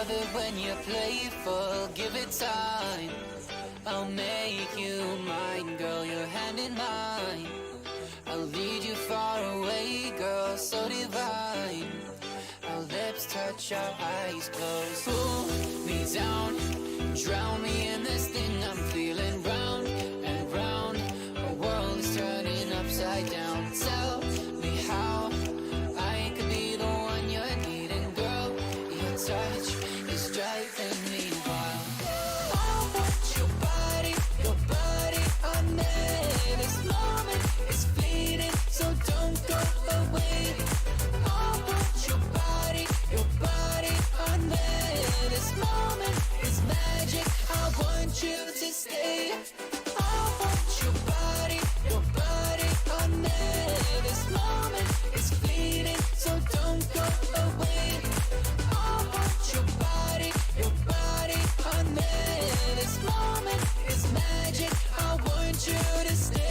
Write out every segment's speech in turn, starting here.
love it when you're playful, give it time. I'll make you mine, girl, your hand in mine. I'll lead you far away, girl, so divine. Our lips touch, our eyes close. Pull me down, drown me in this thing I'm feeling. Round and round, our world is turning upside down. Tell me how I could be the one you're needing, girl. Your touch is driving me wild. I want your body on me. This moment is fleeting, so don't go away. I want your body on me. This moment is magic, I want you to stay. I want your body on me. This moment is fleeting, so don't go away. I want your body on me. This moment is magic, I want you to stay.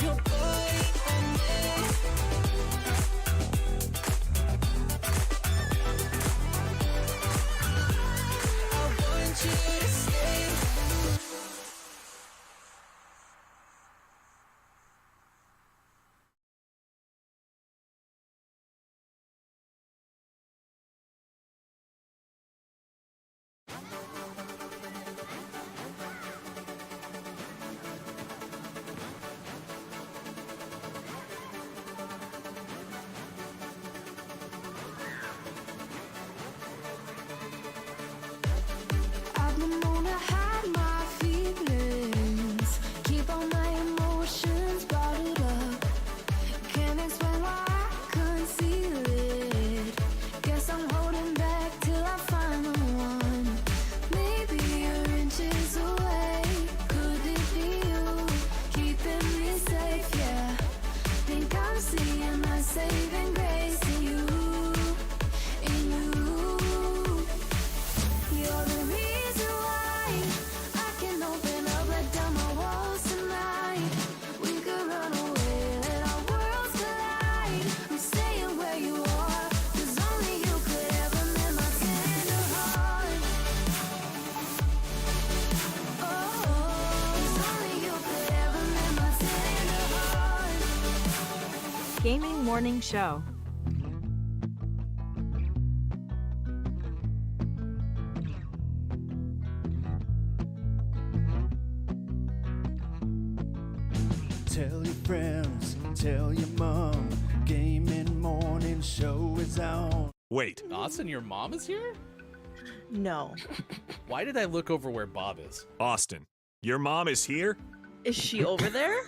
Your body on me. I want you to stay. I've been gonna hide my feelings, keep all my emotions bottled up. Can't explain why I conceal it. Guess I'm holding back till I find the one. Maybe you're inches away. Could it be you keeping me safe? Yeah. Think I'm seeing my saving grace in you. You're the reason why I can open up, let down my walls tonight. We could run away, let our worlds collide. I'm staying where you are, 'cause only you could ever mend my tender heart. Oh, 'cause only you could ever mend my tender heart. Gaming Morning Show. Tell your friends, tell your mom, Gaming Morning Show is on. Wait, Austin, your mom is here? No. Why did I look over where Bob is? Austin, your mom is here? Is she over there?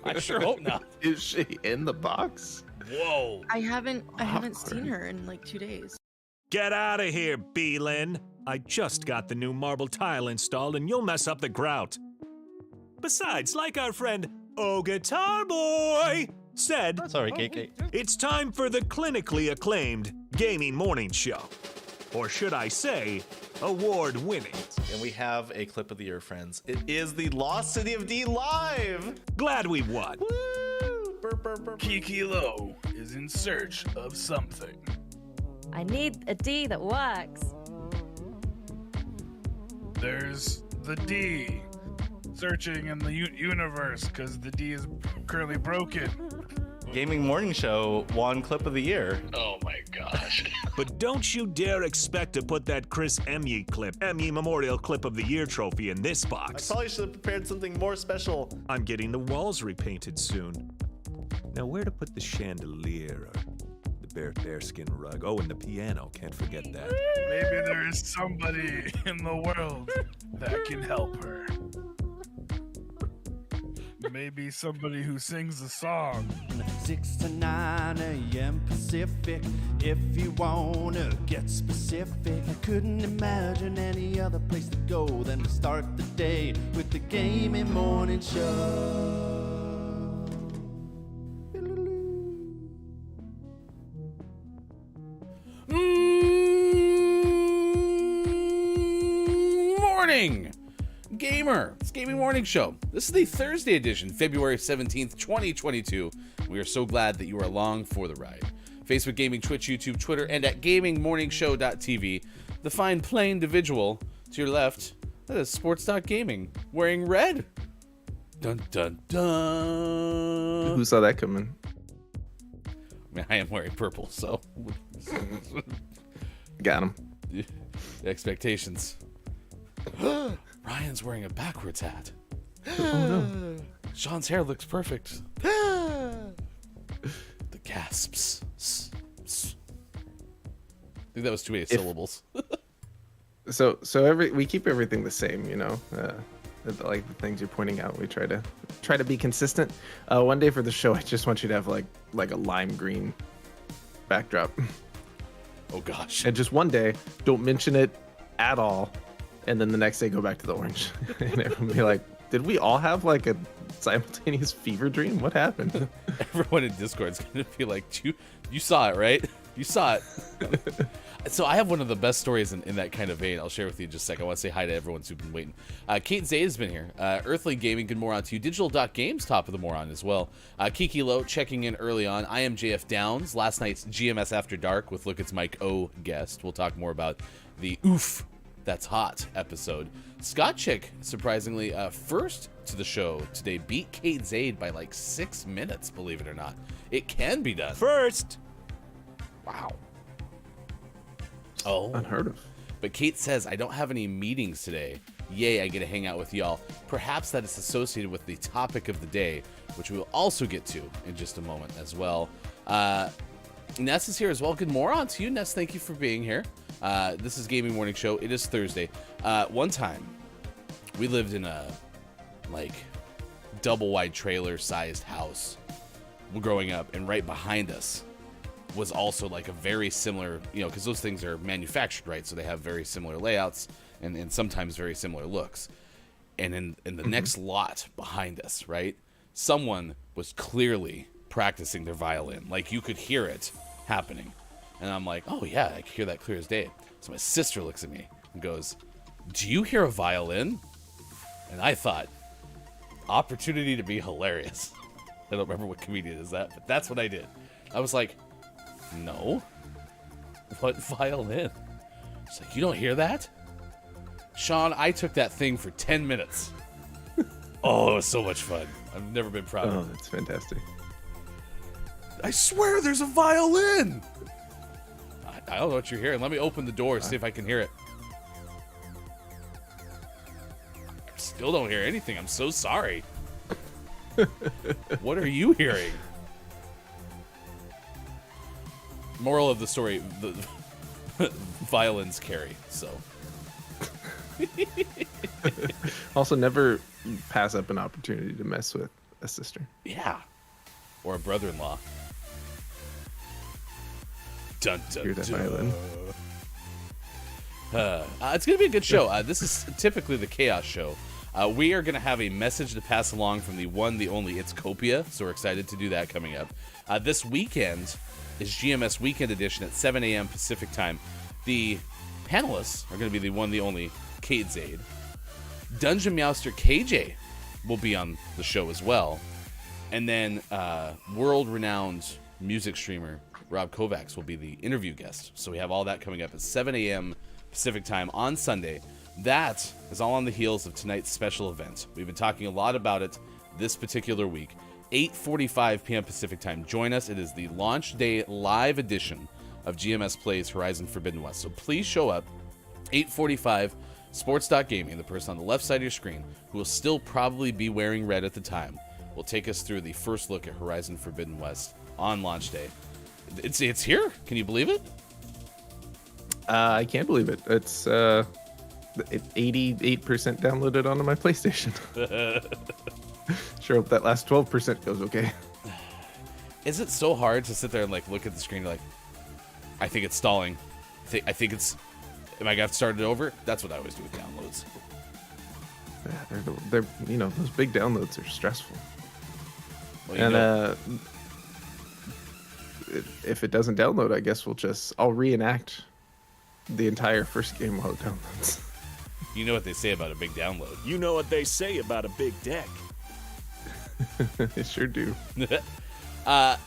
I sure hope not. Is she in the box? Whoa. I haven't seen her in like 2 days. Get out of here, Beelin. I just got the new marble tile installed and you'll mess up the grout. Besides, like our friend Oh Guitar Boy said, Sorry, KK. it's time for the clinically acclaimed Gaming Morning Show. Or should I say, award-winning. And we have a clip of the year, friends. It is the Lost City of D live. Glad we won. Woo! Burp, burp, burp. Kiki Low is in search of something. I need a D that works. There's the D. Searching in the universe because the D is currently broken. Gaming Morning Show won clip of the year. Oh my gosh. But don't you dare expect to put that Chris Emmy clip, Emmy Memorial Clip of the Year trophy in this I box. probably should have prepared something more special. I'm getting the walls repainted soon. Now where to put the chandelier or the bearskin rug? Oh, and the piano, can't forget that. Maybe there is somebody in the world that can help her. Maybe somebody who sings a song. 6 to 9 a.m. Pacific. If you wanna get specific, I couldn't imagine any other place to go than to start the day with the Gaming Morning Show. Morning, gamer. It's Gaming Morning Show. This is the Thursday edition, February 17th, 2022. We are so glad that you are along for the ride. Facebook Gaming, Twitch, YouTube, Twitter, and at gamingmorningshow.tv. The fine, plain individual to your left, that is Sports.Gaming, wearing red. Dun, dun, dun. Who saw that coming? I mean, I am wearing purple, so. Got him. The expectations. Ryan's wearing a backwards hat. Oh, no. Sean's hair looks perfect. The gasps. I think that was too many syllables. So we keep everything the same, you know. Like the things you're pointing out, we try to be consistent. One day for the show, I just want you to have like a lime green backdrop. Oh gosh. And just one day, don't mention it at all, and then the next day go back to the orange, and everyone be like, "Did we all have like a simultaneous fever dream? What happened?" Everyone in Discord's gonna be like, "You saw it, right? You saw it." So I have one of the best stories in that kind of vein. I'll share with you in just a second. I want to say hi to everyone who's been waiting. Kate Zay has been here. Earthly Gaming, good moron to you. Digital.games, top of the moron as well. Kiki Lowe checking in early on. I am JF Downs. Last night's GMS After Dark with Look It's Mike O guest. We'll talk more about the Oof, That's Hot episode. Scott Chick, surprisingly, first to the show today, beat Kate Zaid by like 6 minutes, believe it or not. It can be done. First. Wow. Oh. Unheard of. But Kate says, I don't have any meetings today. Yay, I get to hang out with y'all. Perhaps that is associated with the topic of the day, which we will also get to in just a moment as well. Ness is here as well. Good morning to you, Ness. Thank you for being here. This is Gaming Morning Show. It is Thursday. One time, we lived in a, double-wide trailer-sized house growing up, and right behind us was also like a very similar, because those things are manufactured, right? So they have very similar layouts and sometimes very similar looks. And in the next lot behind us, right, someone was clearly practicing their violin. Like, you could hear it happening. And I'm like, oh yeah, I can hear that clear as day. So my sister looks at me and goes, do you hear a violin? And I thought, opportunity to be hilarious. I don't remember what comedian is that, but that's what I did. I was like, no. What violin? She's like, you don't hear that? Sean, I took that thing for 10 minutes. Oh, it was so much fun. I've never been prouder. Oh, that's fantastic. I swear there's a violin. I don't know what you're hearing. Let me open the door and see if I can hear it. Still don't hear anything. I'm so sorry. What are you hearing? Moral of the story, the violins carry, so. Also, never pass up an opportunity to mess with a sister. Yeah. Or a brother-in-law. Dun, dun, Hear that dun. violin. It's going to be a good show. This is typically the Chaos Show. We are going to have a message to pass along from the one, the only, It's Copia, so we're excited to do that coming up. This weekend is GMS Weekend Edition at 7 a.m. Pacific Time. The panelists are going to be the one, the only, Kate Zaid. Dungeon Meowster KJ will be on the show as well. And then world-renowned music streamer Rob Kovacs will be the interview guest. So we have all that coming up at 7 a.m. Pacific Time on Sunday. That is all on the heels of tonight's special event. We've been talking a lot about it this particular week. 8:45 p.m. Pacific Time. Join us. It is the launch day live edition of GMS Plays Horizon Forbidden West. So please show up. 8:45, Sports.Gaming, the person on the left side of your screen, who will still probably be wearing red at the time, will take us through the first look at Horizon Forbidden West on launch day. It's here. Can you believe it? I can't believe it. It's 88% downloaded onto my PlayStation. Sure hope that last 12% goes okay. Is it so hard to sit there and look at the screen like, I think it's stalling. I think it's. Am I gonna have to start it over? That's what I always do with downloads. Yeah, they're those big downloads are stressful. Well, and if it doesn't download, I guess I'll reenact the entire first game while it downloads. You know what they say about a big download. You know what they say about a big deck. They sure do.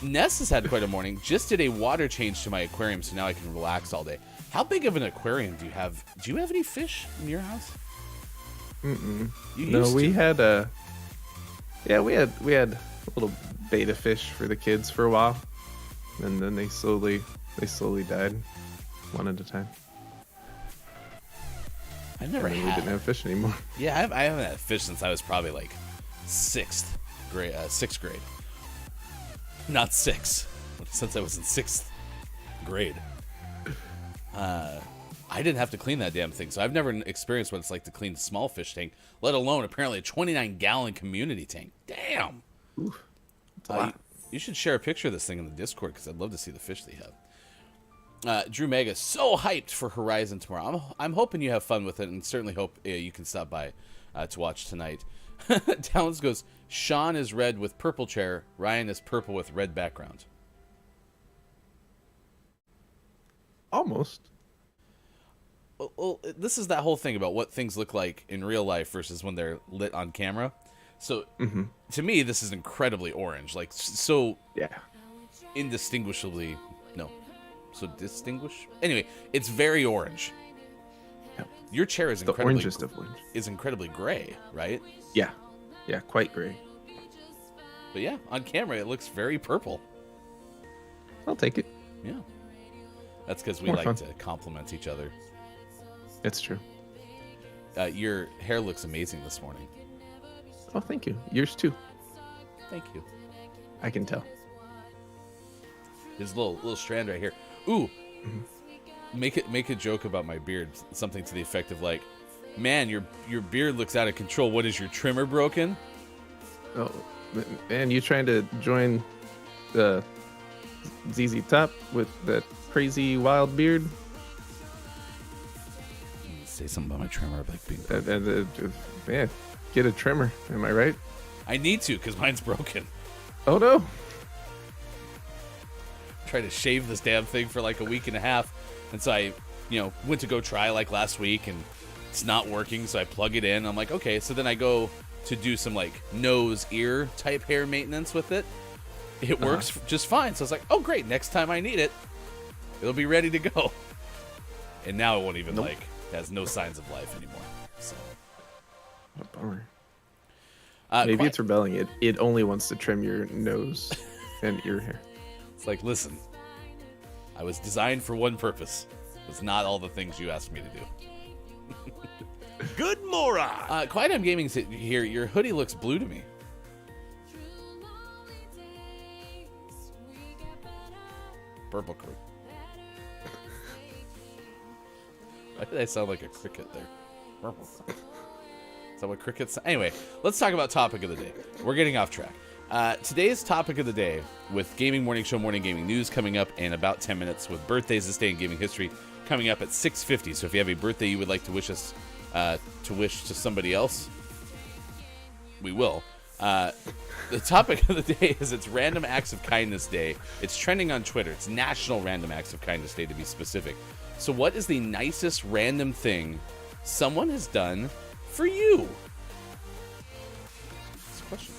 Ness has had quite a morning. Just did a water change to my aquarium, so now I can relax all day. How big of an aquarium do you have? Do you have any fish in your house? Mm-mm. You No, used we to. had we had little beta fish for the kids for a while, and then they slowly died, one at a time. I never And then we had. didn't have fish anymore. Yeah, I haven't had fish since I was probably like sixth grade. Not six. Since I was in sixth grade. I didn't have to clean that damn thing, so I've never experienced what it's like to clean a small fish tank, let alone apparently a 29-gallon community tank. Damn. Oof, that's a lot. You should share a picture of this thing in the Discord because I'd love to see the fish they have. Drew Mega, so hyped for Horizon tomorrow. I'm hoping you have fun with it, and certainly hope you can stop by to watch tonight. Talons goes, Sean is red with purple chair, Ryan is purple with red background. Almost. Well, this is that whole thing about what things look like in real life versus when they're lit on camera. So, to me, this is incredibly orange. Like, so Yeah. indistinguishably... No. So distinguish? Anyway, it's very orange. Yeah. Your chair is The incredibly... orangest of orange. Is incredibly gray, right? Yeah. Yeah, quite gray. But yeah, on camera, it looks very purple. I'll take it. Yeah. That's because we More like fun. to compliment each other. It's true. Your hair looks amazing this morning. Oh, thank you. Yours too. Thank you. I can tell. His little strand right here. Ooh. Make a joke about my beard. Something to the effect of like, man, your beard looks out of control. What, is your trimmer broken? Oh, man, you trying to join the ZZ Top with that crazy wild beard? Say something about my trimmer, like being. Man, get a trimmer. Am I right? I need to because mine's broken. Oh no. Tried to shave this damn thing for like a week and a half, and so I, went to go try like last week, and it's not working. So I plug it in. I'm like, okay. So then I go to do some like nose ear type hair maintenance with it. It works just fine. So I was like, oh great. Next time I need it, it'll be ready to go. And now it won't even Nope. has no signs of life anymore. So What a bummer. maybe Maybe it's rebelling. It only wants to trim your nose and ear hair. It's like, listen, I was designed for one purpose. It's not all the things you asked me to do. Good moron! Quiet I'm Gaming here. Your hoodie looks blue to me. Purple crew. Why did I sound like a cricket there? Purple crew. Is that what crickets? Anyway, let's talk about topic of the day. We're getting off track. Today's topic of the day, with Gaming Morning Show Morning Gaming News coming up in about 10 minutes, with birthdays this day in gaming history coming up at 6:50. So if you have a birthday you would like to wish us to wish to somebody else, we will. The topic of the day is it's Random Acts of Kindness Day. It's trending on Twitter. It's National Random Acts of Kindness Day, to be specific. So what is the nicest random thing someone has done for you? That's a question.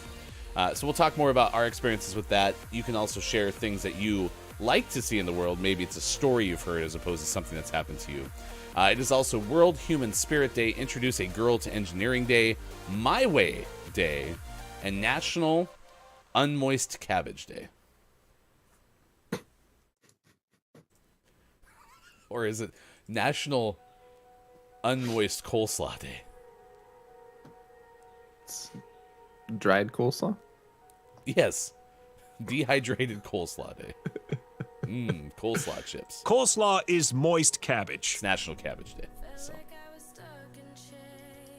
So we'll talk more about our experiences with that. You can also share things that you like to see in the world. Maybe it's a story you've heard as opposed to something that's happened to you. It is also World Human Spirit Day, Introduce a Girl to Engineering Day, My Way Day, and National Unmoist Cabbage Day. Or is it National Unmoist Coleslaw Day? It's dried coleslaw. Yes. Dehydrated Coleslaw Day. Coleslaw chips. Coleslaw is moist cabbage. It's National Cabbage Day. So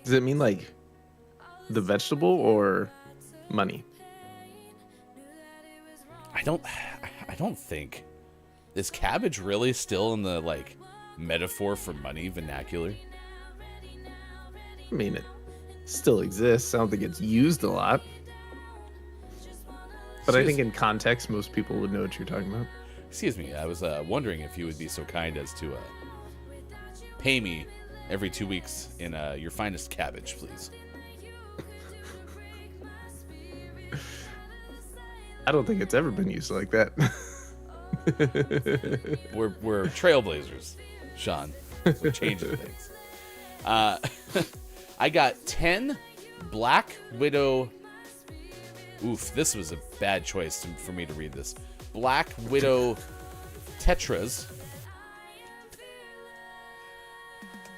Does it mean like the vegetable or money? I don't think. Is cabbage really still in the like metaphor for money vernacular? I mean, it still exists. I don't think it's used a lot. But I think in context, most people would know what you're talking about. Excuse me, I was wondering if you would be so kind as to pay me every 2 weeks in your finest cabbage, please. I don't think it's ever been used like that. We're trailblazers, Sean. We're changing things. I got 10 Black Widow. Oof, this was a bad choice for me to read this. Black Widow Tetras.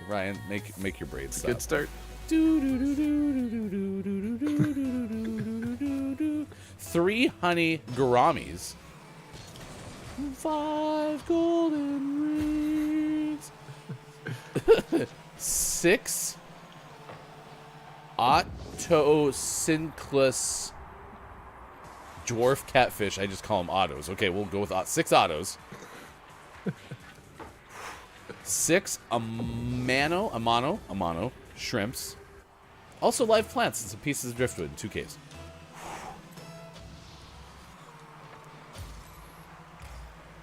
Ryan, make your braids stop. Good start. 3 honey gouramis. 5 golden rings. 6 Otto-Synclus dwarf catfish. I just call them autos. Okay, we'll go with 6 autos. 6 amano shrimps. Also live plants and some pieces of driftwood in 2 cases.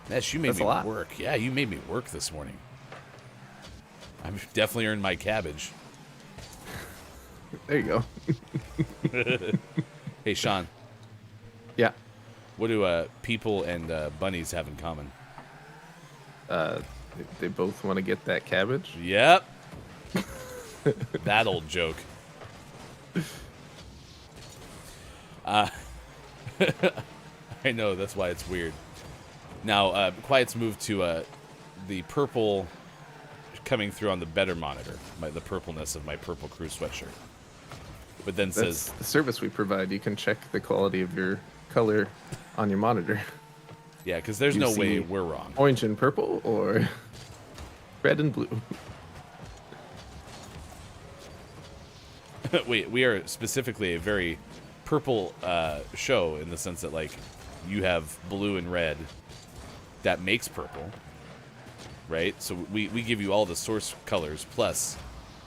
Mesh, you made me work. Yeah, you made me work this morning. I've definitely earned my cabbage. There you go. Hey, Sean. Yeah. What do people and bunnies have in common? They both want to get that cabbage. Yep. That old joke. I know, that's why it's weird. Now, Quiet's moved to the purple coming through on the better monitor, the purpleness of my Purple Crew sweatshirt. But then That's says... the service we provide. You can check the quality of your color on your monitor. Yeah, because there's no way we're wrong. Orange and purple or red and blue. We are specifically a very purple show in the sense that, like, you have blue and red that makes purple, right? So we give you all the source colors plus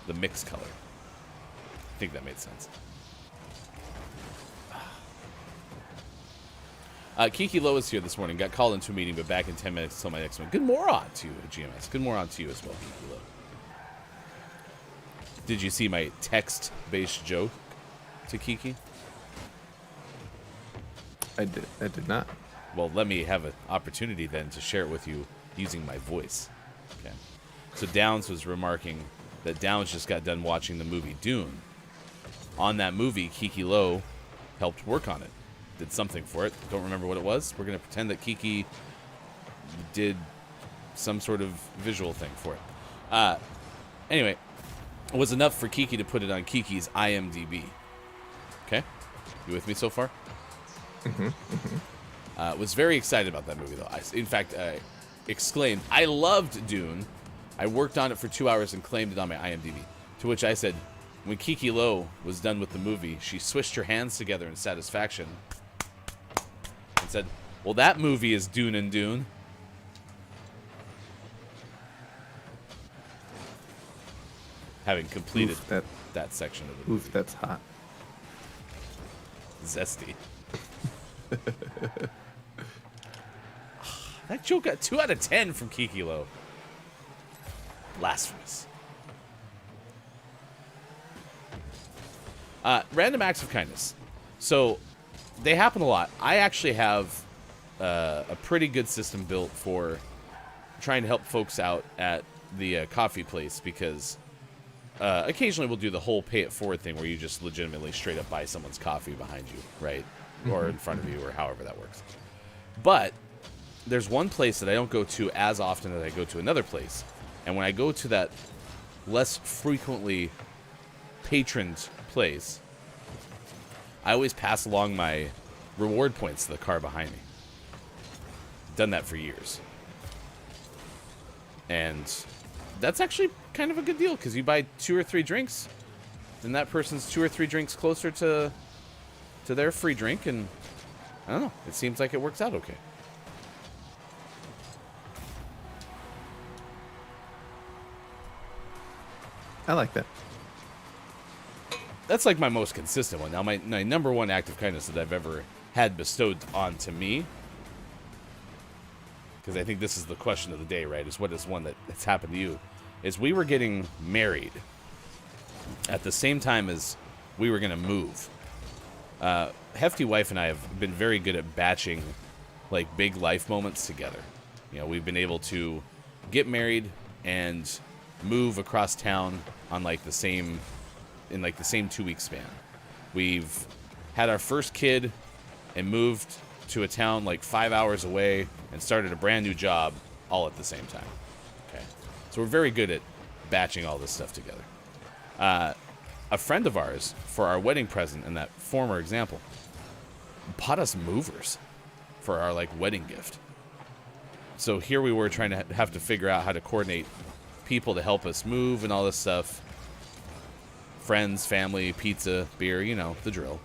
the mix color. I think that made sense. Kiki Lowe is here this morning. Got called into a meeting, but back in 10 minutes until my next one. Good moron to you, GMS. Good moron to you as well, Kiki Lowe. Did you see my text-based joke to Kiki? I did not. Well, let me have an opportunity then to share it with you using my voice. Okay. So Downs was remarking that Downs just got done watching the movie Dune. On that movie, Kiki Lowe helped work on it. Did something for it. Don't remember what it was. We're going to pretend that Kiki did some sort of visual thing for it. Anyway, it was enough for Kiki to put it on Kiki's IMDb. Okay? You with me so far? Was very excited about that movie, though. In fact, I exclaimed, I loved Dune. I worked on it for 2 hours and claimed it on my IMDb. To which I said, when Kiki Lowe was done with the movie, she swished her hands together in satisfaction and said, well, that movie is Dune and Dune. Having completed that section of the movie. Oof, that's hot. Zesty. That joke got 2 out of 10 from Kiki Lowe. Blasphemous. Random acts of kindness. So, they happen a lot. I actually have a pretty good system built for trying to help folks out at the coffee place because occasionally we'll do the whole pay it forward thing where you just legitimately straight up buy someone's coffee behind you, right? Or in front of you, or however that works. But there's one place that I don't go to as often as I go to another place. And when I go to that less frequently patroned place, I always pass along my reward points to the car behind me. Done that for years. And that's actually kind of a good deal because you buy 2 or 3 drinks, then that person's 2 or 3 drinks closer to their free drink, and I don't know, it seems like it works out okay. I like that. That's like my most consistent one. Now, my number one act of kindness that I've ever had bestowed onto me, because I think this is the question of the day, right, is what is one that's happened to you, is we were getting married at the same time as we were going to move. Hefty Wife and I have been very good at batching like big life moments together. You know, we've been able to get married and move across town on like the same 2-week span. We've had our first kid and moved to a town like 5 hours away and started a brand new job all at the same time. Okay, so we're very good at batching all this stuff together. A friend of ours, for our wedding present in that former example, bought us movers for our like wedding gift. So here we were trying to have to figure out how to coordinate people to help us move and all this stuff. Friends, family, pizza, beer, you know, the drill.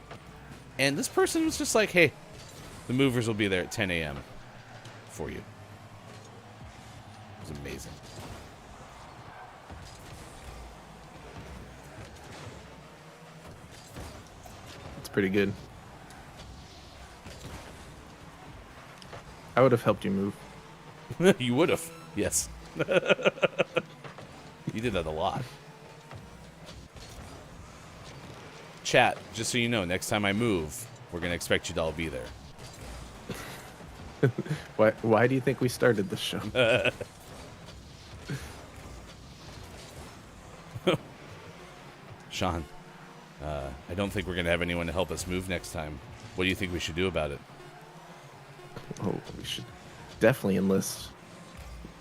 And this person was just like, hey, the movers will be there at 10 a.m. for you. It was amazing. It's pretty good. I would have helped you move. You would have, yes. You did that a lot. Chat, just so you know, next time I move, we're going to expect you to all be there. Why do you think we started this show? Sean, I don't think we're going to have anyone to help us move next time. What do you think we should do about it? Oh, we should definitely enlist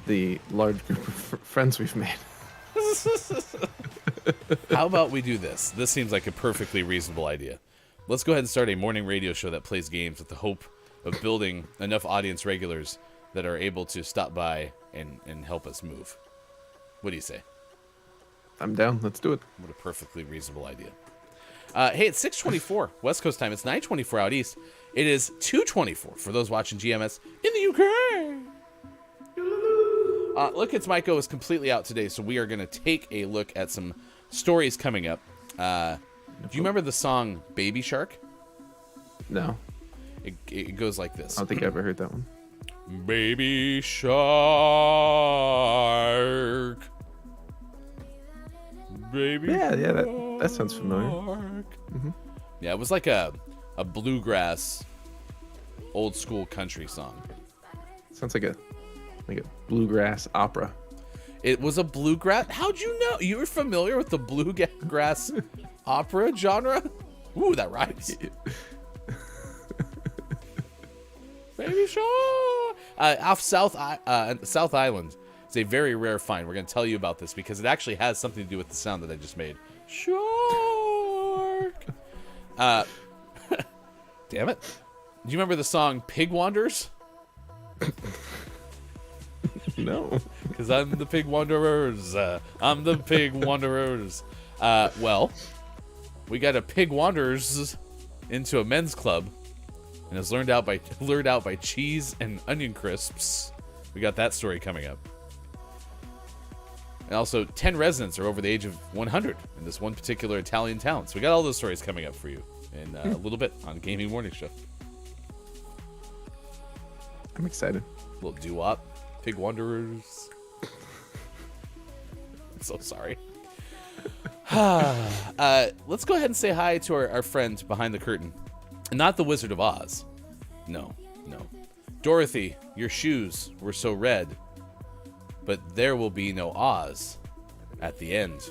the large group of friends we've made. How about we do this? This seems like a perfectly reasonable idea. Let's go ahead and start a morning radio show that plays games with the hope of building enough audience regulars that are able to stop by and help us move. What do you say? I'm down. Let's do it. What a perfectly reasonable idea. Hey, it's 6:24 West Coast time. It's 9:24 out east. It is 2:24 for those watching GMS in the UK. Look, It's Myco is completely out today, so we are going to take a look at some stories coming up. Do you remember the song Baby Shark? No. It goes like this. I don't think I ever heard that one. Baby Shark. Baby Yeah, that sounds familiar. Mm-hmm. Yeah, it was like a bluegrass, old school country song. Sounds like a bluegrass opera. It was a bluegrass. How'd you know? You were familiar with the bluegrass opera genre? Ooh, that rhymes. Baby Shark. Off South Island. It's a very rare find. We're going to tell you about this because it actually has something to do with the sound that I just made. Shark. Damn it. Do you remember the song Pig Wanderers? No. Because I'm the Pig Wanderers. I'm the Pig Wanderers. Well, we got a Pig Wanderers into a men's club and is lured out by cheese and onion crisps. We got that story coming up. And also, 10 residents are over the age of 100 in this one particular Italian town. So we got all those stories coming up for you in a little bit on Gaming Morning Show. I'm excited. A little doo-wop. Pig Wanderers. I'm so sorry. Let's go ahead and say hi to our friend behind the curtain. Not the Wizard of Oz. No. Dorothy, your shoes were so red. But there will be no Oz at the end.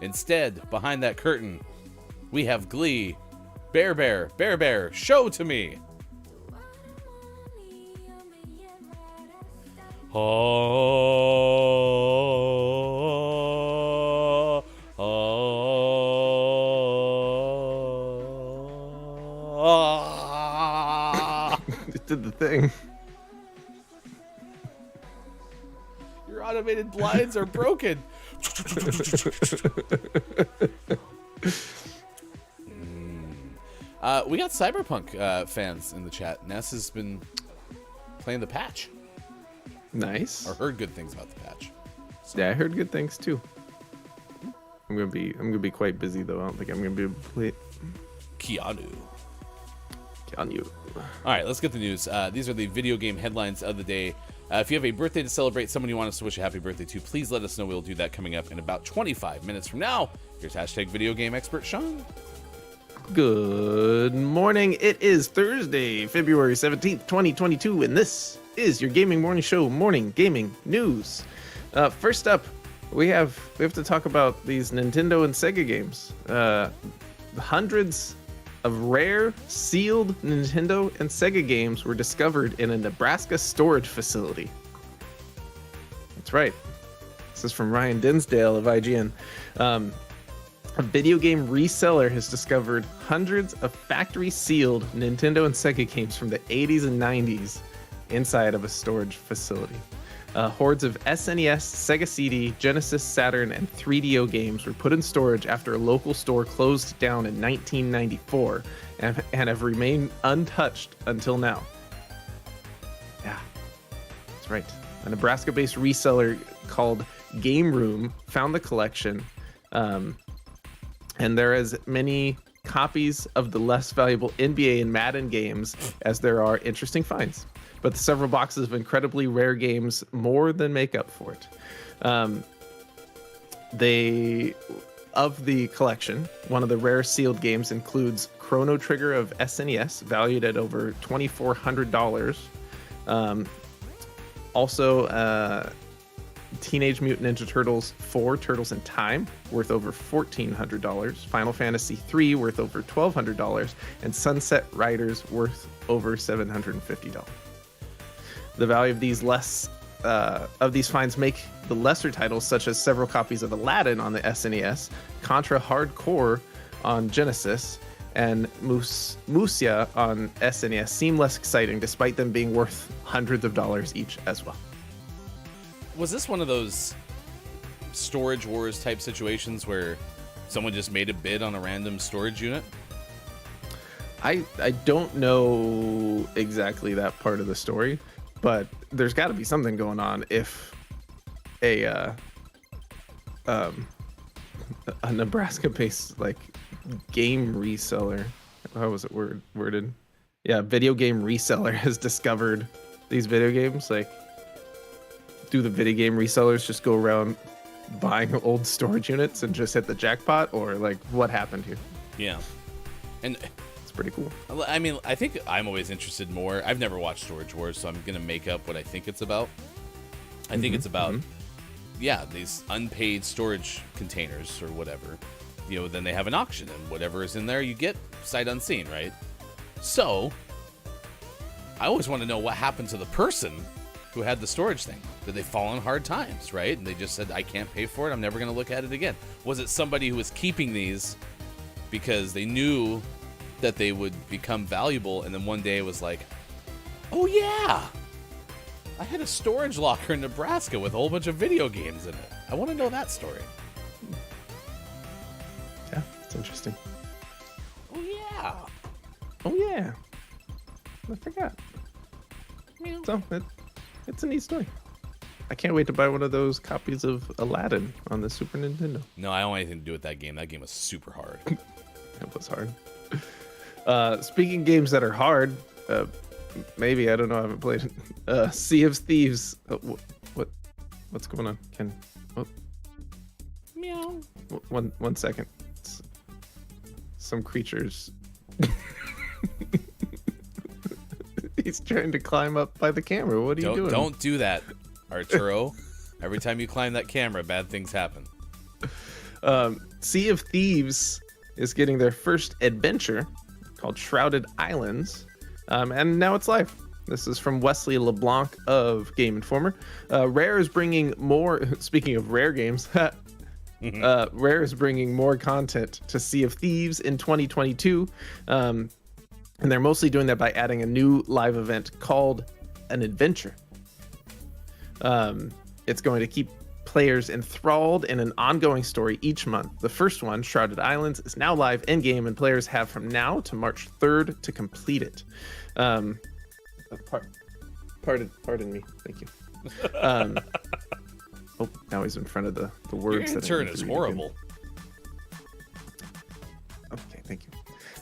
Instead, behind that curtain, we have Glee. Bear, bear, bear, bear, show to me. It did the thing. Your automated blinds are broken. We got Cyberpunk fans in the chat. Ness has been playing the patch. Nice. Or heard good things about the patch. So. Yeah, I heard good things too. I'm gonna be quite busy though. I don't think I'm gonna be able to play it. Keanu. All right, let's get the news. These are the video game headlines of the day. If you have a birthday to celebrate, someone you want us to wish a happy birthday to, please let us know. We'll do that coming up in about 25 minutes from now. Here's hashtag video game expert Sean. Good morning. It is Thursday, February 17th, 2022, and this is your Gaming Morning Show Morning Gaming News. First up, we have to talk about these Nintendo and Sega games. Hundreds of rare, sealed Nintendo and Sega games were discovered in a Nebraska storage facility. That's right. This is from Ryan Dinsdale of IGN. A video game reseller has discovered hundreds of factory-sealed Nintendo and Sega games from the 80s and 90s inside of a storage facility. Hordes of SNES, Sega CD, Genesis, Saturn, and 3DO games were put in storage after a local store closed down in 1994 and have remained untouched until now. Yeah, that's right. A Nebraska-based reseller called Game Room found the collection, and there are as many copies of the less valuable NBA and Madden games as there are interesting finds. But the several boxes of incredibly rare games more than make up for it. Of the collection, one of the rare sealed games includes Chrono Trigger of SNES, valued at over $2,400. Also, Teenage Mutant Ninja Turtles 4 Turtles in Time, worth over $1,400. Final Fantasy 3, worth over $1,200. And Sunset Riders, worth over $750. The value of these finds make the lesser titles, such as several copies of Aladdin on the SNES, Contra Hard Corps on Genesis, and Musia on SNES, seem less exciting, despite them being worth hundreds of dollars each as well. Was this one of those storage wars type situations where someone just made a bid on a random storage unit? I don't know exactly that part of the story, but there's got to be something going on if a Nebraska-based like game reseller, how was it worded? Yeah, video game reseller has discovered these video games. Like, do the video game resellers just go around buying old storage units and just hit the jackpot, or like what happened here? Yeah, and it's pretty cool. I mean, I think I'm always interested more. I've never watched Storage Wars, so I'm gonna make up what I think it's about. I think it's about, yeah, these unpaid storage containers or whatever. You know, then they have an auction, and whatever is in there, you get sight unseen, right? So, I always want to know what happened to the person who had the storage thing. Did they fall on hard times, right? And they just said, I can't pay for it, I'm never going to look at it again. Was it somebody who was keeping these because they knew that they would become valuable, and then one day it was like, oh yeah, I had a storage locker in Nebraska with a whole bunch of video games in it. I want to know that story. Yeah, it's interesting. Oh yeah. Oh yeah. I forgot. So it's a neat story. I can't wait to buy one of those copies of Aladdin on the Super Nintendo. No, I don't want anything to do with that game. That game was super hard. It was hard. Speaking of games that are hard, maybe, I don't know, I haven't played it. Sea of Thieves. What's going on? Ken? Oh. Meow. One second. Some creatures. He's trying to climb up by the camera. What are you doing? Don't do that, Arturo. Every time you climb that camera, bad things happen. Sea of Thieves is getting their first adventure called Shrouded Islands, and now it's live. This is from Wesley LeBlanc of Game Informer. Rare is bringing more. Speaking of rare games, Rare is bringing more content to Sea of Thieves in 2022. And they're mostly doing that by adding a new live event called an adventure. It's going to keep players enthralled in an ongoing story each month. The first one, Shrouded Islands, is now live in-game, and players have from now to March 3rd to complete it. Pardon me. Thank you. Oh, now he's in front of the words. Your turn is horrible. Okay, thank you.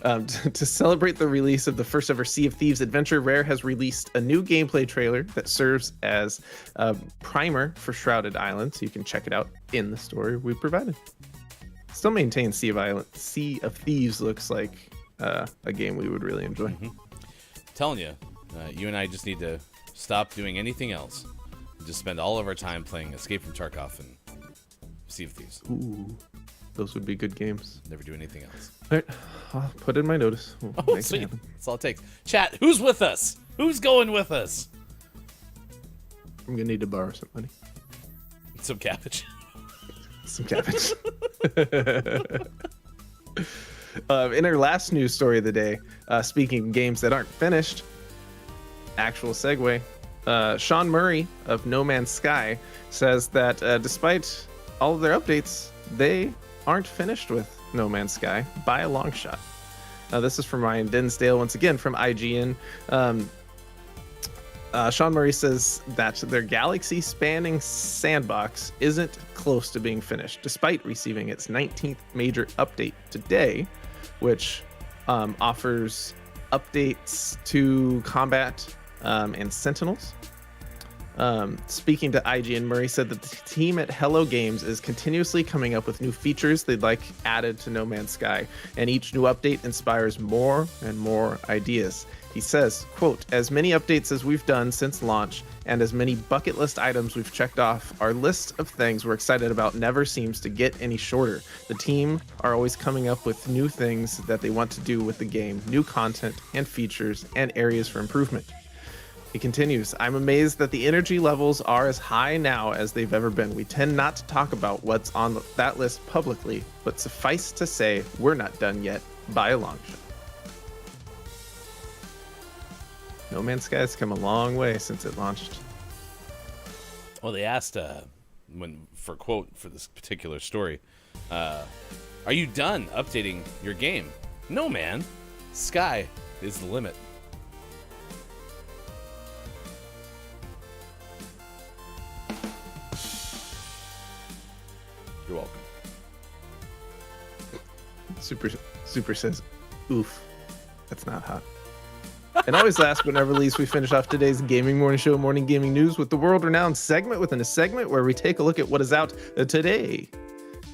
To celebrate the release of the first ever Sea of Thieves adventure, Rare has released a new gameplay trailer that serves as a primer for Shrouded Islands. So you can check it out in the story we provided. still maintain Sea of Thieves looks like a game we would really enjoy. Telling you, you and I just need to stop doing anything else. Just spend all of our time playing Escape from Tarkov and Sea of Thieves. Ooh, those would be good games. Never do anything else. All right, I'll put in my notice. We'll Oh, make it sweet. happen. That's all it takes. Chat, who's with us? Who's going with us? I'm gonna need to borrow some money. Some cabbage. Some cabbage. In our last news story of the day, speaking of games that aren't finished, actual segue, Sean Murray of No Man's Sky says that despite all of their updates, they aren't finished with No Man's Sky by a long shot. This is from Ryan Dinsdale, once again from IGN. Sean Murray says that their galaxy-spanning sandbox isn't close to being finished, despite receiving its 19th major update today, which offers updates to combat and Sentinels. Speaking to IGN, Murray said that the team at Hello Games is continuously coming up with new features they'd like added to No Man's Sky, and each new update inspires more and more ideas. He says, quote, as many updates as we've done since launch and as many bucket list items we've checked off, our list of things we're excited about never seems to get any shorter. The team are always coming up with new things that they want to do with the game, new content and features and areas for improvement. He continues, I'm amazed that the energy levels are as high now as they've ever been. We tend not to talk about what's on that list publicly, but suffice to say, we're not done yet by a long shot. No Man's Sky has come a long way since it launched. Well, they asked for quote for this particular story, are you done updating your game? No, man. Sky is the limit. You're welcome. Super says, oof. That's not hot. And always last but never least, we finish off today's Gaming Morning Show Morning Gaming News with the world-renowned segment within a segment where we take a look at what is out today.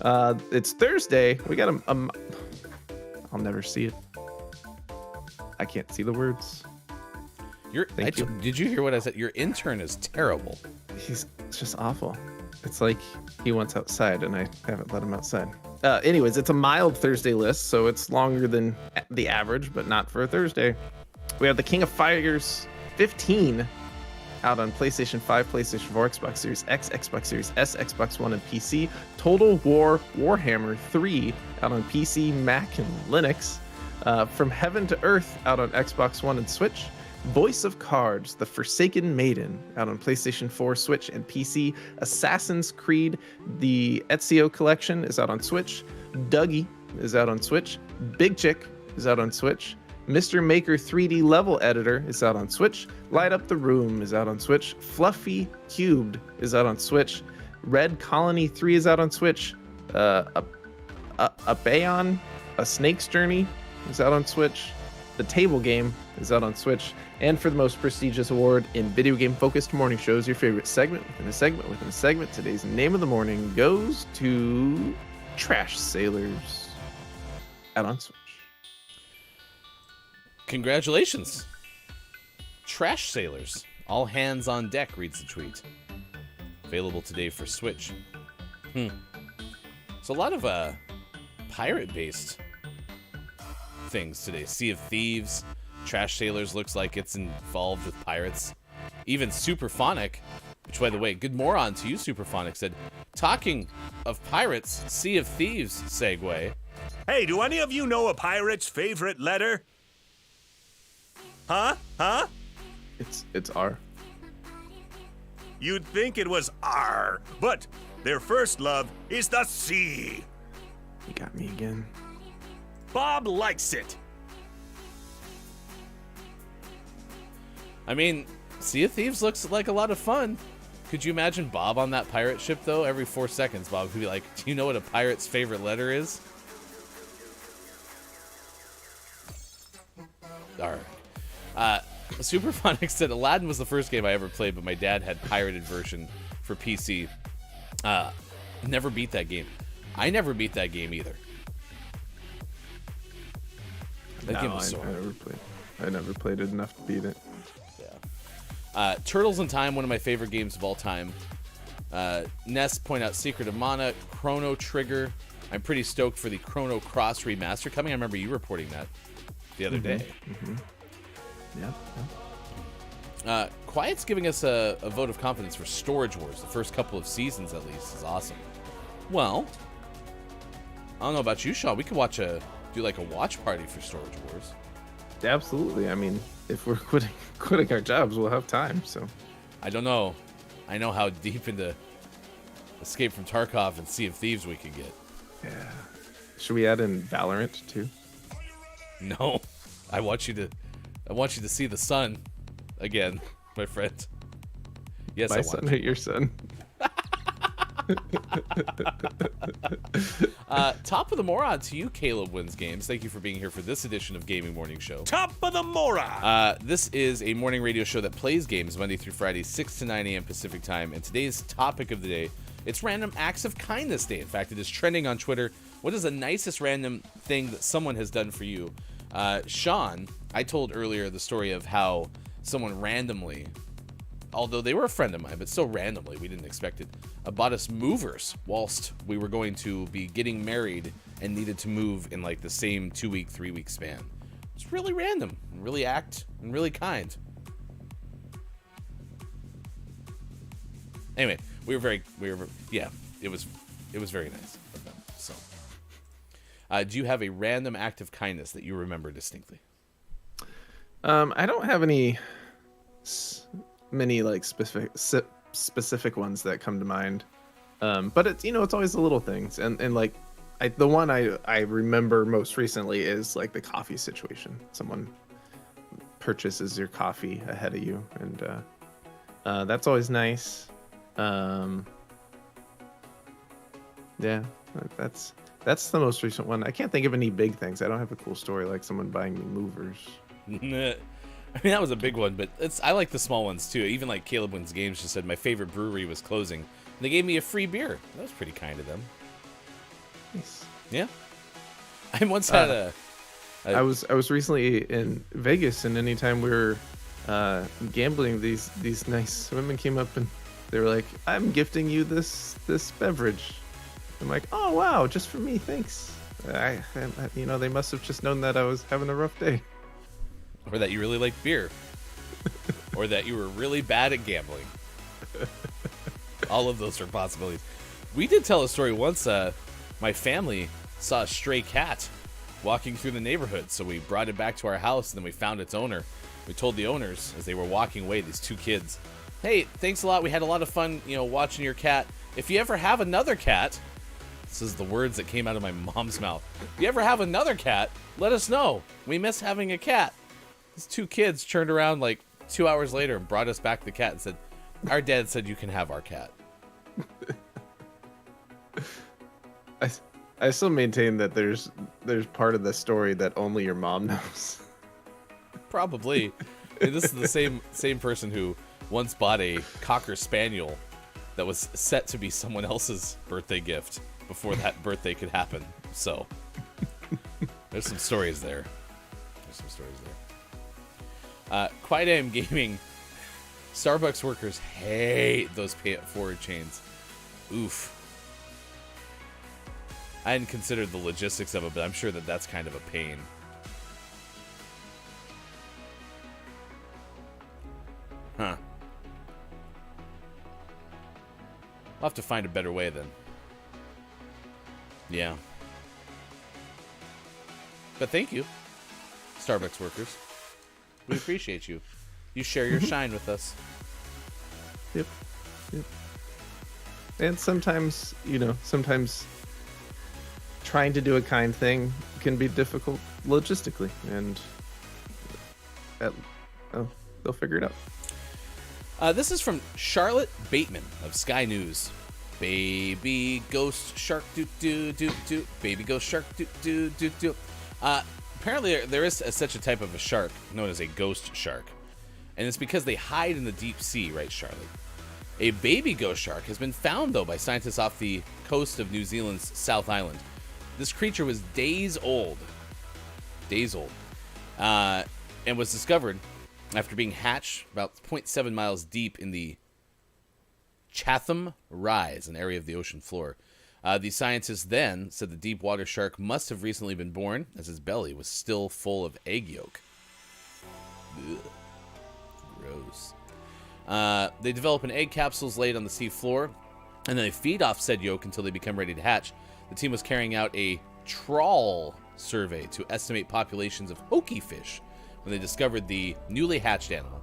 It's Thursday. We got I'll never see it. I can't see the words. Thank you. Did you hear what I said? Your intern is terrible. It's just awful. It's like he wants outside and I haven't let him outside. Anyways, it's a mild Thursday list, so it's longer than the average, but not for a Thursday. We have the King of Fighters 15 out on PlayStation 5, PlayStation 4, Xbox Series X, Xbox Series S, Xbox One, and PC. Total War Warhammer 3 out on PC, Mac, and Linux. From Heaven to Earth out on Xbox One and Switch. Voice of Cards, The Forsaken Maiden out on PlayStation 4, Switch, and PC. Assassin's Creed, the Ezio Collection is out on Switch. Dougie is out on Switch. Big Chick is out on Switch. Mr. Maker 3D Level Editor is out on Switch. Light Up the Room is out on Switch. Fluffy Cubed is out on Switch. Red Colony 3 is out on Switch. A Bayon, A Snake's Journey is out on Switch. The Table Game is out on Switch. And for the most prestigious award in video game focused morning shows, your favorite segment within a segment within a segment, today's name of the morning goes to Trash Sailors out on Switch. Congratulations. Trash Sailors. All hands on deck, reads the tweet. Available today for Switch. So a lot of pirate-based things today. Sea of Thieves. Trash Sailors looks like it's involved with pirates. Even Superphonic, which, by the way, good moron to you, Superphonic, said, talking of pirates, Sea of Thieves segue. Hey, do any of you know a pirate's favorite letter? Huh? It's R. You'd think it was R, but their first love is the sea. You got me again. Bob likes it. I mean, Sea of Thieves looks like a lot of fun. Could you imagine Bob on that pirate ship, though? Every 4 seconds, Bob could be like, do you know what a pirate's favorite letter is? All right. Superphonics said Aladdin was the first game I ever played, but my dad had pirated version for PC. Never beat that game. I never beat that game either. That game was so hard. I never played it enough to beat it. Yeah. Turtles in Time, one of my favorite games of all time. Ness point out Secret of Mana, Chrono Trigger. I'm pretty stoked for the Chrono Cross remaster coming. I remember you reporting that the other day. Yeah. Quiet's giving us a vote of confidence for Storage Wars. The first couple of seasons, at least, is awesome. Well, I don't know about you, Sean. We could do like a watch party for Storage Wars. Absolutely. I mean, if we're quitting our jobs, we'll have time. So, I don't know. I know how deep into Escape from Tarkov and Sea of Thieves we could get. Yeah. Should we add in Valorant too? No. I want you to see the sun again, my friend. Yes, my son or your son? Top of the Moron to you, Caleb Wins Games. Thank you for being here for this edition of Gaming Morning Show. Top of the Moron! This is a morning radio show that plays games Monday through Friday, 6 to 9 a.m. Pacific time. And today's topic of the day, it's Random Acts of Kindness Day. In fact, it is trending on Twitter. What is the nicest random thing that someone has done for you? Sean, I told earlier the story of how someone randomly, although they were a friend of mine, but still randomly, we didn't expect it, bought us movers whilst we were going to be getting married and needed to move in like the same 2-week, 3-week span. It's really random, and really and really kind. Anyway, it was very nice of them. So, do you have a random act of kindness that you remember distinctly? I don't have many like specific ones that come to mind. But it's always the little things, and like the one I remember most recently is like the coffee situation. Someone purchases your coffee ahead of you, and that's always nice. Yeah, that's the most recent one. I can't think of any big things. I don't have a cool story like someone buying me movers. I mean, that was a big one, but I like the small ones too. Even like Caleb Wins Games just said my favorite brewery was closing, and they gave me a free beer. That was pretty kind of them. Nice. Yeah. I once had I was recently in Vegas, and anytime we were gambling, these nice women came up and they were like, "I'm gifting you this beverage." I'm like, "Oh wow, just for me, thanks." They must have just known that I was having a rough day. Or that you really like beer. Or that you were really bad at gambling. All of those are possibilities. We did tell a story once. My family saw a stray cat walking through the neighborhood, so we brought it back to our house, and then we found its owner. We told the owners as they were walking away, these two kids, "Hey, thanks a lot. We had a lot of fun, watching your cat. If you ever have another cat," this is the words that came out of my mom's mouth. "If you ever have another cat, let us know. We miss having a cat." These two kids turned around like 2 hours later and brought us back the cat and said, "Our dad said you can have our cat." I still maintain that there's part of the story that only your mom knows. Probably. I mean, this is the same person who once bought a Cocker Spaniel that was set to be someone else's birthday gift before that birthday could happen. So there's some stories there. Quiet AM Gaming. Starbucks workers hate those pay it forward chains. Oof. I hadn't considered the logistics of it, but I'm sure that's kind of a pain. Huh. I'll have to find a better way then. Yeah. But thank you, Starbucks workers. We appreciate you. You share your shine with us. Yep. And sometimes trying to do a kind thing can be difficult logistically, and they'll figure it out. This is from Charlotte Bateman of Sky News. Baby ghost shark doo doo doo doo. Baby ghost shark doo doo doo doo. Apparently there is such a type of a shark known as a ghost shark, and it's because they hide in the deep sea, right, Charlotte? A baby ghost shark has been found, though, by scientists off the coast of New Zealand's South Island. This creature was days old, and was discovered after being hatched about 0.7 miles deep in the Chatham Rise, an area of the ocean floor. The scientists then said the deep water shark must have recently been born, as his belly was still full of egg yolk. Ugh. Gross. They develop in egg capsules laid on the sea floor, and then they feed off said yolk until they become ready to hatch. The team was carrying out a trawl survey to estimate populations of hoki fish when they discovered the newly hatched animal.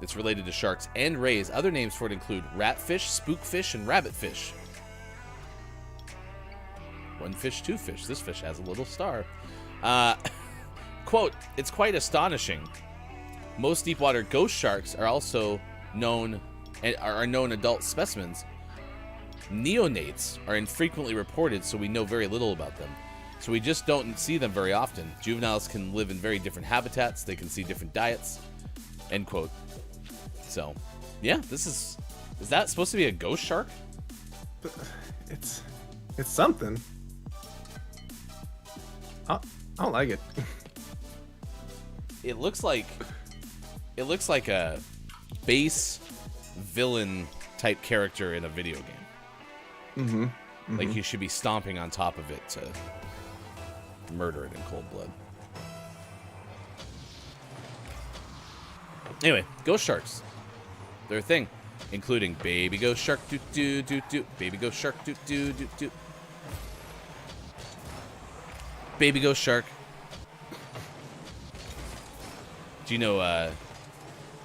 It's related to sharks and rays. Other names for it include ratfish, spookfish, and rabbitfish. One fish, two fish. This fish has a little star. Quote, it's quite astonishing. Most deepwater ghost sharks are also known adult specimens. Neonates are infrequently reported, so we know very little about them. So we just don't see them very often. Juveniles can live in very different habitats. They can see different diets. End quote. So, yeah, is that supposed to be a ghost shark? It's something. I don't like it. It looks like a base villain type character in a video game. Mm-hmm. Like you should be stomping on top of it to murder it in cold blood. Anyway, ghost sharks. They're a thing, including baby ghost shark doo doo doo doo, baby ghost shark doo doo doo doo, baby ghost shark. Do you know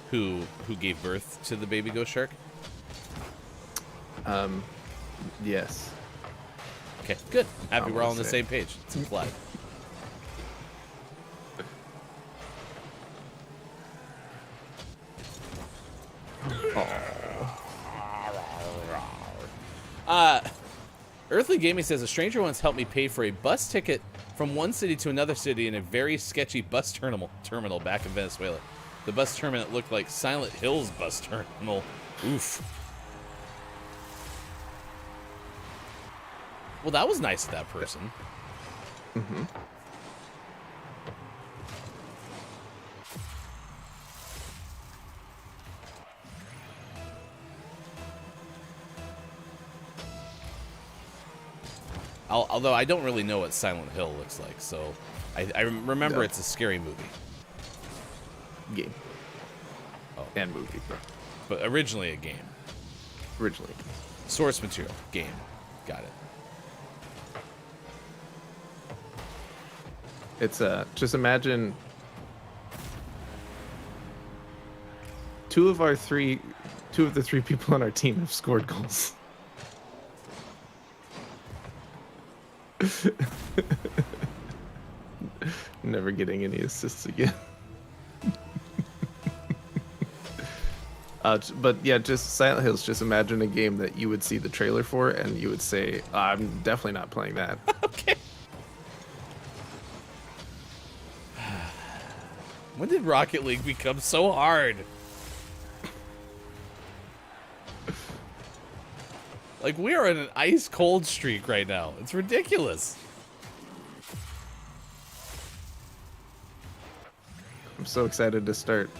who gave birth to the baby ghost shark? Yes. Okay, good. Happy we're all on the same page. It's implied. Earthly Gaming says a stranger once helped me pay for a bus ticket from one city to another city in a very sketchy bus terminal back in Venezuela. The bus terminal looked like Silent Hill's bus terminal. Oof. Well, that was nice of that person. Mm-hmm. Although I don't really know what Silent Hill looks like, so I remember it's a scary movie. Game. Oh. And movie. But originally a game. Originally. Source material. Game. Got it. It's just imagine two of the three people on our team have scored goals. Never getting any assists again. But yeah, just Silent Hills. Just imagine a game that you would see the trailer for, and you would say, "I'm definitely not playing that." Okay. When did Rocket League become so hard? Like, we are in an ice cold streak right now. It's ridiculous. I'm so excited to start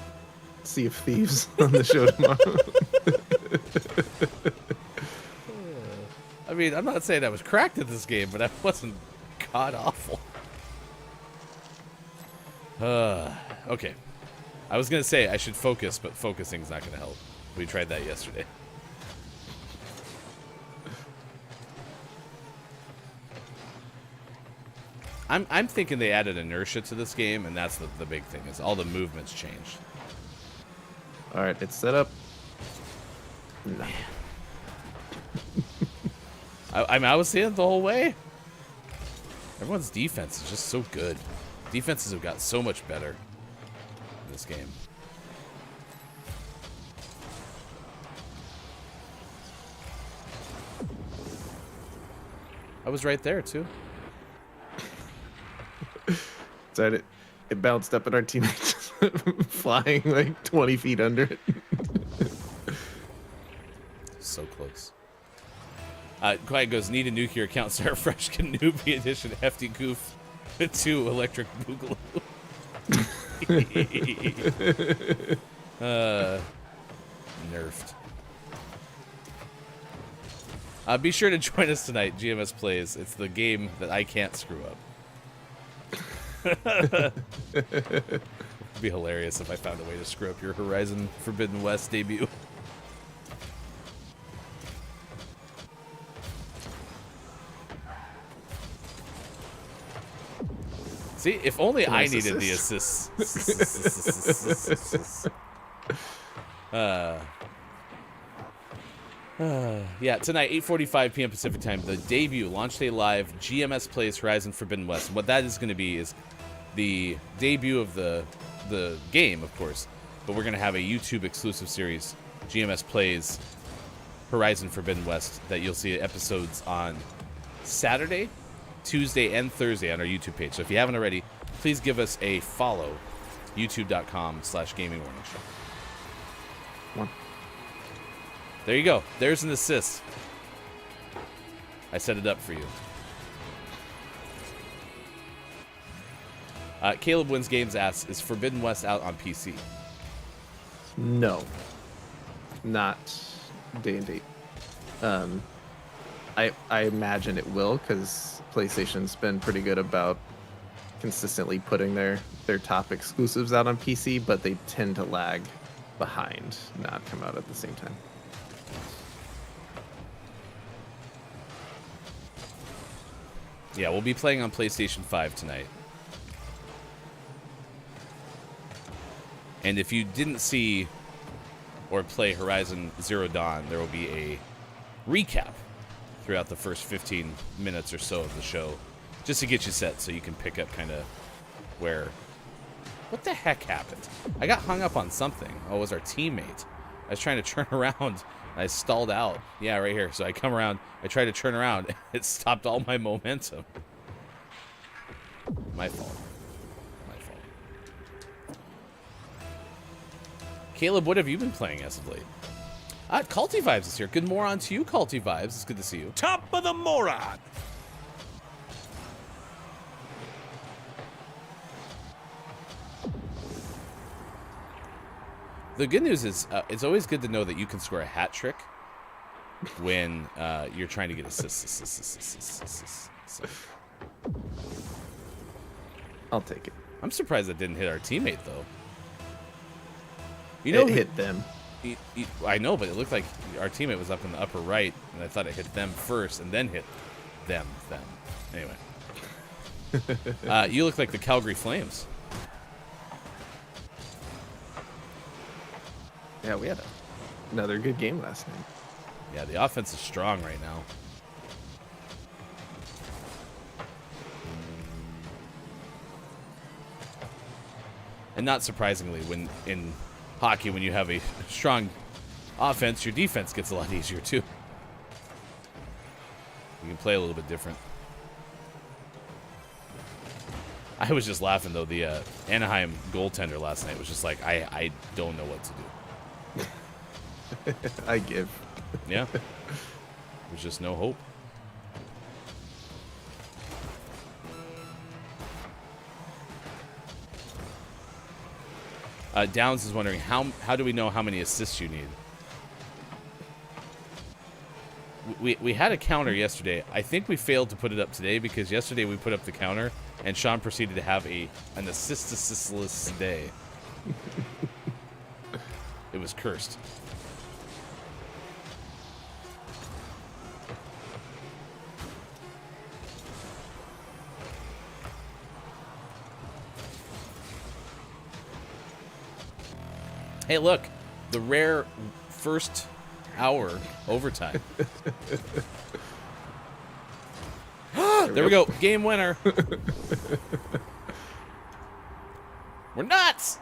Sea of Thieves on the show tomorrow. I mean, I'm not saying I was cracked at this game, but I wasn't god awful. Okay. I was going to say I should focus, but focusing's not going to help. We tried that yesterday. I'm thinking they added inertia to this game, and that's the big thing, is all the movements changed. All right, it's set up. No. I was seeing it the whole way. Everyone's defense is just so good. Defenses have got so much better in this game. I was right there, too. So it bounced up at our teammates, flying like 20 feet under it. So close. Quiet goes, need a nuclear account, start fresh, Canopy edition, hefty goof, 2 electric boogaloo. Nerfed. Be sure to join us tonight, GMS Plays. It's the game that I can't screw up. It'd be hilarious if I found a way to screw up your Horizon Forbidden West debut. See, if only I needed the assists. Yeah, tonight, 8:45 p.m. Pacific Time, the debut, launch day live, GMS Plays Horizon Forbidden West. And what that is going to be is the debut of the game, of course, but we're going to have a YouTube exclusive series, GMS Plays Horizon Forbidden West, that you'll see episodes on Saturday, Tuesday, and Thursday on our YouTube page. So if you haven't already, please give us a follow, youtube.com/gamingwarningshow. One. There you go. There's an assist. I set it up for you. Caleb Wins Games asks, is Forbidden West out on PC? No. Not day and date. I imagine it will, because PlayStation's been pretty good about consistently putting their top exclusives out on PC, but they tend to lag behind, not come out at the same time. Yeah, we'll be playing on PlayStation 5 tonight. And if you didn't see or play Horizon Zero Dawn, there will be a recap throughout the first 15 minutes or so of the show, just to get you set so you can pick up kind of where... What the heck happened? I got hung up on something. Oh, it was our teammate. I was trying to turn around, and I stalled out. Yeah, right here. So I come around, I try to turn around, and it stopped all my momentum. My fault. My fault. Caleb, what have you been playing as of late? Culty Vibes is here. Good moron to you, Culty Vibes. It's good to see you. Top of the moron! The good news is it's always good to know that you can score a hat trick when you're trying to get assists. So. I'll take it. I'm surprised that didn't hit our teammate, though. It hit them. I know, but it looked like our teammate was up in the upper right, and I thought it hit them first and then hit them. Anyway. You look like the Calgary Flames. Yeah, we had another good game last night. Yeah, the offense is strong right now. And not surprisingly, when in hockey, when you have a strong offense, your defense gets a lot easier too. You can play a little bit different. I was just laughing though. The Anaheim goaltender last night was just like, I don't know what to do. I give. Yeah. There's just no hope. Downs is wondering, how do we know how many assists you need? We had a counter yesterday. I think we failed to put it up today because yesterday we put up the counter and Sean proceeded to have an assistless day. It was cursed. Hey, look, the rare first hour overtime. There we go. Game winner. We're nuts.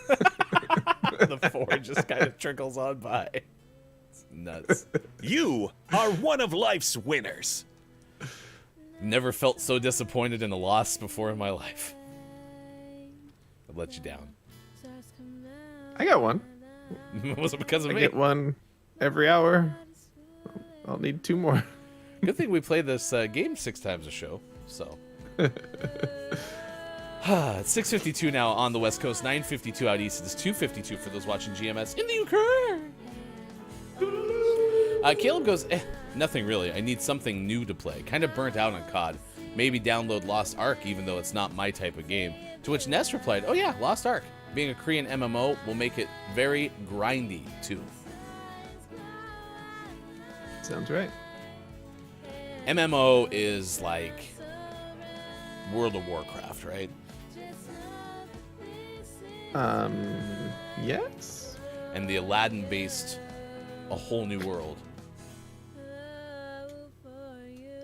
The 4 just kind of trickles on by. It's nuts. You are one of life's winners. Never felt so disappointed in a loss before in my life. I let you down. I got one. Was it because of I me? get one every hour. I'll need 2 more. Good thing we play this game 6 times a show. So. It's 6:52 now on the West Coast, 9:52 out east. It is 2:52 for those watching GMS in the UK. Caleb goes, nothing really. I need something new to play. Kind of burnt out on COD. Maybe download Lost Ark, even though it's not my type of game. To which Ness replied, oh yeah, Lost Ark. Being a Korean MMO will make it very grindy, too. Sounds right. MMO is like World of Warcraft, right? Yes. And the Aladdin-based A Whole New World.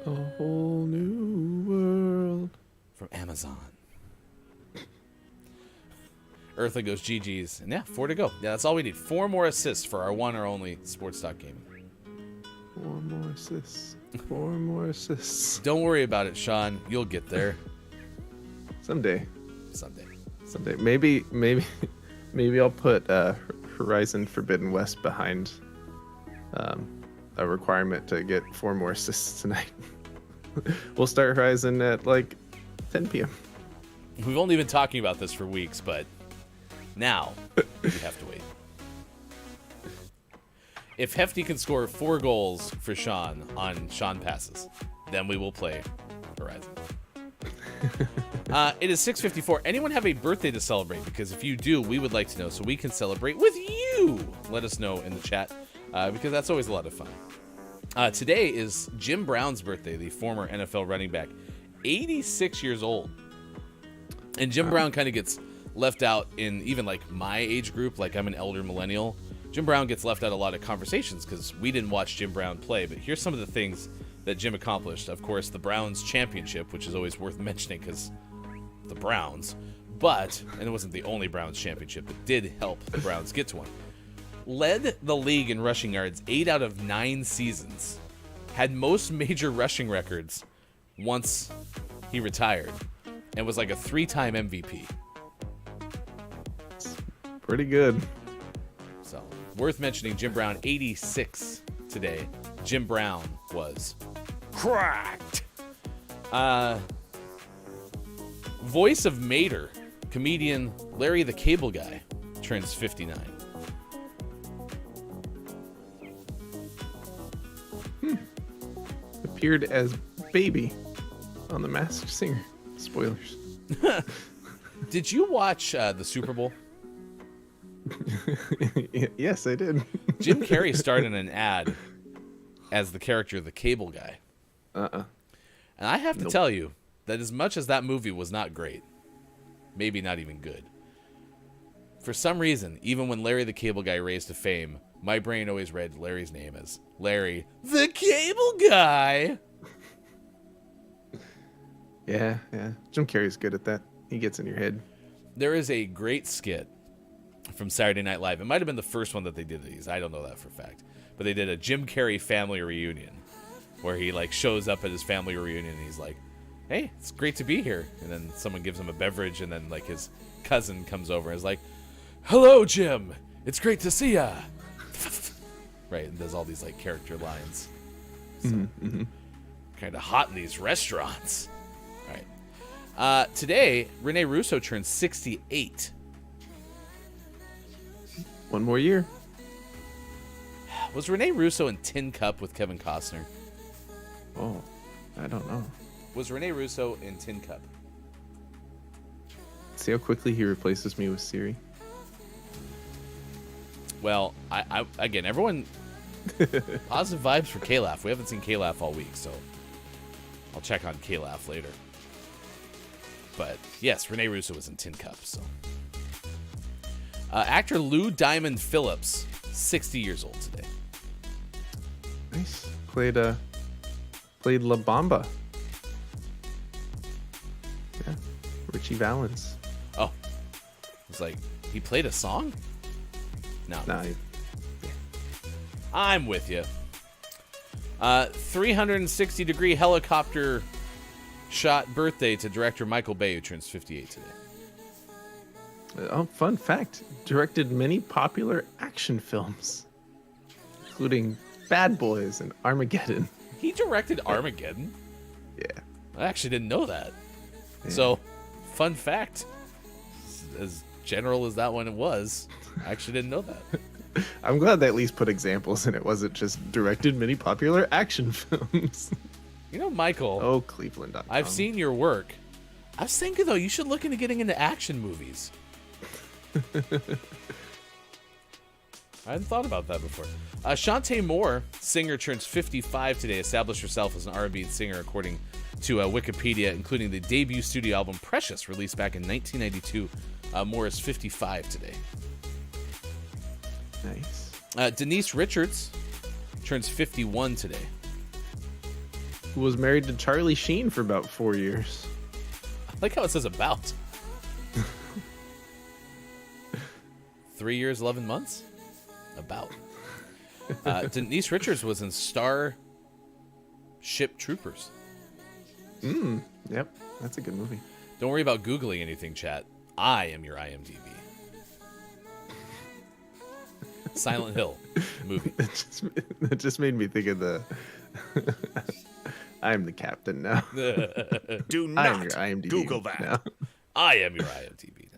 A whole new world. From Amazon. Earthly goes GG's. And yeah, 4 to go. Yeah, that's all we need. 4 more assists for our one or only Sports Talk Gaming. 4 more assists. 4 more assists. Don't worry about it, Sean. You'll get there. Someday. Someday. Maybe I'll put Horizon Forbidden West behind a requirement to get 4 more assists tonight. We'll start Horizon at like 10 p.m. We've only been talking about this for weeks, but now we have to wait. If Hefty can score 4 goals for Sean on Sean Passes, then we will play Horizon. It is 6:54. Anyone have a birthday to celebrate? Because if you do, we would like to know so we can celebrate with you. Let us know in the chat because that's always a lot of fun. Today is Jim Brown's birthday, the former NFL running back, 86 years old. And Jim Brown kind of gets left out in even like my age group, like I'm an elder millennial. Jim Brown gets left out a lot of conversations because we didn't watch Jim Brown play. But here's some of the things that Jim accomplished. Of course, the Browns championship, which is always worth mentioning because the Browns. But, and it wasn't the only Browns championship, it did help the Browns get to one. Led the league in rushing yards 8 out of 9 seasons. Had most major rushing records once he retired. And was like a 3-time MVP. Pretty good. So, worth mentioning, Jim Brown, 86 today. Jim Brown was cracked. Voice of Mater, comedian Larry the Cable Guy, turns 59. Appeared as Baby on The Masked Singer. Spoilers. Did you watch the Super Bowl? Yes, I did. Jim Carrey starred in an ad as the character the Cable Guy. And I have to tell you that as much as that movie was not great, maybe not even good, for some reason, even when Larry the Cable Guy raised to fame, my brain always read Larry's name as Larry the Cable Guy. Yeah. Jim Carrey's good at that. He gets in your head. There is a great skit from Saturday Night Live. It might have been the first one that they did these. I don't know that for a fact. But they did a Jim Carrey family reunion where he like shows up at his family reunion and he's like, hey, it's great to be here. And then someone gives him a beverage and then like his cousin comes over and is like, hello, Jim. It's great to see ya. Right, and does all these like character lines. So, kind of hot in these restaurants. All right. Today, Rene Russo turns 68. 1 more year. Was Rene Russo in Tin Cup with Kevin Costner? Oh, I don't know. Was Rene Russo in Tin Cup? See how quickly he replaces me with Siri? Well, I again, everyone, positive vibes for K-Laugh. We haven't seen K-Laugh all week, so I'll check on K-Laugh later. But yes, Rene Russo was in Tin Cup. So, actor Lou Diamond Phillips, 60 years old today. Nice. Played La Bamba. Yeah. Richie Valens. Oh, it's like he played a song. No, Nah, I'm with you. 360-degree helicopter shot birthday to director Michael Bay, who turns 58 today. Oh, fun fact. Directed many popular action films, including Bad Boys and Armageddon. He directed Armageddon? Yeah. I actually didn't know that. Yeah. So, fun fact. As general as that one was, I actually didn't know that. I'm glad they at least put examples and it wasn't just directed many popular action films. You know, Michael. Oh, Cleveland.com. I've seen your work. I was thinking, though, you should look into getting into action movies. I hadn't thought about that before. Chanté Moore, singer, turns 55 today. Established herself as an R&B singer, according to Wikipedia, including the debut studio album Precious, released back in 1992. Moore is 55 today. Nice. Denise Richards turns 51 today. Who was married to Charlie Sheen for about 4 years. I like how it says about. 3 years, 11 months? About. Denise Richards was in Starship Troopers. Yep, that's a good movie. Don't worry about Googling anything, chat. I am your IMDb. Silent Hill movie. That just made me think of the... I am the captain now. Do I am not your IMDb Google that. now. I am your IMDb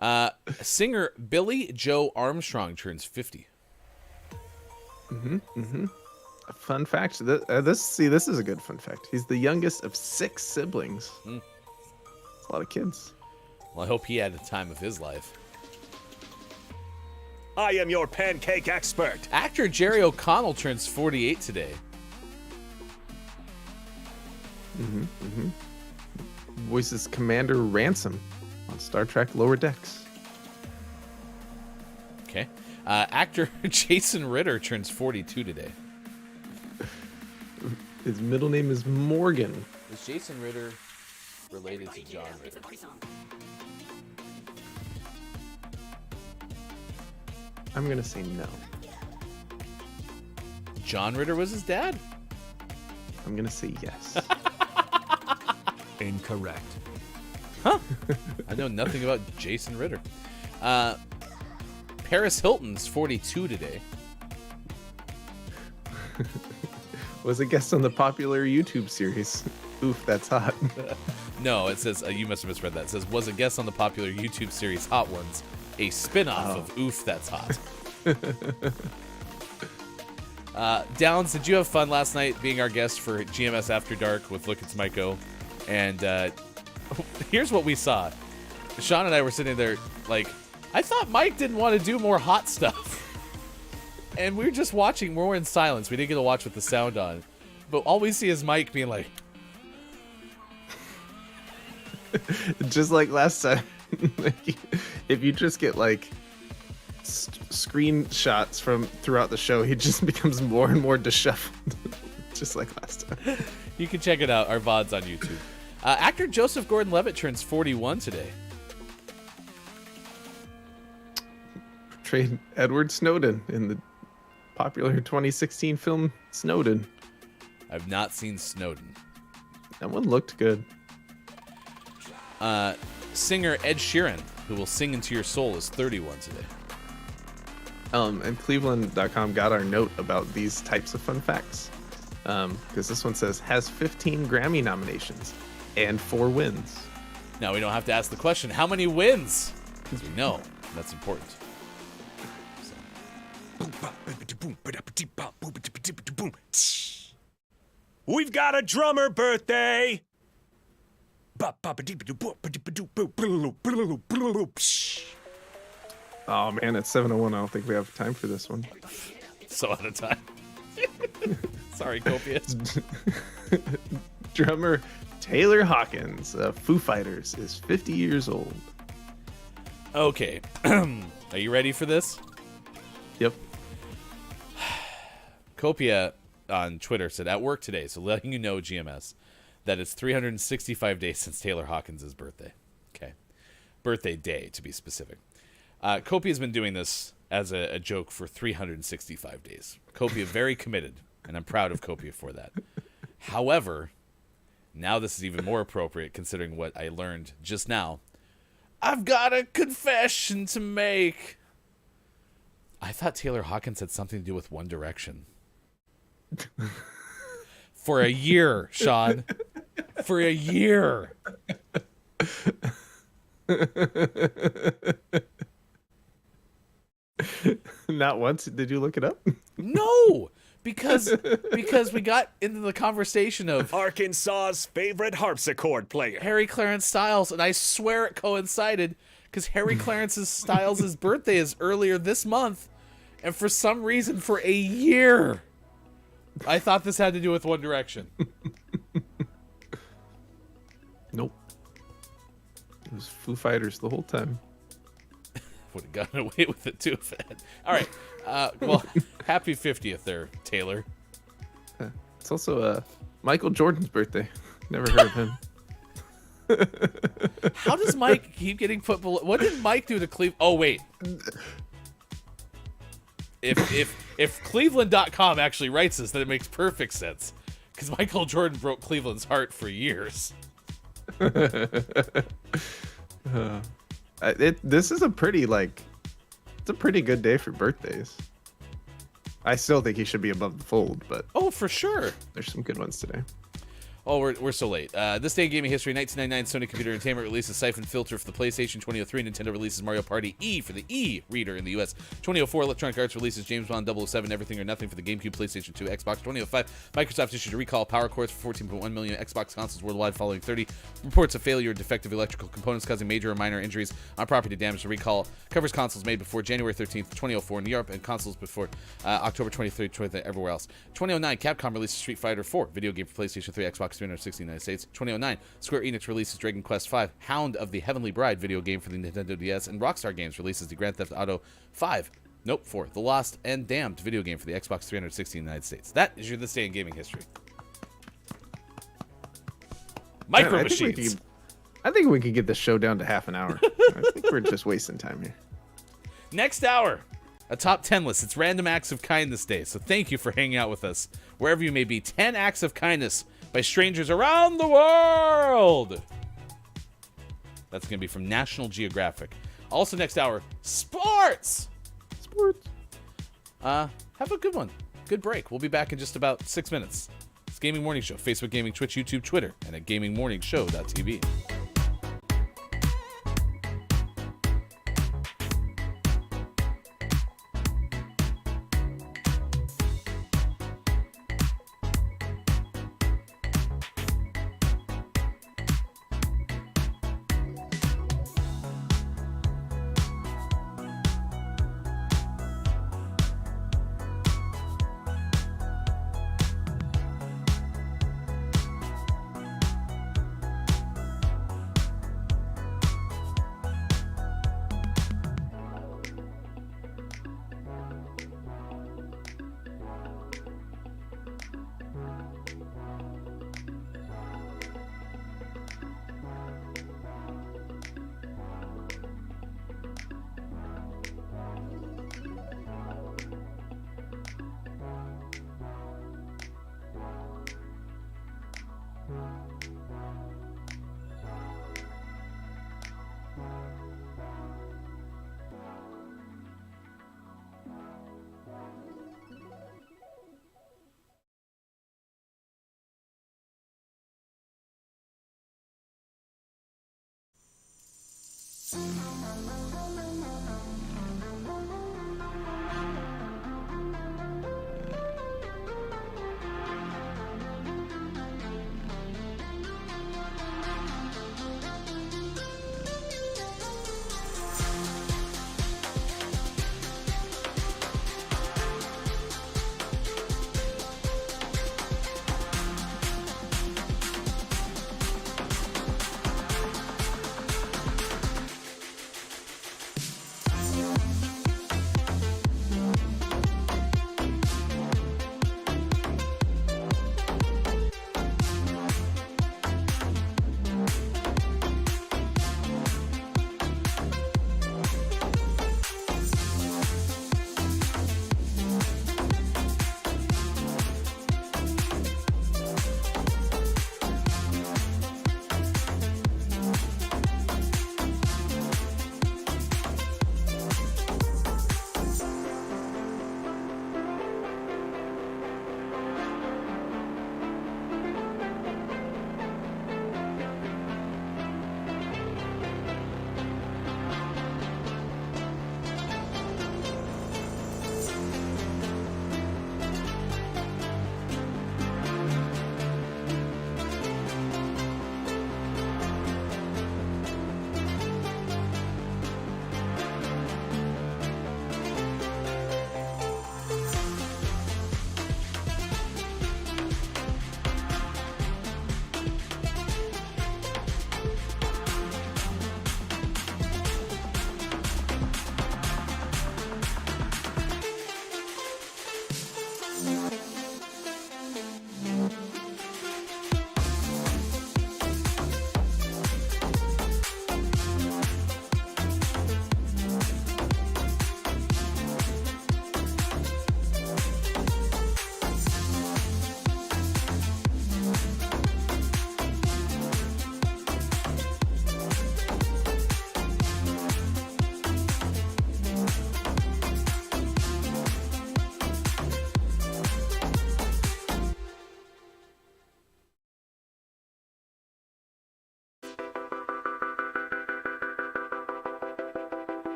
now. Singer Billie Joe Armstrong turns 50. A fun fact. This is a good fun fact. He's the youngest of 6 siblings. It's a lot of kids. Well, I hope he had the time of his life. I am your pancake expert. Actor Jerry O'Connell turns 48 today. Voices Commander Ransom on Star Trek Lower Decks. Okay. Actor Jason Ritter turns 42 today. His middle name is Morgan. Is Jason Ritter related to John Ritter? I'm going to say no. John Ritter was his dad? I'm going to say yes. Incorrect. Huh? I know nothing about Jason Ritter. Paris Hilton's 42 today. Was a guest on the popular YouTube series. Oof, that's hot. No, it says, you must have misread that. It says, was a guest on the popular YouTube series Hot Ones, a spin-off of Oof, That's Hot. Downs, did you have fun last night being our guest for GMS After Dark with Look It's Myco? And here's what we saw. Sean and I were sitting there like, I thought Mike didn't want to do more hot stuff. And we were just watching. We're in silence. We didn't get to watch with the sound on. But all we see is Mike being like... Just like last time. If you just get like screenshots from throughout the show, he just becomes more and more disheveled. Just like last time. You can check it out. Our VOD's on YouTube. Actor Joseph Gordon-Levitt turns 41 today. Portrayed Edward Snowden in the popular 2016 film Snowden. I've not seen Snowden. That one looked good. Singer Ed Sheeran, who will sing Into Your Soul, is 31 today. And Cleveland.com got our note about these types of fun facts. Because this one says, has 15 Grammy nominations and 4 wins. Now we don't have to ask the question, how many wins? Because we know that's important. We've got a drummer birthday. Oh man, it's 7:01. I don't think we have time for this one. So out of time. Sorry, Copious. Drummer Taylor Hawkins of Foo Fighters is 50 years old. Okay. Are you ready for this? Yep. Copia on Twitter said, at work today, so letting you know, GMS, that it's 365 days since Taylor Hawkins' birthday. Okay. Birthday day, to be specific. Copia has been doing this as a joke for 365 days. Copia very committed, and I'm proud of Copia for that. However, now this is even more appropriate considering what I learned just now. I've got a confession to make. I thought Taylor Hawkins had something to do with One Direction. For a year, Sean. For a year. Not once did you look it up? No, because we got into the conversation of Arkansas's favorite harpsichord player. Harry Clarence Styles, and I swear it coincided because Harry Clarence Styles' birthday is earlier this month, and for some reason, for a year, I thought this had to do with One Direction. Nope. It was Foo Fighters the whole time. Would have gotten away with it too if it had. All right. Well, happy 50th there, Taylor. It's also Michael Jordan's birthday. Never heard of him. How does Mike keep getting put below? What did Mike do to Cleveland? Oh, wait. If Cleveland.com actually writes this, then it makes perfect sense. Because Michael Jordan broke Cleveland's heart for years. This is a pretty it's a pretty good day for birthdays. I still think he should be above the fold, but oh, for sure, there's some good ones today. Oh, we're so late. This day in gaming history, 1999, Sony Computer Entertainment releases Siphon Filter for the PlayStation. 2003, Nintendo releases Mario Party E for the e-reader in the US. 2004, Electronic Arts releases James Bond 007, Everything or Nothing for the GameCube, PlayStation 2, Xbox. 2005, Microsoft issued a recall power cords for 14.1 million Xbox consoles worldwide following 30 reports of failure or defective electrical components causing major or minor injuries on property damage. The recall covers consoles made before January 13th, 2004 in Europe and consoles before October 23rd, 20th everywhere else. 2009, Capcom releases Street Fighter 4, video game for PlayStation 3, Xbox 360 United States. 2009, Square Enix releases Dragon Quest V, Hound of the Heavenly Bride video game for the Nintendo DS, and Rockstar Games releases the Grand Theft Auto 4, The Lost and Damned video game for the Xbox 360 United States. That is your This Day in Gaming History. Micro Machines. I think we could get this show down to half an hour. I think we're just wasting time here. Next hour, a top 10 list. It's Random Acts of Kindness Day, so thank you for hanging out with us. Wherever you may be, 10 acts of kindness by strangers around the world. That's going to be from National Geographic. Also next hour, sports. Have a good one. Good break. We'll be back in just about 6 minutes. It's Gaming Morning Show. Facebook Gaming, Twitch, YouTube, Twitter, and at gamingmorningshow.tv.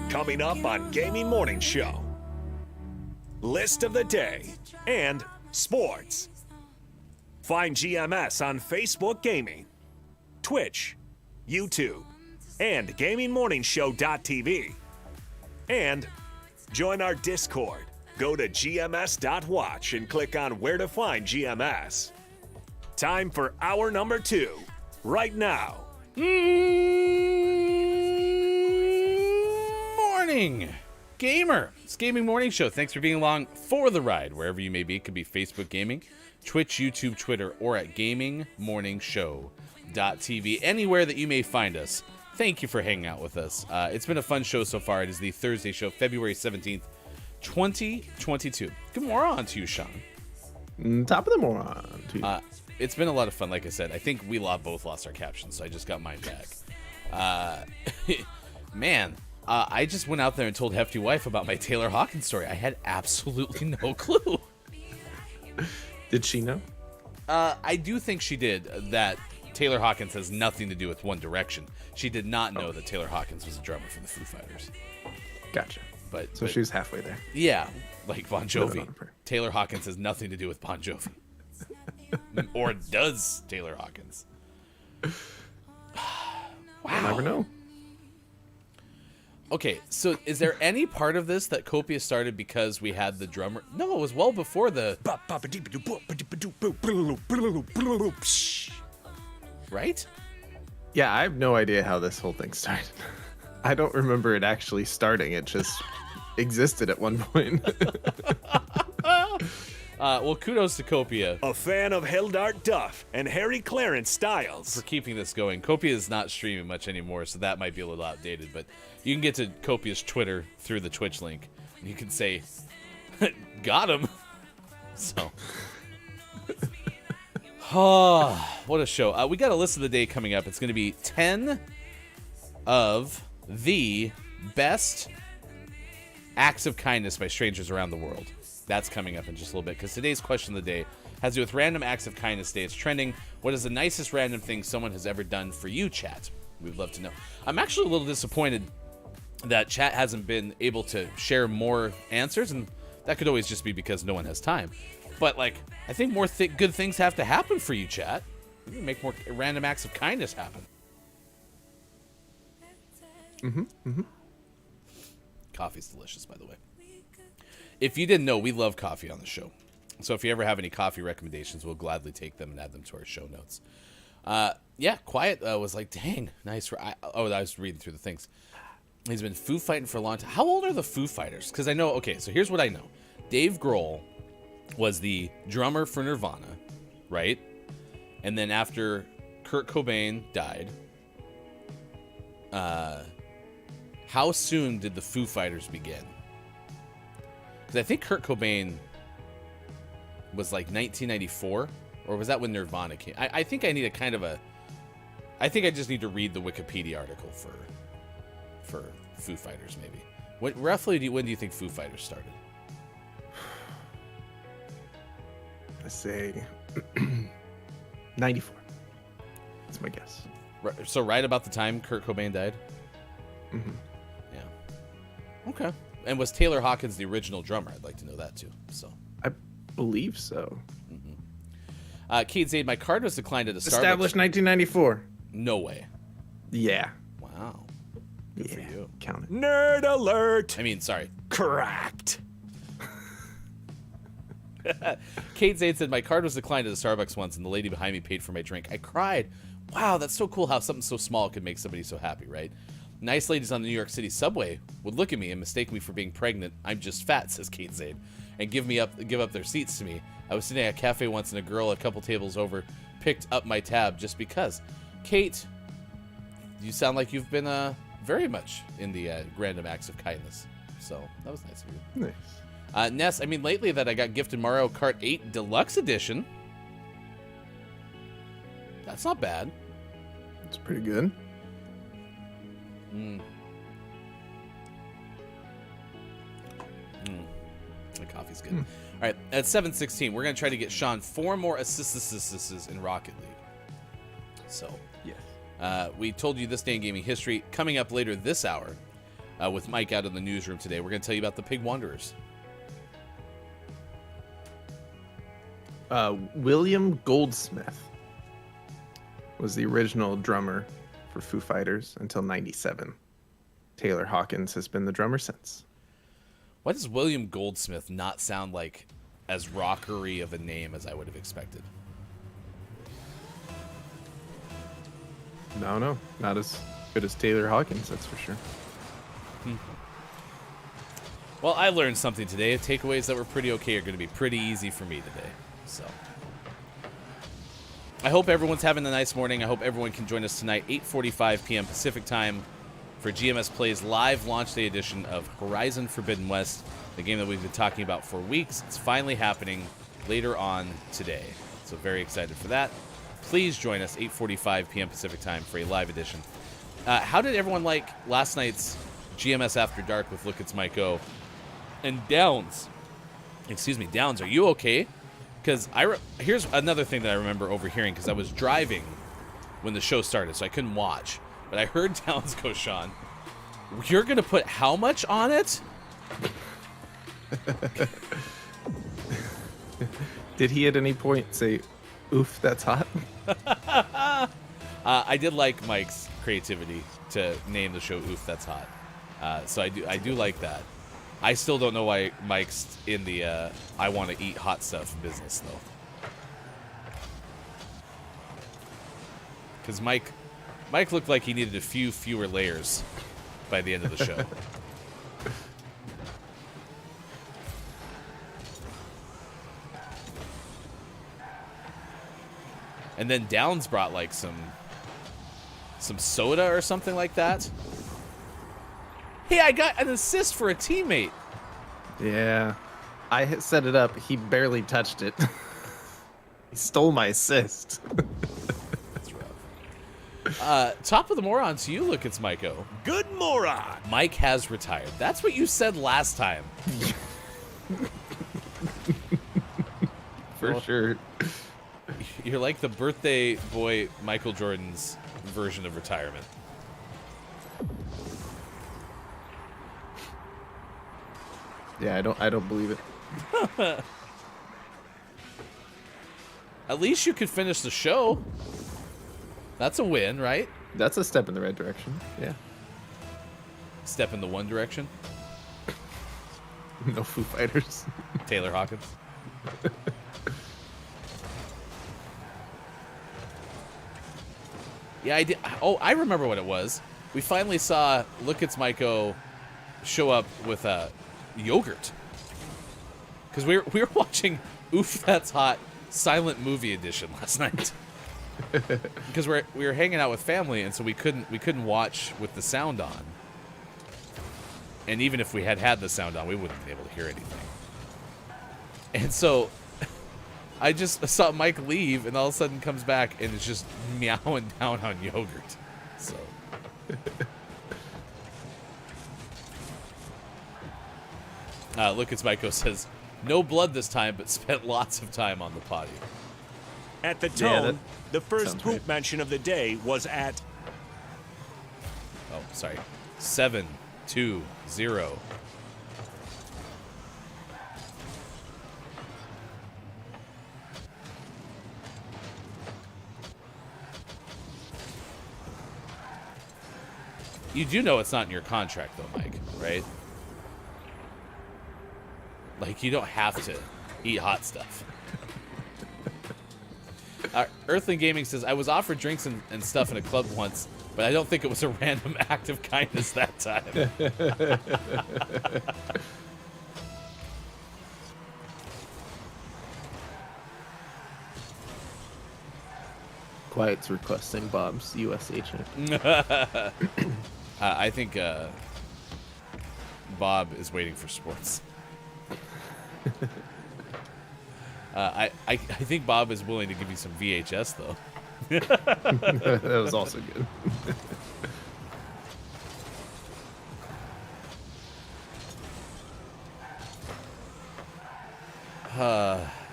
Coming up on Gaming Morning Show. List of the day and sports. Find GMS on Facebook Gaming, Twitch, YouTube, and GamingMorningShow.tv. And join our Discord. Go to gms.watch and click on where to find GMS. Time for hour number 2, right now. Morning, gamer. It's Gaming Morning Show. Thanks for being along for the ride, wherever you may be. It could be Facebook Gaming, Twitch, YouTube, Twitter, or at GamingMorningshow.tv. Anywhere that you may find us. Thank you for hanging out with us. It's been a fun show so far. It is the Thursday show, February 17th, 2022. Good morning to you, Sean. Top of the moron to you. It's been a lot of fun, like I said. I think we both lost our captions, so I just got mine back. Man, I just went out there and told Hefty Wife about my Taylor Hawkins story. I had absolutely no clue. Did she know? I do think she did. That Taylor Hawkins has nothing to do with One Direction. She did not know that Taylor Hawkins was a drummer for the Foo Fighters. Gotcha. But she was halfway there. Yeah, like Bon Jovi. Taylor Hawkins has nothing to do with Bon Jovi. Or does Taylor Hawkins? Wow. You'll never know. Okay, so is there any part of this that Copia started because we had the drummer? No, it was well before the... Right? Yeah, I have no idea how this whole thing started. I don't remember it actually starting. It just existed at one point. Well, kudos to Copia. A fan of Hildart Duff and Harry Clarence Styles. For keeping this going. Copia is not streaming much anymore, so that might be a little outdated, but you can get to Copia's Twitter through the Twitch link, and you can say, got him. So. Oh, what a show. We got a list of the day coming up. It's going to be 10 of the best acts of kindness by strangers around the world. That's coming up in just a little bit, because today's question of the day has to do with random acts of kindness day. It's trending. What is the nicest random thing someone has ever done for you, chat? We'd love to know. I'm actually a little disappointed that chat hasn't been able to share more answers, and that could always just be because no one has time. But, like, I think more good things have to happen for you, chat. We can make more random acts of kindness happen. Coffee's delicious, by the way. If you didn't know, we love coffee on the show. So if you ever have any coffee recommendations, we'll gladly take them and add them to our show notes. Yeah, Quiet was like, dang, nice. I was reading through the things. He's been Foo Fighting for a long time. How old are the Foo Fighters? Because I know, okay, so here's what I know. Dave Grohl was the drummer for Nirvana, right? And then after Kurt Cobain died, how soon did the Foo Fighters begin? Because I think Kurt Cobain was like 1994, or was that when Nirvana came? I think I need a kind of a... I think I just need to read the Wikipedia article for Foo Fighters, maybe. Roughly, when do you think Foo Fighters started? I say 94. That's my guess. So right about the time Kurt Cobain died? Mm-hmm. Yeah. Okay. And was Taylor Hawkins the original drummer? I'd like to know that too. So I believe so. Kate Zaid, my card was declined at a Starbucks. Established 1994. No way. Yeah. Wow. Good for you. Count it. Nerd alert! I mean, sorry. Correct. Kate Zaid said, my card was declined at a Starbucks once, and the lady behind me paid for my drink. I cried. Wow, that's so cool how something so small could make somebody so happy, right? Nice ladies on the New York City subway would look at me and mistake me for being pregnant. I'm just fat, says Kate Zaid, and give up their seats to me. I was sitting at a cafe once, and a girl a couple tables over picked up my tab just because. Kate, you sound like you've been very much in the random acts of kindness. So that was nice of you. Nice. Ness, I mean, lately that I got gifted Mario Kart 8 Deluxe Edition. That's not bad. It's pretty good. The coffee's good. All right, at 7:16, we're going to try to get Sean 4 more assists in Rocket League. So, yes. We told you this day in gaming history. Coming up later this hour with Mike out in the newsroom today. We're going to tell you about the Pig Wanderers. William Goldsmith was the original drummer for Foo Fighters until '97. Taylor Hawkins has been the drummer since. Why does William Goldsmith not sound like as rockery of a name as I would have expected? No, not as good as Taylor Hawkins, that's for sure. Well, I learned something today. Takeaways that were pretty okay are going to be pretty easy for me today. So I hope everyone's having a nice morning. I hope everyone can join us tonight, 8:45 p.m. Pacific time, for GMS Play's live launch day edition of Horizon Forbidden West, the game that we've been talking about for weeks. It's finally happening later on today. So very excited for that. Please join us, 8:45 p.m. Pacific time, for a live edition. How did everyone like last night's GMS After Dark with Look It's Mike O? And Downs, are you okay? Because here's another thing that I remember overhearing, because I was driving when the show started, so I couldn't watch. But I heard Downs go, Sean, you're going to put how much on it? Did he at any point say, oof, that's hot? I did like Mike's creativity to name the show Oof, That's Hot. So I do like that. I still don't know why Mike's in the I want to eat hot stuff business, though. Because Mike looked like he needed a few fewer layers by the end of the show. And then Downs brought like some soda or something like that. Hey, I got an assist for a teammate. Yeah. I had set it up. He barely touched it. He stole my assist. That's rough. Top of the moron to you, Look, it's Mike O. Good moron. Mike has retired. That's what you said last time. For sure. You're like the birthday boy Michael Jordan's version of retirement. Yeah, I don't believe it. At least you could finish the show. That's a win, right? That's a step in the right direction. Yeah. Step in the one direction. No Foo Fighters. Taylor Hawkins. Yeah, I did. Oh, I remember what it was. We finally saw Look, It's Mike O show up with yogurt. Because we were watching Oof, That's Hot silent movie edition last night. Because we were hanging out with family, and so we couldn't watch with the sound on. And even if we had the sound on, we wouldn't have been able to hear anything. And so I just saw Mike leave, and all of a sudden comes back, and it's just meowing down on yogurt. So. Look, it's Mike O says, no blood this time, but spent lots of time on the potty. At the tone, Yeah, the first sounds poop right. mention of the day was at Oh, sorry. 720. You do know it's not in your contract, though, Mike, right? Like, you don't have to eat hot stuff. Earthling Gaming says, I was offered drinks and stuff in a club once, but I don't think it was a random act of kindness that time. Quiet's requesting Bob's U.S. agent. I think Bob is waiting for sports. I think Bob is willing to give you some VHS, though. That was also good.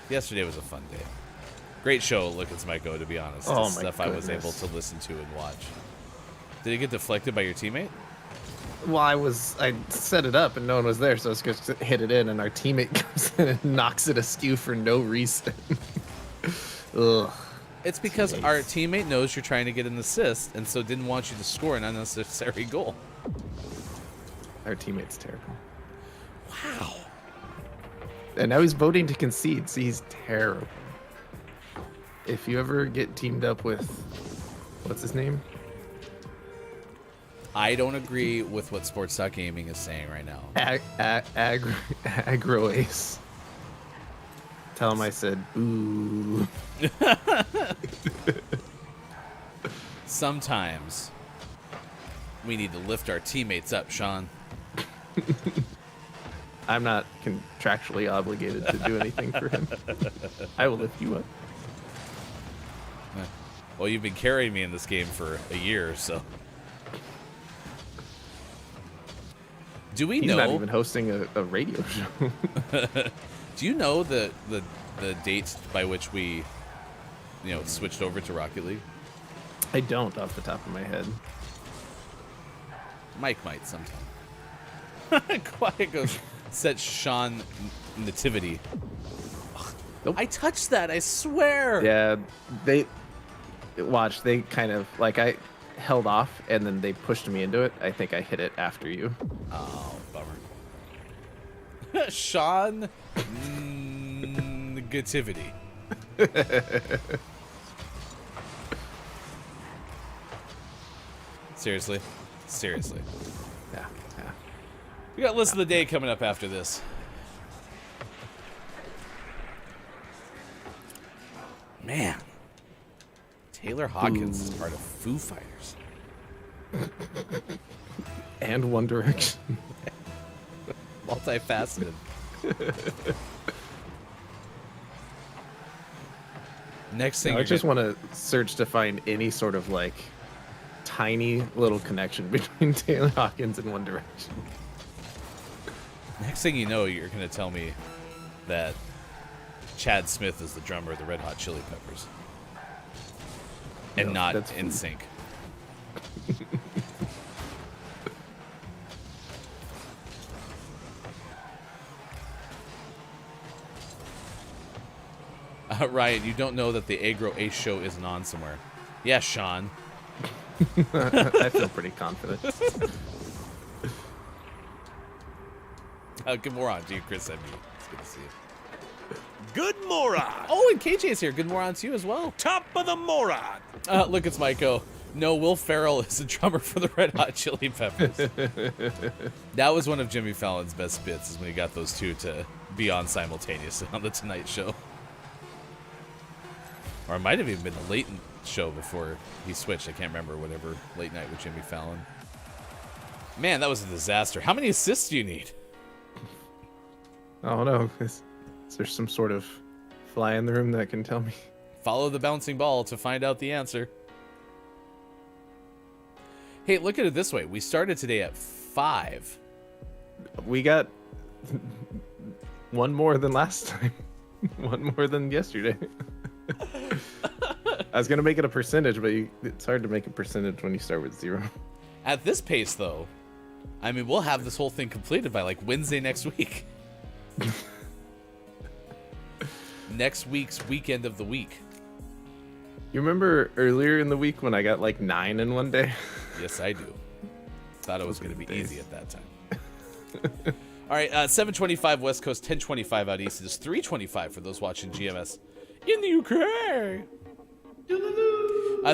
Yesterday was a fun day. Great show, Look, It's Mike O, to be honest. Oh, It's my stuff I was able goodness. to listen to and watch. Did it get deflected by your teammate? Well, I set it up and no one was there, so I was just gonna hit it in, and our teammate comes in and knocks it askew for no reason. Ugh. It's because our teammate knows you're trying to get an assist, and so didn't want you to score an unnecessary goal. Our teammate's terrible. Wow. And now he's voting to concede. See, he's terrible. If you ever get teamed up with, what's his name? I don't agree with what Sports Talk Gaming is saying right now. Aggro Ace. Tell him I said boo. Sometimes we need to lift our teammates up, Sean. I'm not contractually obligated to do anything for him. I will lift you up. Well, you've been carrying me in this game for a year, so. Do we He's know? not even hosting a radio show. Do you know the date by which we, switched over to Rocket League? I don't off the top of my head. Mike might sometime. Quiet goes, set Sean nativity. Nope. I touched that, I swear. Yeah, they kind of, like, I held off and then they pushed me into it. I think I hit it after you. Oh, bummer. Sean negativity. Seriously? Yeah. We got list of the day coming up after this. Man. Taylor Hawkins is part of Foo Fighters. And One Direction. Multifaceted. Next thing I just want to search to find any sort of, like, tiny little connection between Taylor Hawkins and One Direction. Next thing you know, you're going to tell me that Chad Smith is the drummer of the Red Hot Chili Peppers. And No, not that's in sync. Ryan, you don't know that the Agro Ace show isn't on somewhere. Yeah, Sean. I feel pretty confident. Good moron to you, Chris. It's good to see you. Good moron. Oh, and KJ's here. Good moron to you as well. Top of the moron. Look, it's Maiko. No, Will Ferrell is the drummer for the Red Hot Chili Peppers. That was one of Jimmy Fallon's best bits, is when he got those two to be on simultaneously on The Tonight Show. Or it might have even been the late show before he switched. I can't remember, whatever, late night with Jimmy Fallon. Man, that was a disaster. How many assists do you need? Oh no, is there some sort of fly in the room that can tell me? Follow the bouncing ball to find out the answer. Hey, look at it this way. We started today at 5. We got one more than last time. One more than yesterday. I was gonna make it a percentage, but it's hard to make a percentage when you start with 0. At this pace, though, I mean, we'll have this whole thing completed by, like, Wednesday next week. Next week's weekend of the week. You remember earlier in the week when I got like 9 in one day? Yes, I do. Thought it was going to be easy at that time. All right, 7:25 West Coast, 10:25 out east. It is 3:25 for those watching GMS in the UK.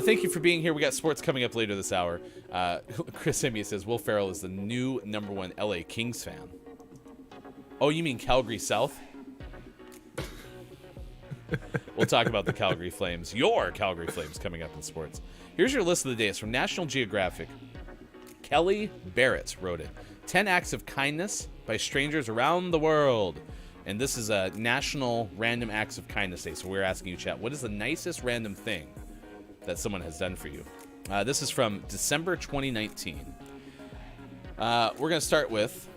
Thank you for being here. We got sports coming up later this hour. Chris Emmy says Will Ferrell is the new #1 LA Kings fan. Oh, you mean Calgary South? We'll talk about the Calgary Flames, your Calgary Flames, coming up in sports. Here's your list of the day. It's from National Geographic. Kelly Barrett wrote it. 10 acts of kindness by strangers around the world. And this is a National Random Acts of Kindness Day. So we're asking you, chat, what is the nicest random thing that someone has done for you? This is from December 2019. We're going to start with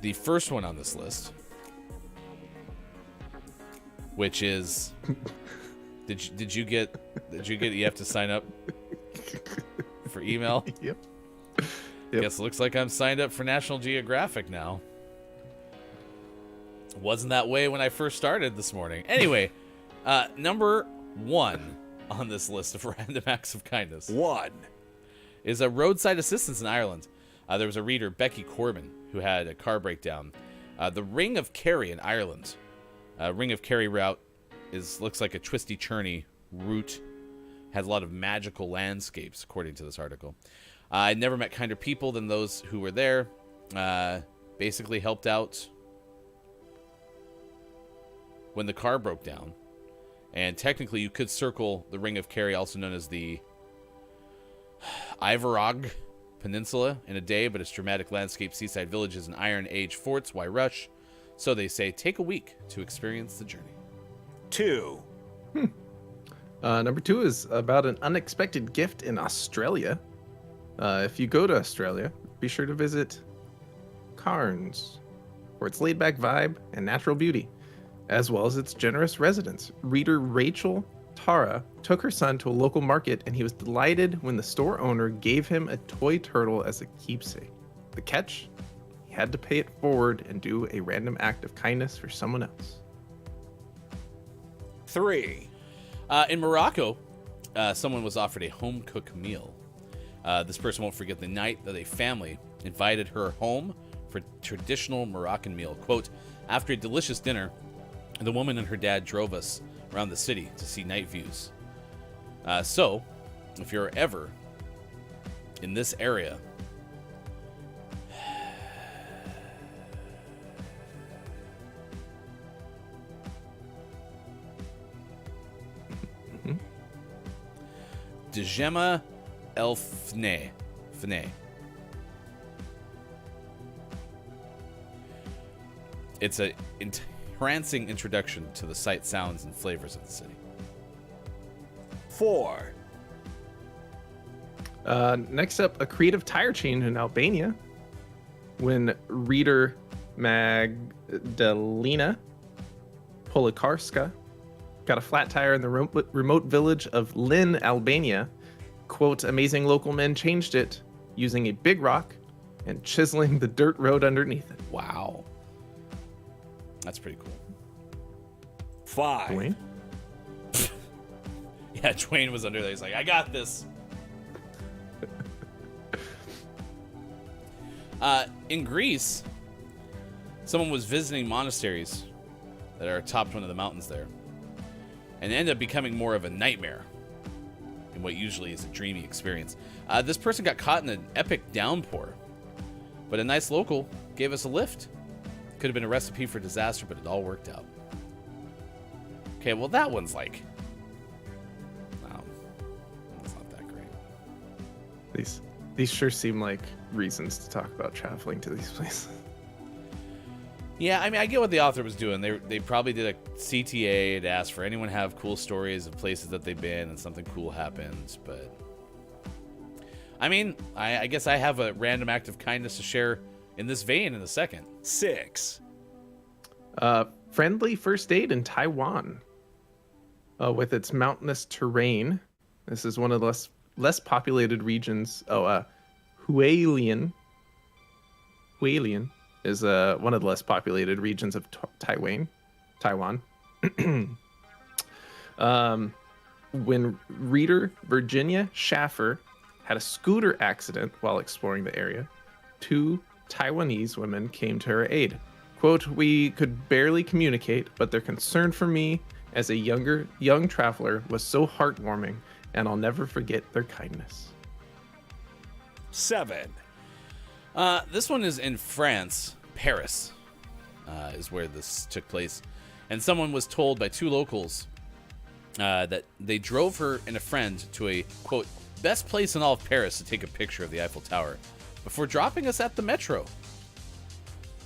the first one on this list, which is, did you get you have to sign up for email? Yep. Yep. Guess it looks like I'm signed up for National Geographic now. Wasn't that way when I first started this morning. Anyway, number 1 on this list of random acts of kindness. 1. Is a roadside assistance in Ireland. There was a reader, Becky Corbin, who had a car breakdown. The Ring of Kerry in Ireland. Ring of Kerry route looks like a twisty-churny route. Has a lot of magical landscapes, according to this article. I never met kinder people than those who were there. Basically helped out when the car broke down. And technically, you could circle the Ring of Kerry, also known as the Iveragh Peninsula, in a day, but its dramatic landscape, seaside villages, and Iron Age forts, why rush? So they say, take a week to experience the journey. 2. Number 2 is about an unexpected gift in Australia. If you go to Australia, be sure to visit Cairns for its laid-back vibe and natural beauty, as well as its generous residents. Reader Rachel Tara took her son to a local market, and he was delighted when the store owner gave him a toy turtle as a keepsake. The catch? He had to pay it forward and do a random act of kindness for someone else. 3. In Morocco, someone was offered a home-cooked meal. This person won't forget the night that a family invited her home for a traditional Moroccan meal. Quote, after a delicious dinner, the woman and her dad drove us around the city to see night views. So, if you're ever in this area, Djema El Fneh. It's a entrancing introduction to the sight, sounds, and flavors of the city. 4. Next up, a creative tire change in Albania. When reader Magdalena Polikarska got a flat tire in the remote village of Lynn, Albania. Quote, amazing local men changed it using a big rock and chiseling the dirt road underneath it. Wow. That's pretty cool. 5. Dwayne? Yeah, Dwayne was under there. He's like, I got this. In Greece, someone was visiting monasteries that are atop one of the mountains there, and ended up becoming more of a nightmare in what usually is a dreamy experience. This person got caught in an epic downpour, but a nice local gave us a lift. Could have been a recipe for disaster, but it all worked out. Okay, well that one's like, wow, that's not that great. These sure seem like reasons to talk about traveling to these places. Yeah, I mean, I get what the author was doing. They probably did a CTA to ask for anyone have cool stories of places that they've been and something cool happens. But I mean, I guess I have a random act of kindness to share in this vein in a second. 6. Friendly first aid in Taiwan. With its mountainous terrain, this is one of the less populated regions. Hualien is one of the less populated regions of Taiwan. When reader Virginia Schaffer had a scooter accident while exploring the area, 2 Taiwanese women came to her aid. Quote, we could barely communicate, but their concern for me as a young traveler was so heartwarming, and I'll never forget their kindness. 7. This one is in France. Paris is where this took place. And someone was told by 2 locals that they drove her and a friend to a, quote, best place in all of Paris to take a picture of the Eiffel Tower before dropping us at the metro.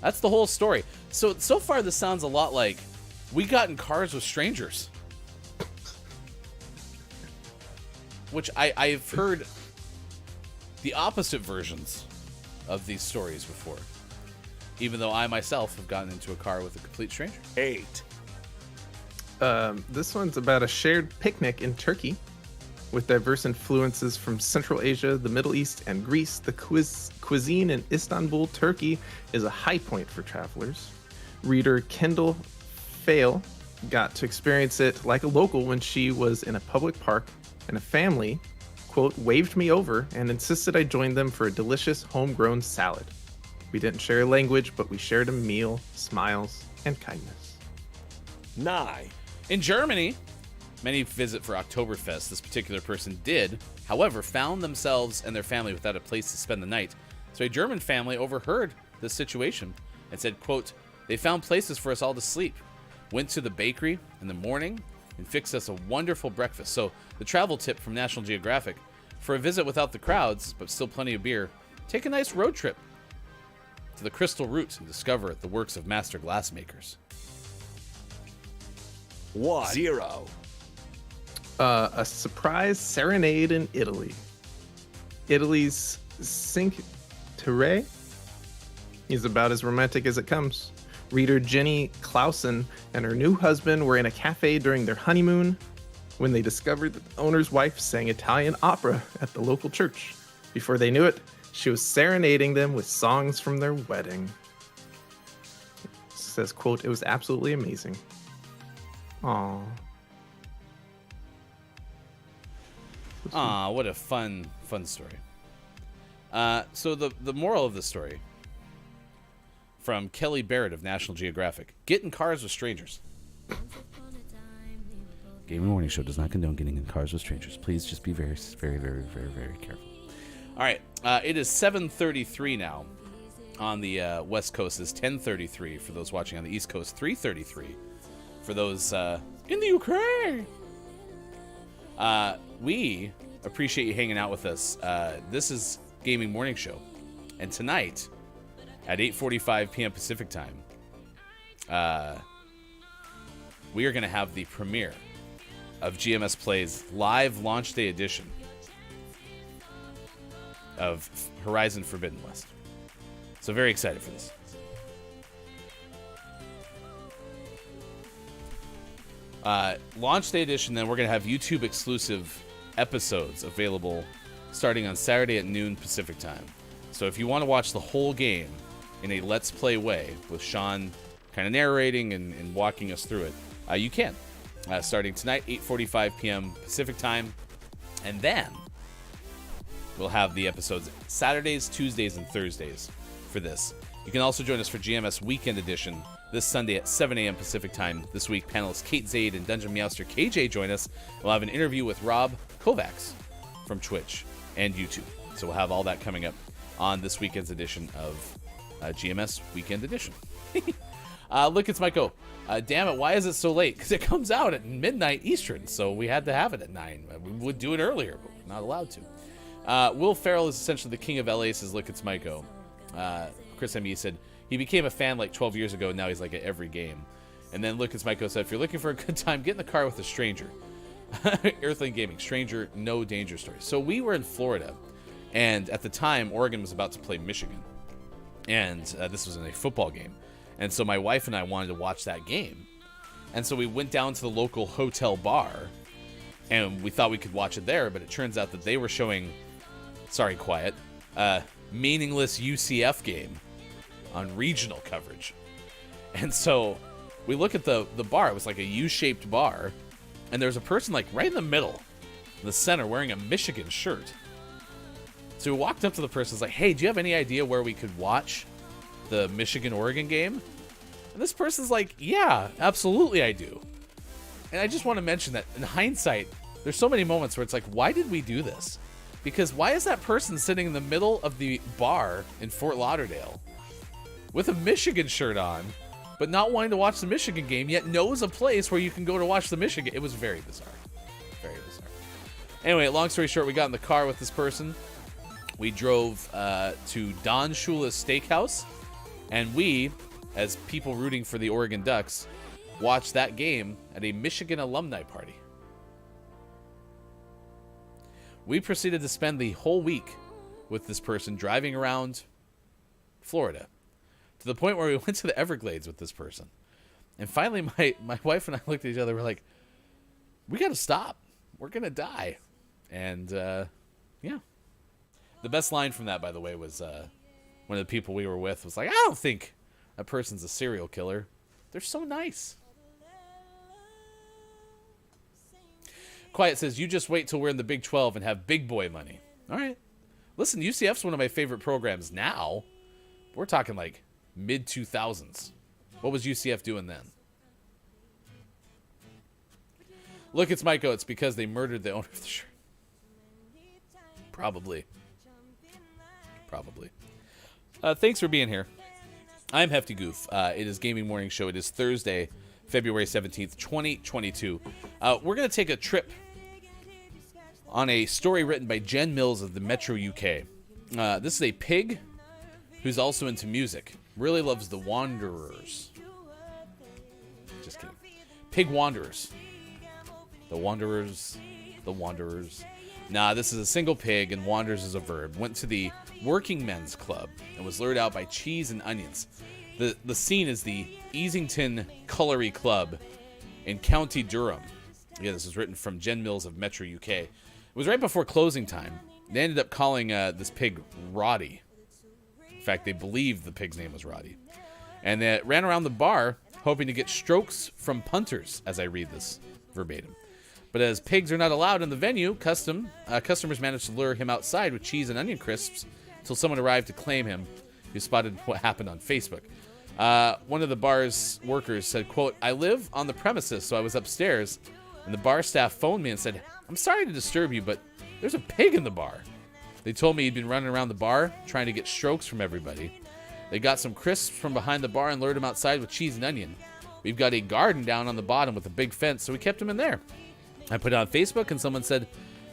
That's the whole story. So far, this sounds a lot like we got in cars with strangers. Which I've heard the opposite versions of these stories before. Even though I myself have gotten into a car with a complete stranger. 8. This one's about a shared picnic in Turkey. With diverse influences from Central Asia, the Middle East, and Greece, the cuisine in Istanbul, Turkey is a high point for travelers. Reader Kendall Fail got to experience it like a local when she was in a public park and a family, quote, waved me over and insisted I join them for a delicious homegrown salad. We didn't share a language, but we shared a meal, smiles, and kindness. Nye. In Germany, many visit for Oktoberfest. This particular person did, however, found themselves and their family without a place to spend the night. So a German family overheard this situation and said, quote, they found places for us all to sleep, went to the bakery in the morning, and fixed us a wonderful breakfast. So the travel tip from National Geographic, for a visit without the crowds, but still plenty of beer, take a nice road trip to the Crystal Roots and discover the works of master glassmakers. 0. A surprise serenade in Italy. Italy's Cinque Terre is about as romantic as it comes. Reader Jenny Clausen and her new husband were in a cafe during their honeymoon when they discovered that the owner's wife sang Italian opera at the local church. Before they knew it, she was serenading them with songs from their wedding. It says, quote, it was absolutely amazing. Aww. Aw, what a fun story. So the moral of the story from Kelly Barrett of National Geographic: get in cars with strangers. Gaming Morning Show does not condone getting in cars with strangers. Please just be very, very, very, very, very careful. All right, it is 7:33 now on the West Coast. It's 10:33 for those watching on the East Coast. 3:33 for those in the Ukraine. We appreciate you hanging out with us. This is Gaming Morning Show, and tonight at 8:45 p.m. Pacific time, we are going to have the premiere of GMS Play's live launch day edition of Horizon Forbidden West. So very excited for this. Launch day edition, then we're going to have YouTube exclusive episodes available starting on Saturday at noon Pacific time. So if you want to watch the whole game in a Let's Play way with Sean kind of narrating and walking us through it, you can. Starting tonight, 8:45 p.m. Pacific time. And then we'll have the episodes Saturdays, Tuesdays, and Thursdays for this. You can also join us for GMS Weekend Edition this Sunday at 7 a.m. Pacific time. This week, panelists Kate Zaid and Dungeon Meowster KJ join us. We'll have an interview with Rob Kovacs from Twitch and YouTube. So we'll have all that coming up on this weekend's edition of GMS Weekend Edition. Look, it's Michael. Damn it, why is it so late? Because it comes out at midnight Eastern, so we had to have it at 9. We would do it earlier, but we're not allowed to. Will Ferrell is essentially the king of LA, says Look, it's Michael. Chris M.E. said, he became a fan like 12 years ago, and now he's like at every game. And then Look, it's Michael said, if you're looking for a good time, get in the car with a stranger. Earthling Gaming, stranger, no danger story. So we were in Florida, and at the time, Oregon was about to play Michigan. And this was in a football game. And so my wife and I wanted to watch that game. And so we went down to the local hotel bar, and we thought we could watch it there, but it turns out that they were showing, sorry, quiet, meaningless UCF game on regional coverage. And so we look at the bar. It was like a U-shaped bar, and there's a person like right in the middle, in the center, wearing a Michigan shirt. So we walked up to the person, was like, hey, do you have any idea where we could watch the Michigan-Oregon game? And this person's like, yeah, absolutely I do. And I just want to mention that in hindsight, there's so many moments where it's like, why did we do this? Because why is that person sitting in the middle of the bar in Fort Lauderdale with a Michigan shirt on, but not wanting to watch the Michigan game, yet knows a place where you can go to watch the Michigan? It was very bizarre. Very bizarre. Anyway, long story short, we got in the car with this person. We drove to Don Shula's Steakhouse, and we, as people rooting for the Oregon Ducks, watched that game at a Michigan alumni party. We proceeded to spend the whole week with this person driving around Florida, to the point where we went to the Everglades with this person. And finally, my wife and I looked at each other, we're like, we got to stop. We're going to die. And, yeah. The best line from that, by the way, was one of the people we were with was like, I don't think a person's a serial killer. They're so nice. Quiet says, you just wait till we're in the Big 12 and have big boy money. All right. Listen, UCF's one of my favorite programs now. We're talking like mid-2000s. What was UCF doing then? Look, it's Mike O. It's because they murdered the owner of the shirt. Probably. Thanks for being here. I'm Hefty Goof. It is Gaming Morning Show. It is Thursday, February 17th, 2022. We're going to take a trip on a story written by Jen Mills of the Metro UK. This is a pig who's also into music. Really loves the Wanderers. Just kidding. Pig Wanderers. The Wanderers. Nah, this is a single pig, and wanders is a verb. Went to the Working Men's Club and was lured out by cheese and onions. The scene is the Easington Colliery Club in County Durham. Yeah, this was written from Jen Mills of Metro UK. It was right before closing time. They ended up calling this pig Roddy. In fact, they believed the pig's name was Roddy. And they ran around the bar hoping to get strokes from punters, as I read this verbatim. But as pigs are not allowed in the venue, customers managed to lure him outside with cheese and onion crisps until someone arrived to claim him, who spotted what happened on Facebook. One of the bar's workers said, quote, I live on the premises, so I was upstairs, and the bar staff phoned me and said, I'm sorry to disturb you, but there's a pig in the bar. They told me he'd been running around the bar trying to get strokes from everybody. They got some crisps from behind the bar and lured him outside with cheese and onion. We've got a garden down on the bottom with a big fence, so we kept him in there. I put it on Facebook, and someone said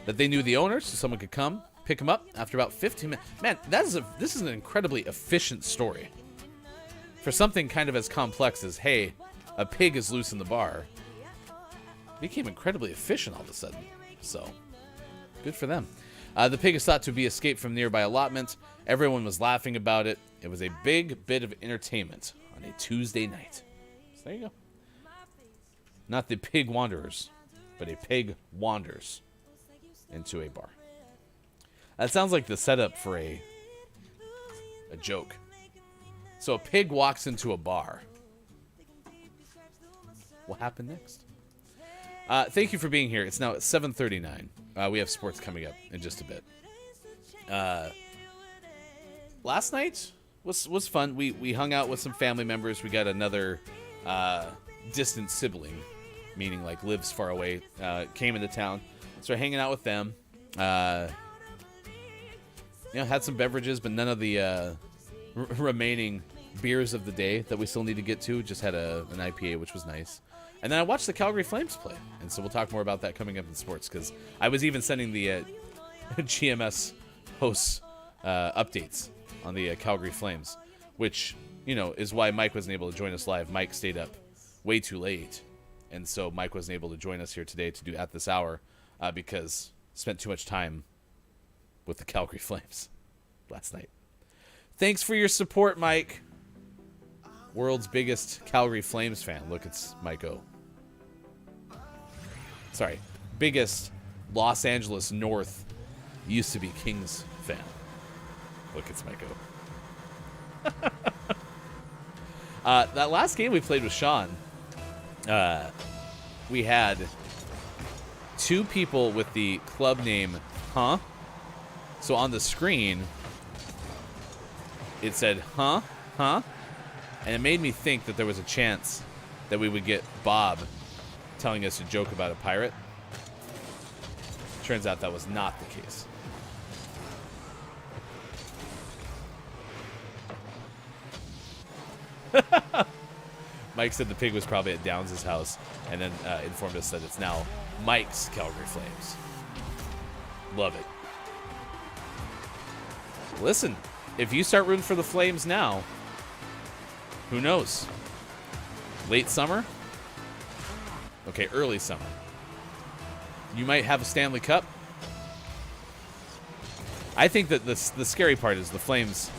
that they knew the owner, so someone could come pick him up after about 15 minutes. Man, this is an incredibly efficient story. For something kind of as complex as, hey, a pig is loose in the bar, it became incredibly efficient all of a sudden. So, good for them. The pig is thought to be escaped from nearby allotment. Everyone was laughing about it. It was a big bit of entertainment on a Tuesday night. So there you go. Not the pig wanderers, but a pig wanders into a bar. That sounds like the setup for a joke. So a pig walks into a bar. What happened next? Thank you for being here. It's now at 7:39. We have sports coming up in just a bit. Last night was fun. We hung out with some family members. We got another distant sibling, meaning like lives far away, came into town. So we're hanging out with them. Had some beverages, but none of the remaining beers of the day that we still need to get to. Just had an IPA, which was nice. And then I watched the Calgary Flames play. And so we'll talk more about that coming up in sports, because I was even sending the GMS hosts updates on the Calgary Flames, which, is why Mike wasn't able to join us live. Mike stayed up way too late. And so Mike wasn't able to join us here today to do at this hour because spent too much time with the Calgary Flames last night. Thanks for your support, Mike. World's biggest Calgary Flames fan. Look, it's Mike O. Sorry. Biggest Los Angeles North used to be Kings fan. Look, it's Mike O. That last game we played with Sean, we had two people with the club name, Huh? So on the screen, it said, Huh? And it made me think that there was a chance that we would get Bob telling us a joke about a pirate. Turns out that was not the case. Mike said the pig was probably at Downs' house, and then informed us that it's now Mike's Calgary Flames. Love it. Listen, if you start rooting for the Flames now, who knows? Late summer? Okay, early summer. You might have a Stanley Cup. I think that the scary part is the Flames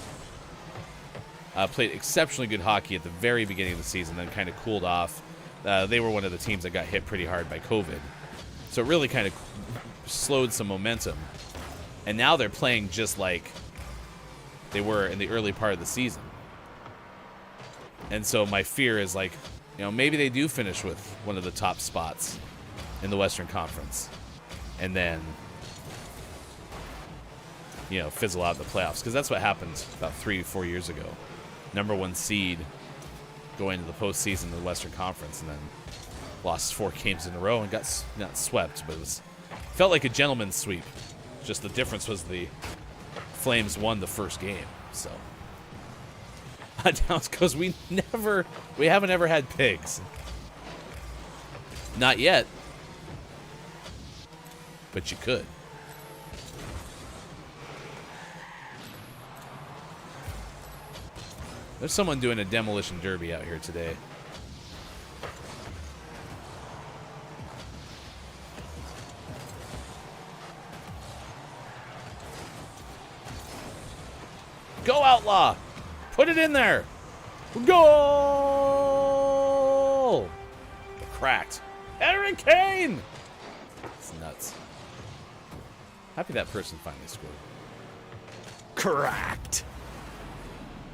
played exceptionally good hockey at the very beginning of the season, then kind of cooled off. They were one of the teams that got hit pretty hard by COVID. So it really kind of slowed some momentum. And now they're playing just like they were in the early part of the season. And so my fear is like, maybe they do finish with one of the top spots in the Western Conference. And then, fizzle out in the playoffs. Because that's what happened about 3-4 years ago. Number 1 seed going to the postseason of the Western Conference. And then lost 4 games in a row and got not swept, but felt like a gentleman's sweep. Just the difference was the Flames won the first game. So Downs goes, we haven't ever had pigs. Not yet. But you could. There's someone doing a demolition derby out here today. Go, Outlaw! Put it in there! Goal! Cracked. Eric Kane! It's nuts. Happy that person finally scored. Cracked.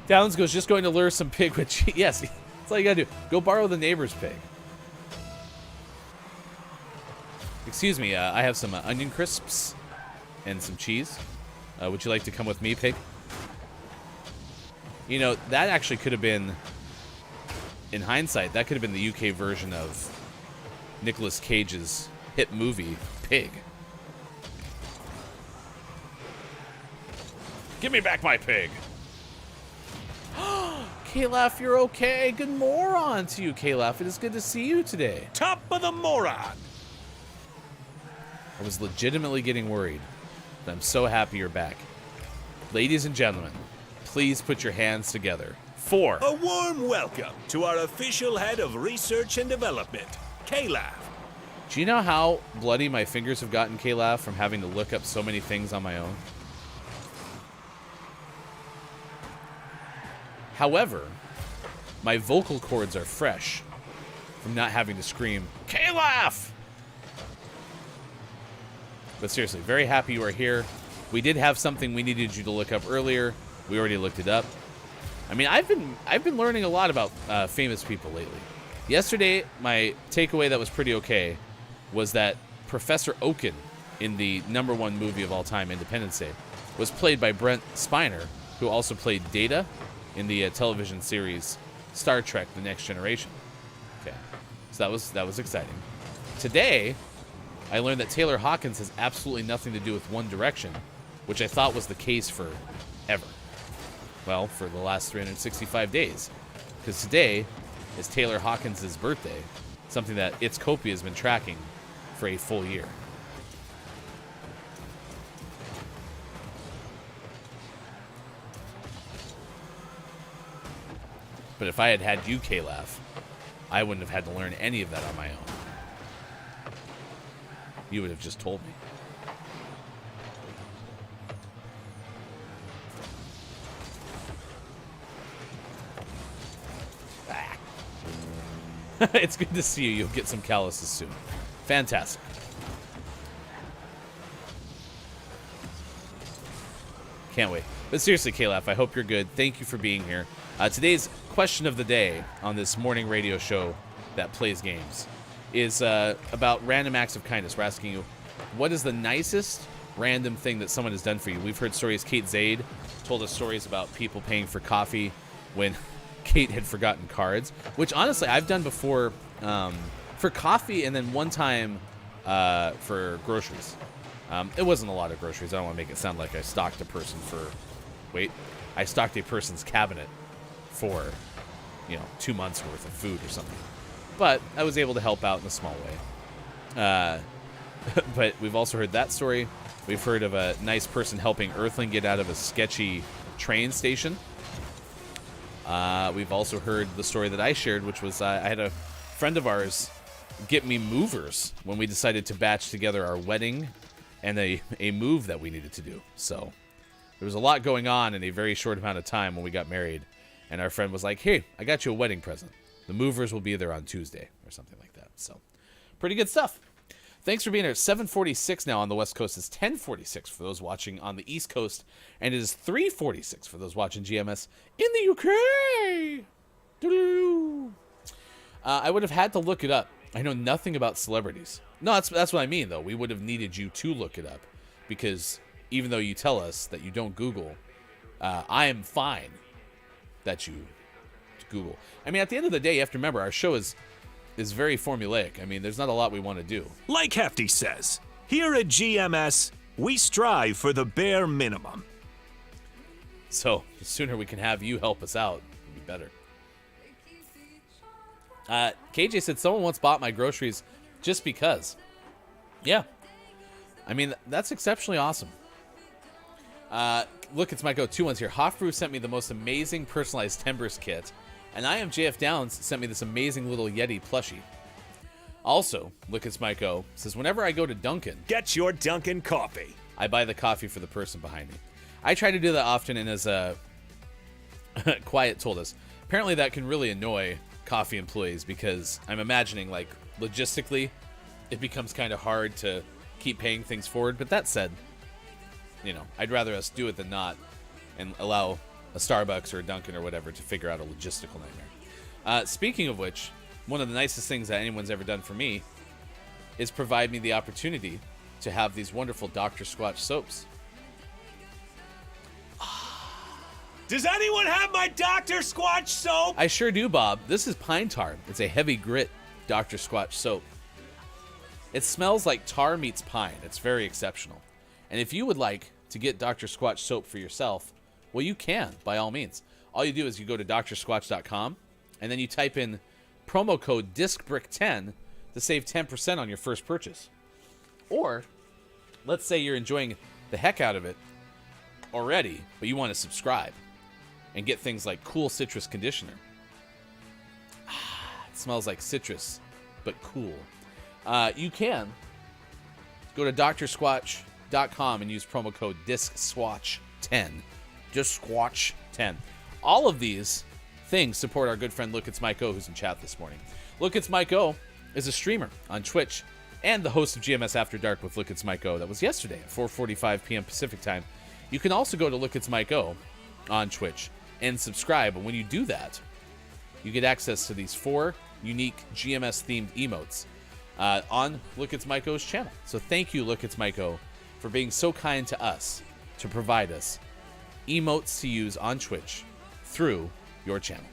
Downs goes, just going to lure some pig with cheese. Yes, that's all you gotta do. Go borrow the neighbor's pig. Excuse me, I have some onion crisps and some cheese. Would you like to come with me, pig? That actually could have been, in hindsight, that could have been the UK version of Nicolas Cage's hit movie, Pig. Give me back my pig. K-Laugh, you're okay. Good moron to you, K-Laugh. It is good to see you today. Top of the moron. I was legitimately getting worried, but I'm so happy you're back. Ladies and gentlemen, please put your hands together for a warm welcome to our official head of research and development, K-Laugh. Do you know how bloody my fingers have gotten, K-Laugh, from having to look up so many things on my own? However, my vocal cords are fresh from not having to scream, K-Laugh! But seriously, very happy you are here. We did have something we needed you to look up earlier. We already looked it up. I mean, I've been learning a lot about famous people lately. Yesterday, my takeaway that was pretty okay was that Professor Oaken in the #1 movie of all time, Independence Day, was played by Brent Spiner, who also played Data in the television series Star Trek: The Next Generation. Okay, so that was exciting. Today, I learned that Taylor Hawkins has absolutely nothing to do with One Direction, which I thought was the case for ever. Well, for the last 365 days, because today is Taylor Hawkins' birthday, something that It's Copia has been tracking for a full year. But if I had had you, K-Laugh, I wouldn't have had to learn any of that on my own. You would have just told me. It's good to see you. You'll get some calluses soon. Fantastic. Can't wait. But seriously, K-Laugh, I hope you're good. Thank you for being here. Today's question of the day on this morning radio show that plays games is about random acts of kindness. We're asking you, what is the nicest random thing that someone has done for you? We've heard stories. Kate Zaid told us stories about people paying for coffee when Kate had forgotten cards, which honestly I've done before for coffee, and then one time for groceries. It wasn't a lot of groceries. I don't want to make it sound like I stocked a person for... Wait. I stocked a person's cabinet for, 2 months worth of food or something. But I was able to help out in a small way. But we've also heard that story. We've heard of a nice person helping Earthling get out of a sketchy train station. We've also heard the story that I shared, which was I had a friend of ours get me movers when we decided to batch together our wedding and a move that we needed to do. So there was a lot going on in a very short amount of time when we got married. And our friend was like, hey, I got you a wedding present. The movers will be there on Tuesday or something like that. So pretty good stuff. Thanks for being here. 7:46 now on the West Coast. It's 10:46 for those watching on the East Coast, and it is 3:46 for those watching GMS in the UK. Doo-doo. I would have had to look it up. I know nothing about celebrities. No, that's what I mean, though. We would have needed you to look it up, because even though you tell us that you don't Google, I am fine that you Google. I mean, at the end of the day, you have to remember, our show is very formulaic. I mean, there's not a lot we want to do. Like Hefty says, here at GMS, we strive for the bare minimum. So the sooner we can have you help us out, the better. KJ said someone once bought my groceries just because. Yeah. I mean, that's exceptionally awesome. Look, it's Mike O. 2 ones here. Hofbrew sent me the most amazing personalized Timbers kit. And I Am JF Downs sent me this amazing little Yeti plushie. Also, Look, it's Mike O. says, whenever I go to Dunkin', Get your Dunkin' coffee. I buy the coffee for the person behind me. I try to do that often, and as Quiet told us, apparently that can really annoy coffee employees, because I'm imagining, like, logistically, it becomes kind of hard to keep paying things forward. But that said, you know, I'd rather us do it than not, and allow a Starbucks or a Dunkin' or whatever to figure out a logistical nightmare. Speaking of which, one of the nicest things that anyone's ever done for me is provide me the opportunity to have these wonderful Dr. Squatch soaps. Does anyone have my Dr. Squatch soap? I sure do, Bob. This is pine tar. It's a heavy grit Dr. Squatch soap. It smells like tar meets pine. It's very exceptional. And if you would like to get Dr. Squatch soap for yourself, well, you can, by all means. All you do is you go to drsquatch.com, and then you type in promo code DiscBrick10 to save 10% on your first purchase. Or, let's say you're enjoying the heck out of it already, but you want to subscribe and get things like cool citrus conditioner. It smells like citrus, but cool. You can go to drsquatch.com and use promo code DiscSquatch10. DiscSquatch10. All of these things support our good friend Look, it's Mike O, who's in chat this morning. Look, it's Mike O is a streamer on Twitch and the host of GMS After Dark with Look, it's Mike O. That was yesterday at 4:45 p.m. Pacific time. You can also go to Look, it's Mike O on Twitch and subscribe. And when you do that, you get access to these 4 unique GMS-themed emotes on Look, it's Mike O's channel. So thank you, Look, it's Mike O, for being so kind to us to provide us emotes to use on Twitch through your channel.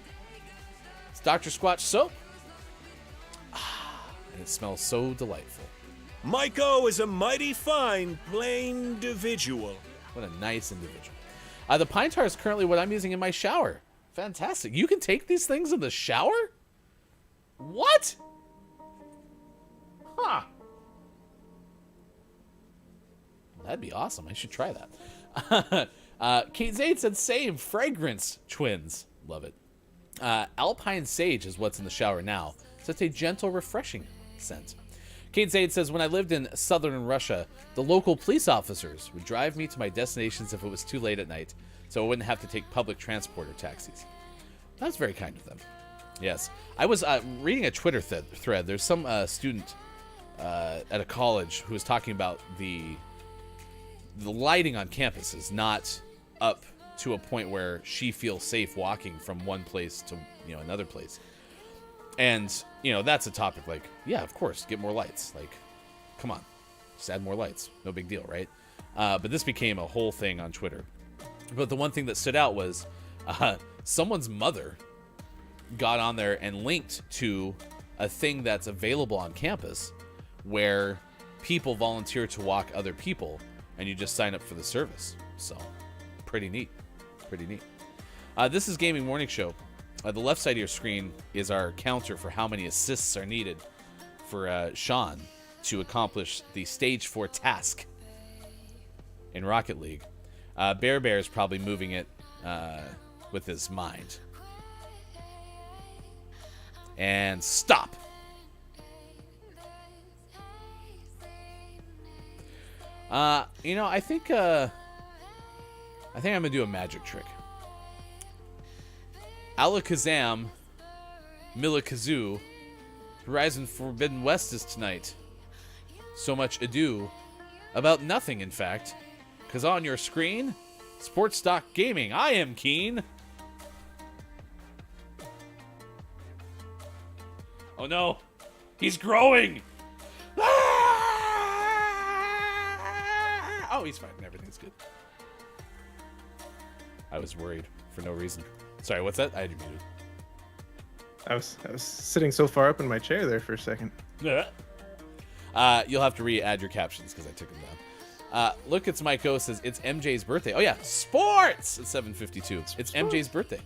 It's Dr. Squatch soap. And it smells so delightful. Mike O is a mighty fine, plain individual. What a nice individual. The pine tar is currently what I'm using in my shower. Fantastic. You can take these things in the shower? What? Huh. That'd be awesome. I should try that. Kate Zaid said same. Fragrance twins. Love it. Alpine sage is what's in the shower now. So it's a gentle, refreshing scent. Kate Zaid says, when I lived in southern Russia, the local police officers would drive me to my destinations if it was too late at night, so I wouldn't have to take public transport or taxis. That's very kind of them. Yes. I was reading a Twitter thread. There's some student at a college who was talking about the lighting on campus is not up to a point where she feels safe walking from one place to another place. And, that's a topic like, yeah, of course, get more lights. Like, come on, just add more lights. No big deal, right? But this became a whole thing on Twitter. But the one thing that stood out was someone's mother got on there and linked to a thing that's available on campus where people volunteer to walk other people and you just sign up for the service. So, pretty neat. Pretty neat. This is Gaming Morning Show. The left side of your screen is our counter for how many assists are needed for Sean to accomplish the Stage 4 task in Rocket League. Bear is probably moving it with his mind. And stop. I think I'm gonna do a magic trick. Alakazam, Milakazoo, Horizon Forbidden West is tonight. so much ado about nothing, in fact. Because on your screen, Sports Stock Gaming, I am keen. Oh no, he's growing. Oh, he's fine. Everything's good. I was worried for no reason. Sorry, what's that? I had you muted. I was sitting so far up in my chair there for a second. You'll have to re-add your captions because I took them down. Look, it's Mike O says it's MJ's birthday. Oh yeah, sports at 7:52. It's MJ's birthday.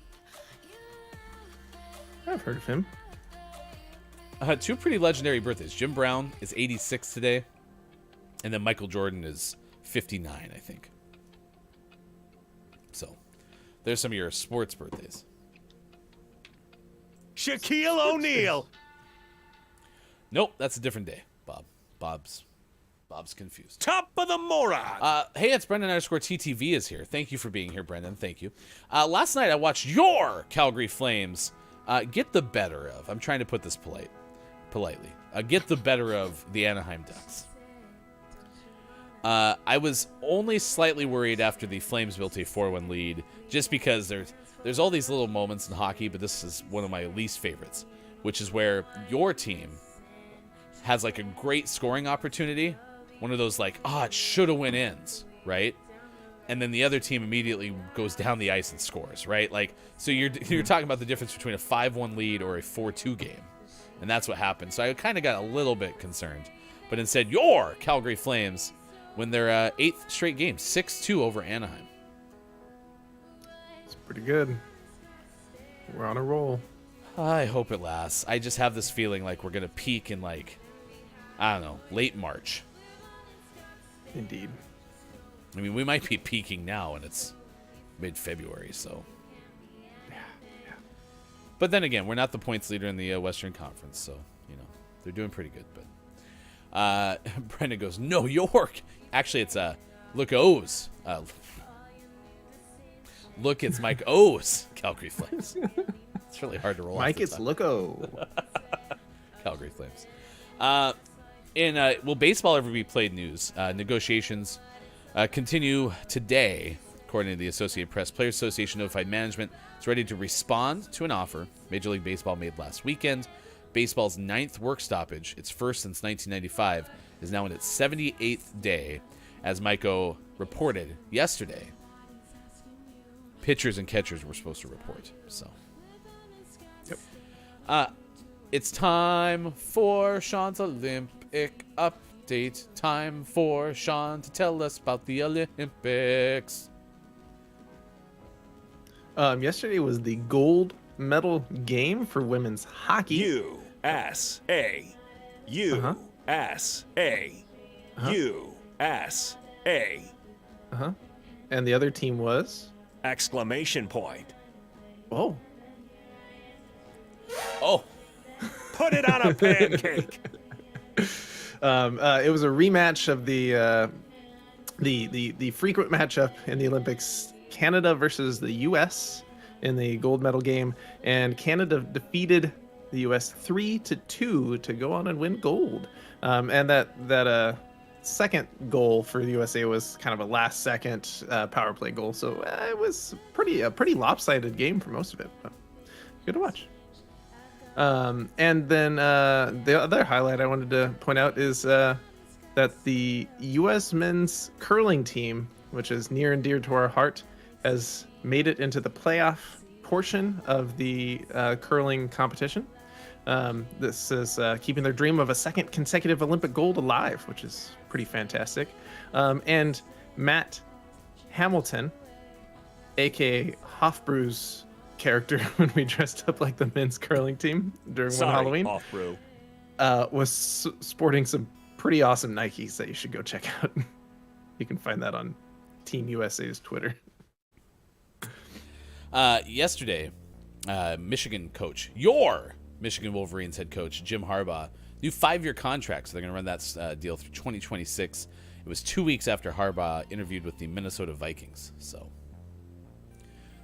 I've heard of him. Two pretty legendary birthdays. Jim Brown is 86 today, and then Michael Jordan is 59, I think. So, there's some of your sports birthdays. Shaquille O'Neal. Nope, that's a different day, Bob. Bob's confused. Top of the moron. Hey, it's Brendan _TTV is here. Thank you for being here, Brendan. Thank you. Last night I watched your Calgary Flames get the better of. I'm trying to put this politely. Get the better of the Anaheim Ducks. I was only slightly worried after the Flames built a 4-1 lead, just because there's all these little moments in hockey, but this is one of my least favorites, which is where your team has like a great scoring opportunity, one of those like, it should have went ins, right? And then the other team immediately goes down the ice and scores, right? Like, so you're talking about the difference between a 5-1 lead or a 4-2 game. And that's what happened. So I kind of got a little bit concerned. But instead, your Calgary Flames win their 8th straight game, 6-2 over Anaheim. It's pretty good. We're on a roll. I hope it lasts. I just have this feeling like we're going to peak in, like, I don't know, late March. Indeed. I mean, we might be peaking now, and it's mid-February, so. Yeah. But then again, we're not the points leader in the Western Conference, so, they're doing pretty good. But Brendan goes, no, York. Actually, it's look O's. Look, it's Mike O's Calgary Flames. It's really hard to roll. Mike, it's Look-O. Calgary Flames. Will baseball ever be played news? Negotiations continue today, according to the Associated Press. Players Association notified management is ready to respond to an offer Major League Baseball made last weekend. Baseball's 9th work stoppage, its first since 1995, is now in its 78th day, as Maiko reported yesterday. Pitchers and catchers were supposed to report. So, yep. It's time for Sean's Olympic update. Time for Sean to tell us about the Olympics. Yesterday was the gold medal game for women's hockey. USA. USA. USA. And the other team was? Exclamation point. Oh. Put it on a pancake. It was a rematch of the frequent matchup in the Olympics, Canada versus the U.S. in the gold medal game, and Canada defeated the U.S. 3-2 to go on and win gold. And that second goal for the USA was kind of a last-second power play goal, so it was a pretty lopsided game for most of it, but good to watch. And then the other highlight I wanted to point out is that the U.S. men's curling team, which is near and dear to our heart, has made it into the playoff portion of the curling competition. This is keeping their dream of a second consecutive Olympic gold alive, which is pretty fantastic. And Matt Hamilton, aka Hofbrew's character when we dressed up like the men's curling team during one Halloween, Hofbrew. was sporting some pretty awesome Nikes that you should go check out. You can find that on Team USA's Twitter. Yesterday, Michigan coach, your Michigan Wolverines head coach, Jim Harbaugh, new 5-year contract, so they're going to run that deal through 2026. It was 2 weeks after Harbaugh interviewed with the Minnesota Vikings, so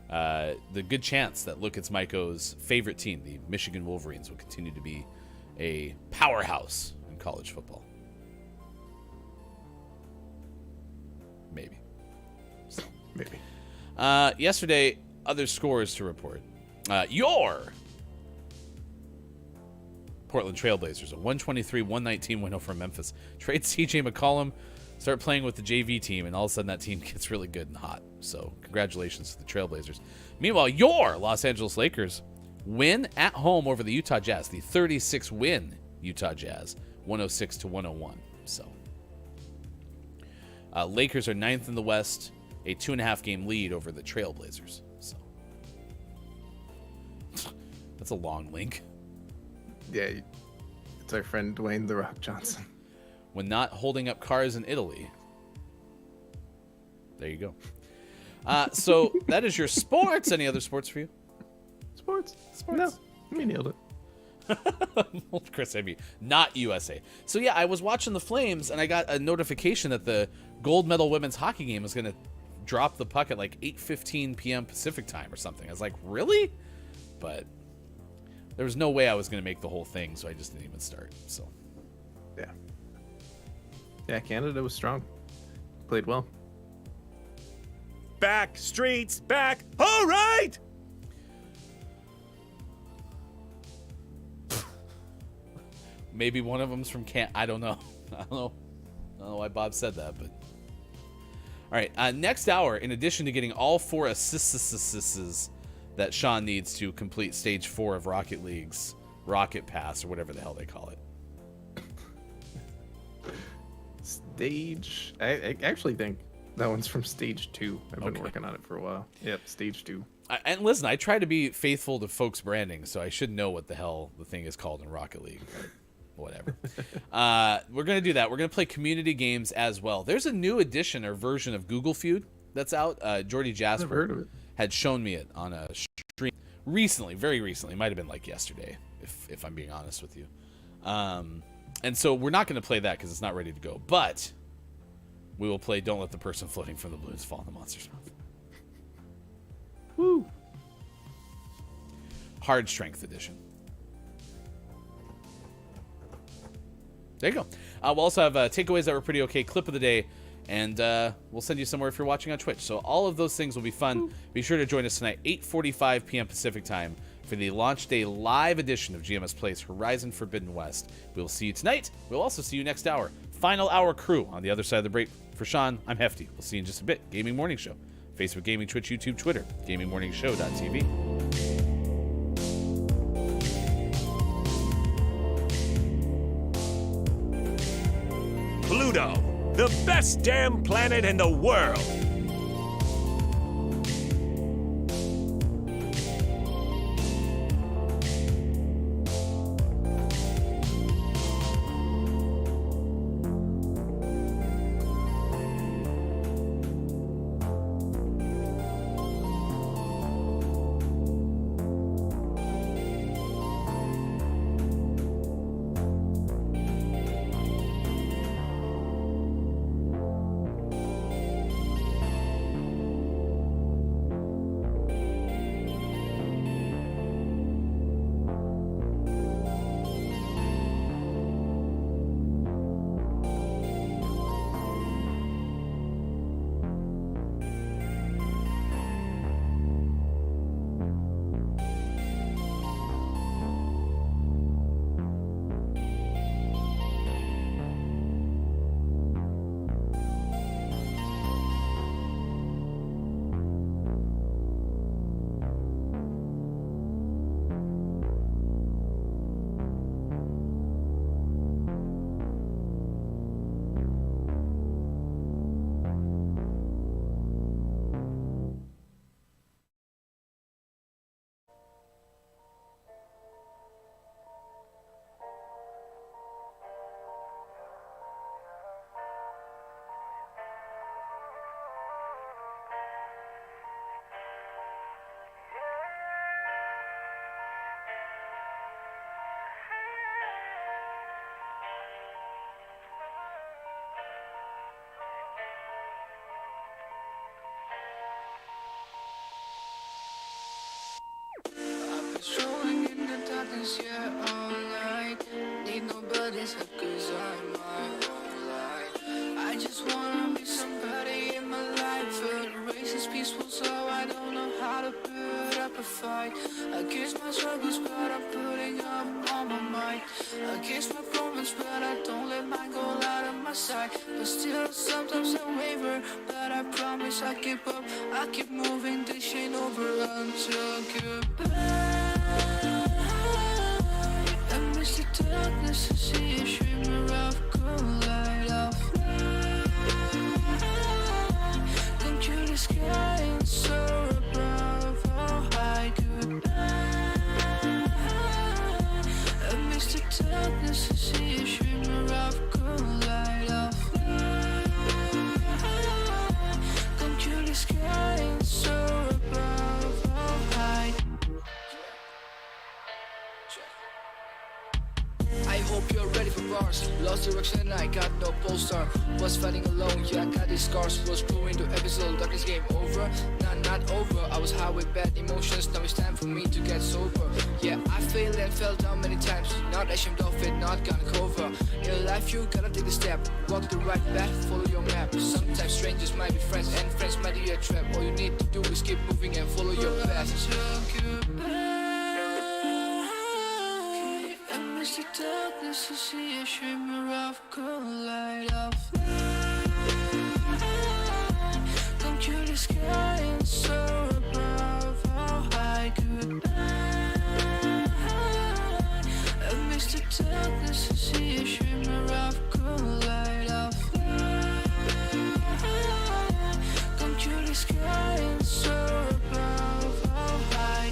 the good chance that Look It's Maiko's favorite team, the Michigan Wolverines, will continue to be a powerhouse in college football. Maybe. Yesterday, other scores to report. Your Portland Trailblazers, a 123-119 win over Memphis. Trade CJ McCollum, start playing with the JV team, and all of a sudden that team gets really good and hot. So congratulations to the Trailblazers. Meanwhile, your Los Angeles Lakers win at home over the Utah Jazz, the 36-win Utah Jazz, 106-101. So Lakers are 9th in the West, a 2.5-game lead over the Trailblazers. So that's a long link. Yeah, it's our friend Dwayne "The Rock" Johnson. When not holding up cars in Italy. There you go. So that is your sports. Any other sports for you? Sports? No, we nailed it. Well, Chris, I mean, not USA. So yeah, I was watching the Flames, and I got a notification that the gold medal women's hockey game was going to drop the puck at like 8:15 p.m. Pacific time or something. I was like, really? But there was no way I was going to make the whole thing, so I just didn't even start. So yeah, Canada was strong. Played well. Back streets, back. All right. Maybe one of them's from I don't know. I don't know why Bob said that, but all right. Next hour, in addition to getting all 4 assists that Sean needs to complete stage 4 of Rocket League's Rocket Pass, or whatever the hell they call it. Stage. I actually think that one's from stage 2. I've been working on it for a while. Yep, stage 2. And listen, I try to be faithful to folks' branding, so I should know what the hell the thing is called in Rocket League. But whatever. We're going to do that. We're going to play community games as well. There's a new edition or version of Google Feud that's out. Jordy Jasper had shown me it on a stream recently, very recently. It might have been like yesterday, if I'm being honest with you. And so we're not going to play that because it's not ready to go. But we will play Don't Let the Person Floating from the Balloons Fall in the Monster's Mouth. Woo! Hard Strength Edition. There you go. We'll also have takeaways that were pretty okay, clip of the day, and we'll send you somewhere if you're watching on Twitch. So all of those things will be fun. Be sure to join us tonight, 8:45 p.m. Pacific time, for the launch day live edition of GMS Plays Horizon Forbidden West. We'll see you tonight. We'll also see you next hour. Final hour crew on the other side of the break. For Sean, I'm Hefty. We'll see you in just a bit. Gaming Morning Show. Facebook Gaming, Twitch, YouTube, Twitter. GamingMorningShow.tv. Pluto, the best damn planet in the world. Strolling in the darkness, yeah, all night. Need nobody's help, cause I'm my own light. I just wanna be somebody in my life, feel the races a fight. Against my struggles, but I'm putting up on my mind. Against my problems, but I don't let mine go out of my sight. But still, sometimes I waver, but I promise I keep up. I keep moving, this ain't over until goodbye. I miss the darkness and see a shimmer of cold light of light. Don't you the sky and soar above, oh high goodbye. I miss the darkness and see a shimmer of cold light of light. Don't you the sky and soar above, oh high. I hope you're ready for bars. Lost direction, I got no poster. Was fighting alone, yeah, I got these scars. Was growing to episode, darkness game over. Nah, not over. I was high with bad emotions. Now it's time for me to get sober. Yeah, I failed and fell down many times. Not ashamed of it, not gonna cover. In life, you gotta take a step. Walk the right path, follow your map. Sometimes strangers might be friends, and friends might be a trap. All you need to do is keep moving and follow your path. Miss the darkness to see a shimmer of cold light of light. Don't you the sky and soar above, oh high goodbye. I miss the darkness to see a shimmer of cold light of light. Don't you the sky and soar above, oh high.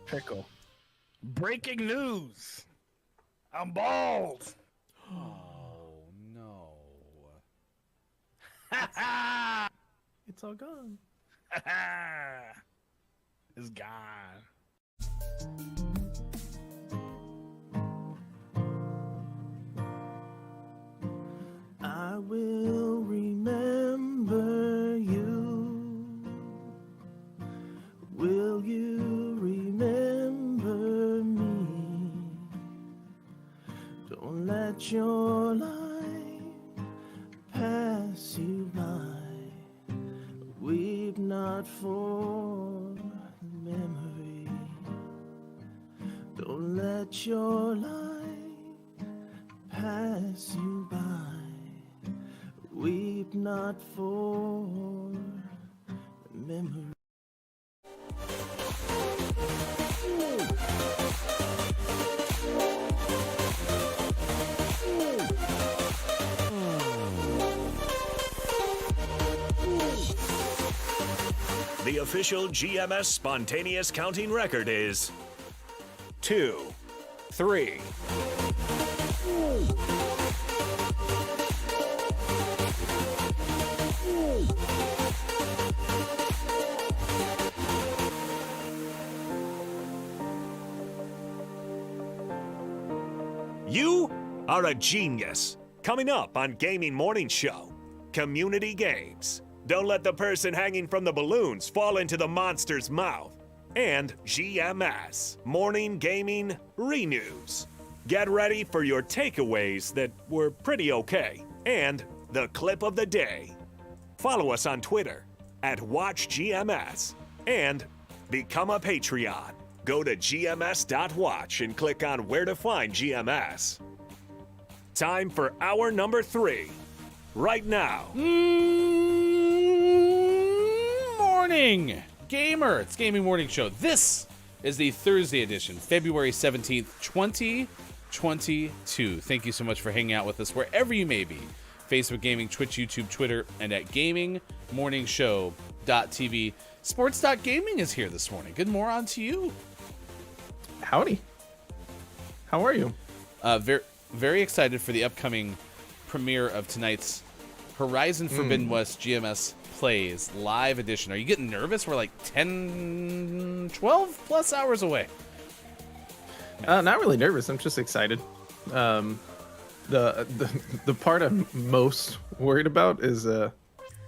Pickle. Breaking news. I'm bald. Oh no. It's all gone. It's gone. I will remember you. Will you remember me? Don't let your life pass you by. Weep not for the memory. Don't let your life pass you by. Weep not for the memory. The official GMS spontaneous counting record is 2, 3. You are a genius. Coming up on Gaming Morning Show, community games. Don't let the person hanging from the balloons fall into the monster's mouth. And GMS, Morning Gaming Renews. Get ready for your takeaways that were pretty okay. And the clip of the day. Follow us on Twitter @WatchGMS and become a Patreon. Go to gms.watch and click on where to find GMS. Time for hour number 3. Right now. Morning, gamer. It's Gaming Morning Show. This is the Thursday edition, February 17th, 2022. Thank you so much for hanging out with us wherever you may be. Facebook Gaming, Twitch, YouTube, Twitter, and at gamingmorningshow.tv. Sports.gaming is here this morning. Good morning to you. Howdy. How are you? Very, very excited for the upcoming premiere of tonight's Horizon Forbidden West GMS Plays live edition. Are you getting nervous? We're like 10, 12 plus hours away. Not really nervous. I'm just excited. The part I'm most worried about is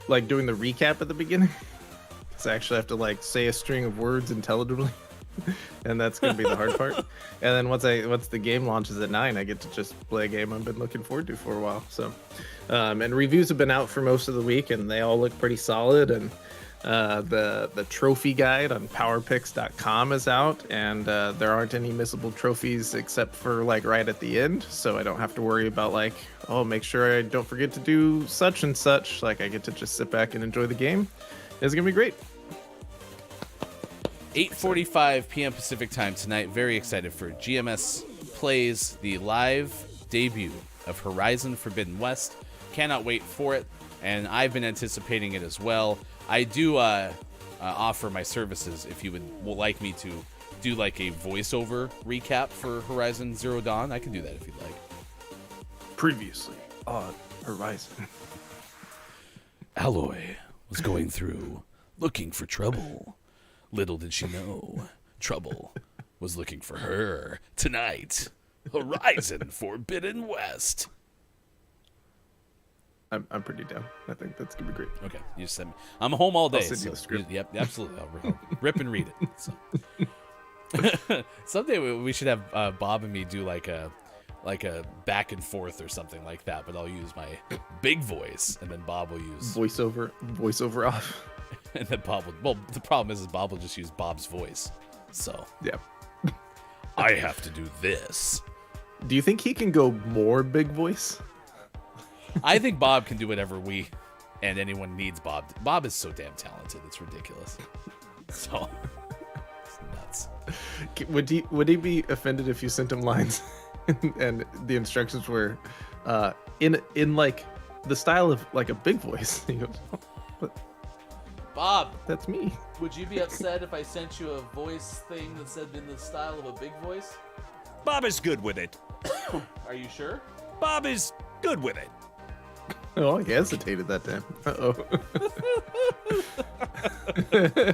like doing the recap at the beginning. Because I actually have to like say a string of words intelligibly, and that's gonna be the hard part. And then once the game launches at 9, I get to just play a game I've been looking forward to for a while. So, and reviews have been out for most of the week, and they all look pretty solid. And the trophy guide on powerpicks.com is out, and there aren't any missable trophies except for like right at the end, so I don't have to worry about like, oh, make sure I don't forget to do such and such. Like, I get to just sit back and enjoy the game. It's gonna be great. 8:45 p.m. Pacific time tonight. Very excited for GMS Plays, the live debut of Horizon Forbidden West. Cannot wait for it, and I've been anticipating it as well. I do offer my services if you would like me to do like a voiceover recap for Horizon Zero Dawn. I can do that if you'd like. Previously on Horizon. Aloy was going through looking for trouble. Little did she know, trouble was looking for her. Tonight, Horizon Forbidden West. I'm pretty down. I think that's gonna be great. Okay, you just send me. I'm home all day. I'll send you the script. Yep, absolutely. I'll rip and read it. So. Someday we should have Bob and me do like a back and forth or something like that. But I'll use my big voice, and then Bob will use voiceover off. And then Bob will. Well, the problem is Bob will just use Bob's voice. So yeah, I have to do this. Do you think he can go more big voice? I think Bob can do whatever we and anyone needs Bob. Bob is so damn talented. It's ridiculous. So it's nuts. Would he be offended if you sent him lines and the instructions were in like the style of like a big voice? He goes, but Bob, that's me. Would you be upset if I sent you a voice thing that said in the style of a big voice? Bob is good with it. Are you sure? Bob is good with it. Oh, he hesitated that time. Uh-oh.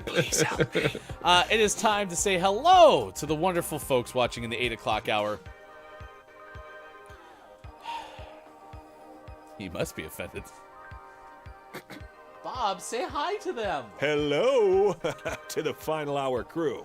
Please help me. It is time to say hello to the wonderful folks watching in the 8 o'clock hour. He must be offended. Bob, say hi to them. Hello to the Final Hour crew.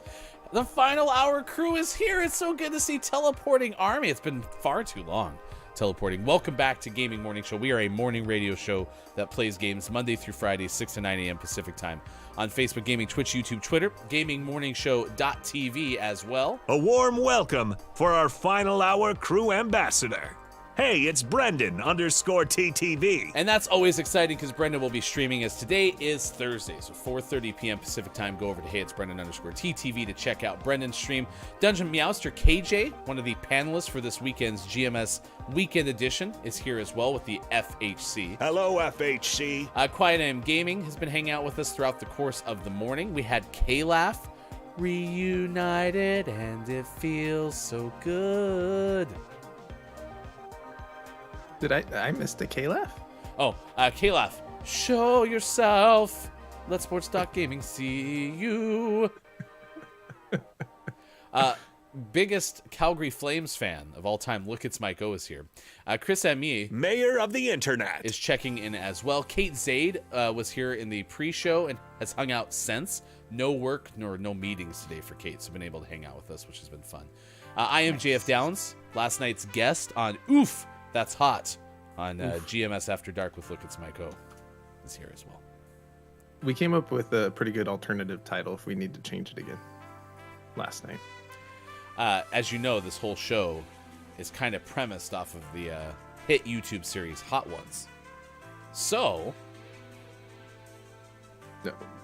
The Final Hour crew is here. It's so good to see Teleporting Army. It's been far too long. Teleporting. Welcome back to Gaming Morning Show. We are a morning radio show that plays games Monday through Friday, 6 to 9 a.m. Pacific time. On Facebook Gaming, Twitch, YouTube, Twitter, gamingmorningshow.tv as well. A warm welcome for our Final Hour crew ambassador. Hey, it's Brendan_TTV. And that's always exciting because Brendan will be streaming as today is Thursday. So 4:30 p.m. Pacific time. Go over to Hey, it's Brendan_TTV to check out Brendan's stream. Dungeon Meowster KJ, one of the panelists for this weekend's GMS Weekend Edition, is here as well with the FHC. Hello, FHC. Quiet AM Gaming has been hanging out with us throughout the course of the morning. We had K-Laugh reunited, and it feels so good. Did I missed a K-Laugh? Oh, K-Laugh, show yourself. Let Sports Talk Gaming see you. Biggest Calgary Flames fan of all time, Look It's Mike O is here. Chris Amier, mayor of the internet, is checking in as well. Kate Zaid was here in the pre-show and has hung out since. No work nor no meetings today for Kate, so been able to hang out with us, which has been fun. I am JF Downs, last night's guest on Oof, That's Hot on GMS After Dark with Look It's Mike O is here as well. We came up with a pretty good alternative title if we need to change it again last night. As you know, this whole show is kind of premised off of the hit YouTube series Hot Ones. So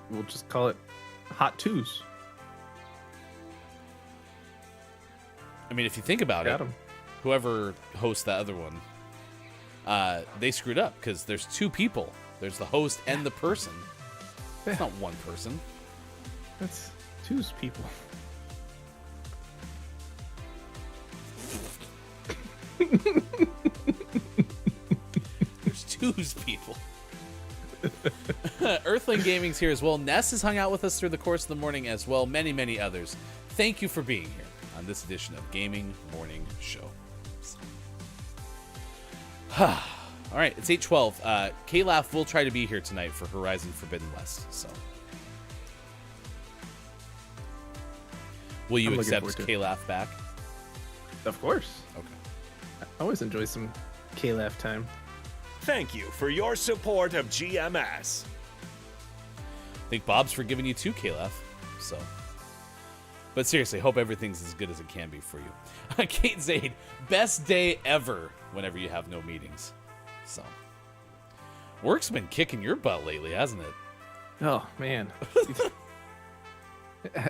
we'll just call it Hot Twos. I mean, if you think about it, whoever hosts that other one, they screwed up because there's two people. There's the host and the person. It's not one person. That's two's people. There's twos, people. Earthling Gaming's here as well. Ness has hung out with us through the course of the morning as well. Many, many others. Thank you for being here on this edition of Gaming Morning Show. All right, it's 8:12. K-Laugh will try to be here tonight for Horizon Forbidden West. So, will you accept K-Laugh back? Of course. Okay. I always enjoy some K-Laugh time. Thank you for your support of GMS. Thank Bob's for giving you 2 K-Laugh. So, but seriously, hope everything's as good as it can be for you. Kate Zaid, best day ever whenever you have no meetings. So, work's been kicking your butt lately, hasn't it? Oh, man.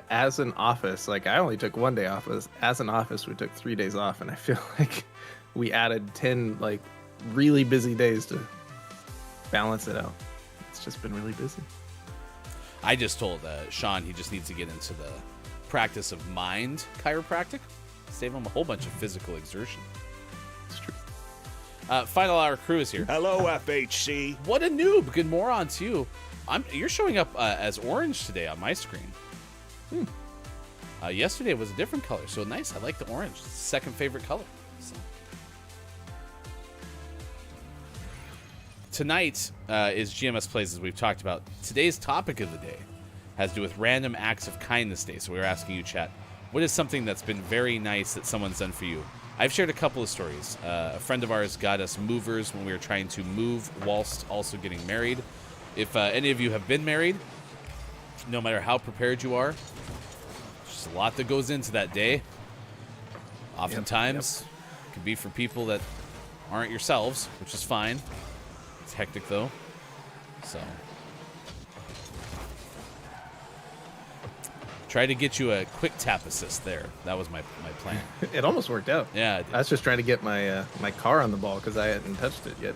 As an office, like, I only took 1 day off. As an office, we took 3 days off, and I feel like we added 10, like, really busy days to balance it out. It's just been really busy. I just told Sean he just needs to get into the practice of mind chiropractic. Save him a whole bunch of physical exertion. It's true. Final Hour crew is here. Hello, FHC. What a noob. Good morning to you. You're showing up as orange today on my screen. Yesterday was a different color, so nice. I like the orange. It's the second favorite color. So. Tonight is GMS Plays, as we've talked about. Today's topic of the day has to do with Random Acts of Kindness Day. So we're asking you, chat, what is something that's been very nice that someone's done for you? I've shared a couple of stories. A friend of ours got us movers when we were trying to move whilst also getting married. If any of you have been married, no matter how prepared you are, there's a lot that goes into that day. Oftentimes, it can be for people that aren't yourselves, which is fine. It's hectic, though. So, try to get you a quick tap assist there. That was my plan. It almost worked out. Yeah, it did. I was just trying to get my my car on the ball because I hadn't touched it yet.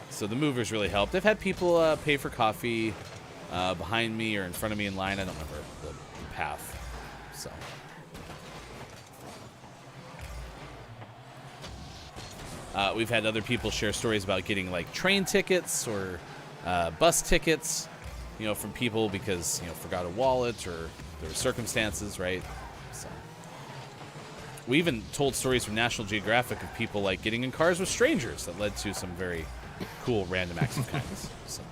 So the movers really helped. I've had people pay for coffee behind me or in front of me in line. I don't remember the path. So. We've had other people share stories about getting like train tickets or bus tickets, you know, from people because, you know, forgot a wallet or there were circumstances, right? So we even told stories from National Geographic of people like getting in cars with strangers that led to some very cool random acts of kindness. So.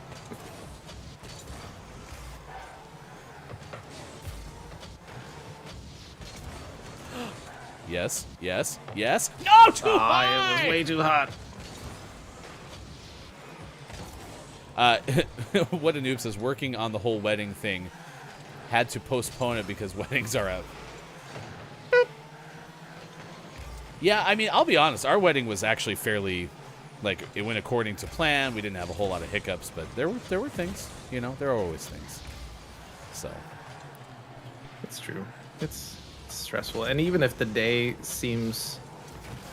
Yes, yes, yes. No, too high! It was way too hot. What a noob says, working on the whole wedding thing. Had to postpone it because weddings are out. Yeah, I mean, I'll be honest. Our wedding was actually fairly, like, it went according to plan. We didn't have a whole lot of hiccups, but there were things. You know, there are always things. So. It's true. It's stressful, and even if the day seems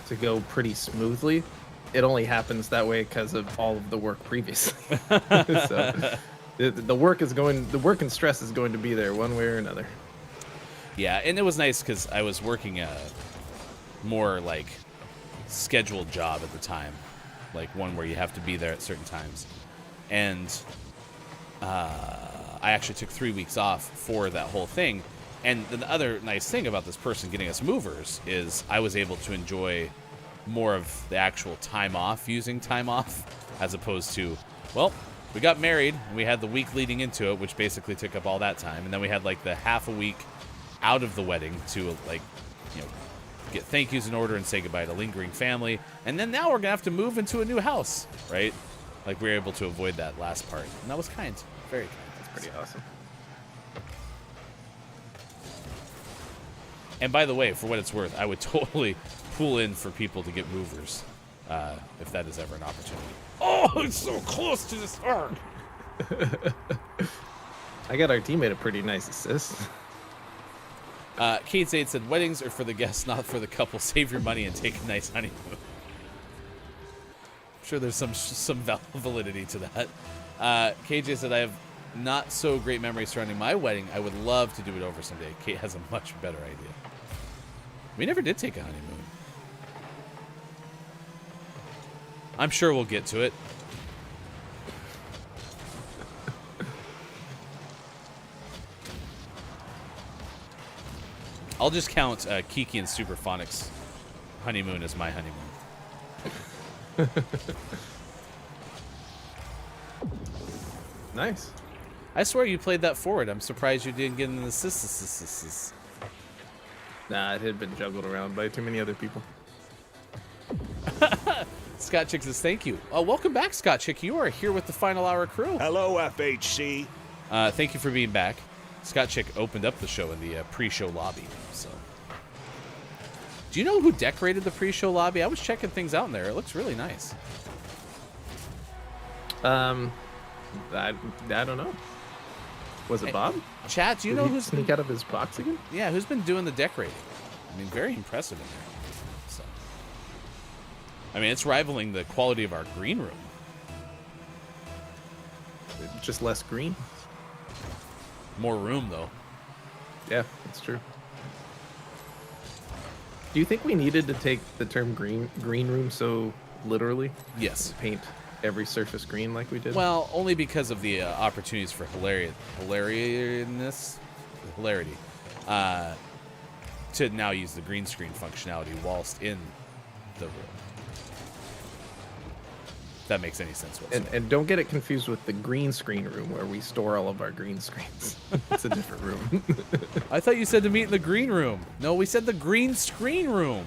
to go pretty smoothly, it only happens that way because of all of the work previously. So the work and stress is going to be there one way or another. Yeah, and it was nice because I was working a more like scheduled job at the time, like one where you have to be there at certain times, and I actually took 3 weeks off for that whole thing. And the other nice thing about this person getting us movers is I was able to enjoy more of the actual time off, using time off, as opposed to, well, we got married and we had the week leading into it, which basically took up all that time. And then we had like the half a week out of the wedding to like, you know, get thank yous in order and say goodbye to lingering family. And then now we're going to have to move into a new house, right? Like we were able to avoid that last part. And that was kind, very kind. That's pretty awesome. And by the way, for what it's worth, I would totally pull in for people to get movers if that is ever an opportunity. Oh, it's so close to this arm. I got our teammate a pretty nice assist. Kate Zaid said, weddings are for the guests, not for the couple. Save your money and take a nice honeymoon. I'm sure there's some validity to that. KJ said, I have not so great memories surrounding my wedding. I would love to do it over someday. Kate has a much better idea. We never did take a honeymoon. I'm sure we'll get to it. I'll just count Kiki and Superphonics' honeymoon as my honeymoon. Nice. I swear you played that forward. I'm surprised you didn't get in the sis. Nah, it had been juggled around by too many other people. Scott Chick says, thank you. Welcome back, Scott Chick. You are here with the Final Hour crew. Hello, FHC. Thank you for being back. Scott Chick opened up the show in the pre-show lobby. So, do you know who decorated the pre-show lobby? I was checking things out in there. It looks really nice. I don't know. Was it Bob? Chat, do you know who's sneak out of his box again? Yeah, who's been doing the decorating? I mean, very impressive in there. So, I mean, it's rivaling the quality of our green room. Just less green. More room, though. Yeah, that's true. Do you think we needed to take the term green room so literally? Yes. Paint every surface green like we did? Well, only because of the opportunities for hilarity, to now use the green screen functionality whilst in the room. If that makes any sense whatsoever. And don't get it confused with the green screen room where we store all of our green screens. It's a different room. I thought you said to meet in the green room. No, we said the green screen room.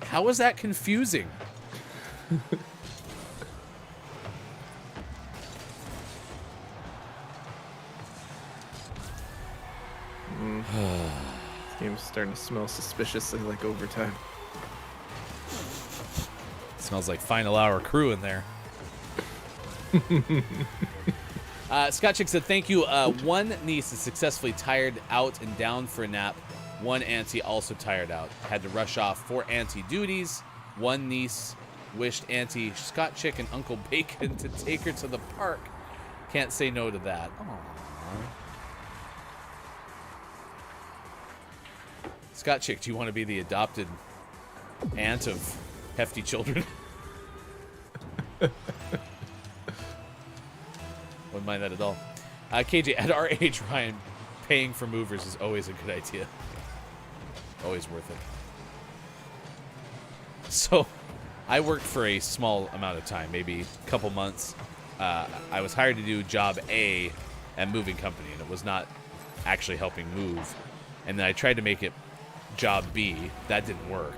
How is that confusing? This game's starting to smell suspiciously like overtime. Smells like Final Hour crew in there. Scott Chick said, thank you. One niece is successfully tired out and down for a nap. One auntie also tired out. Had to rush off for auntie duties. One niece wished Auntie Scott Chick and Uncle Bacon to take her to the park. Can't say no to that. Aww. Scott Chick, do you want to be the adopted aunt of hefty children? Wouldn't mind that at all. KJ, at our age, Ryan, paying for movers is always a good idea. Always worth it. So, I worked for a small amount of time, maybe a couple months. I was hired to do job A at moving company, and it was not actually helping move. And then I tried to make it job B. That didn't work.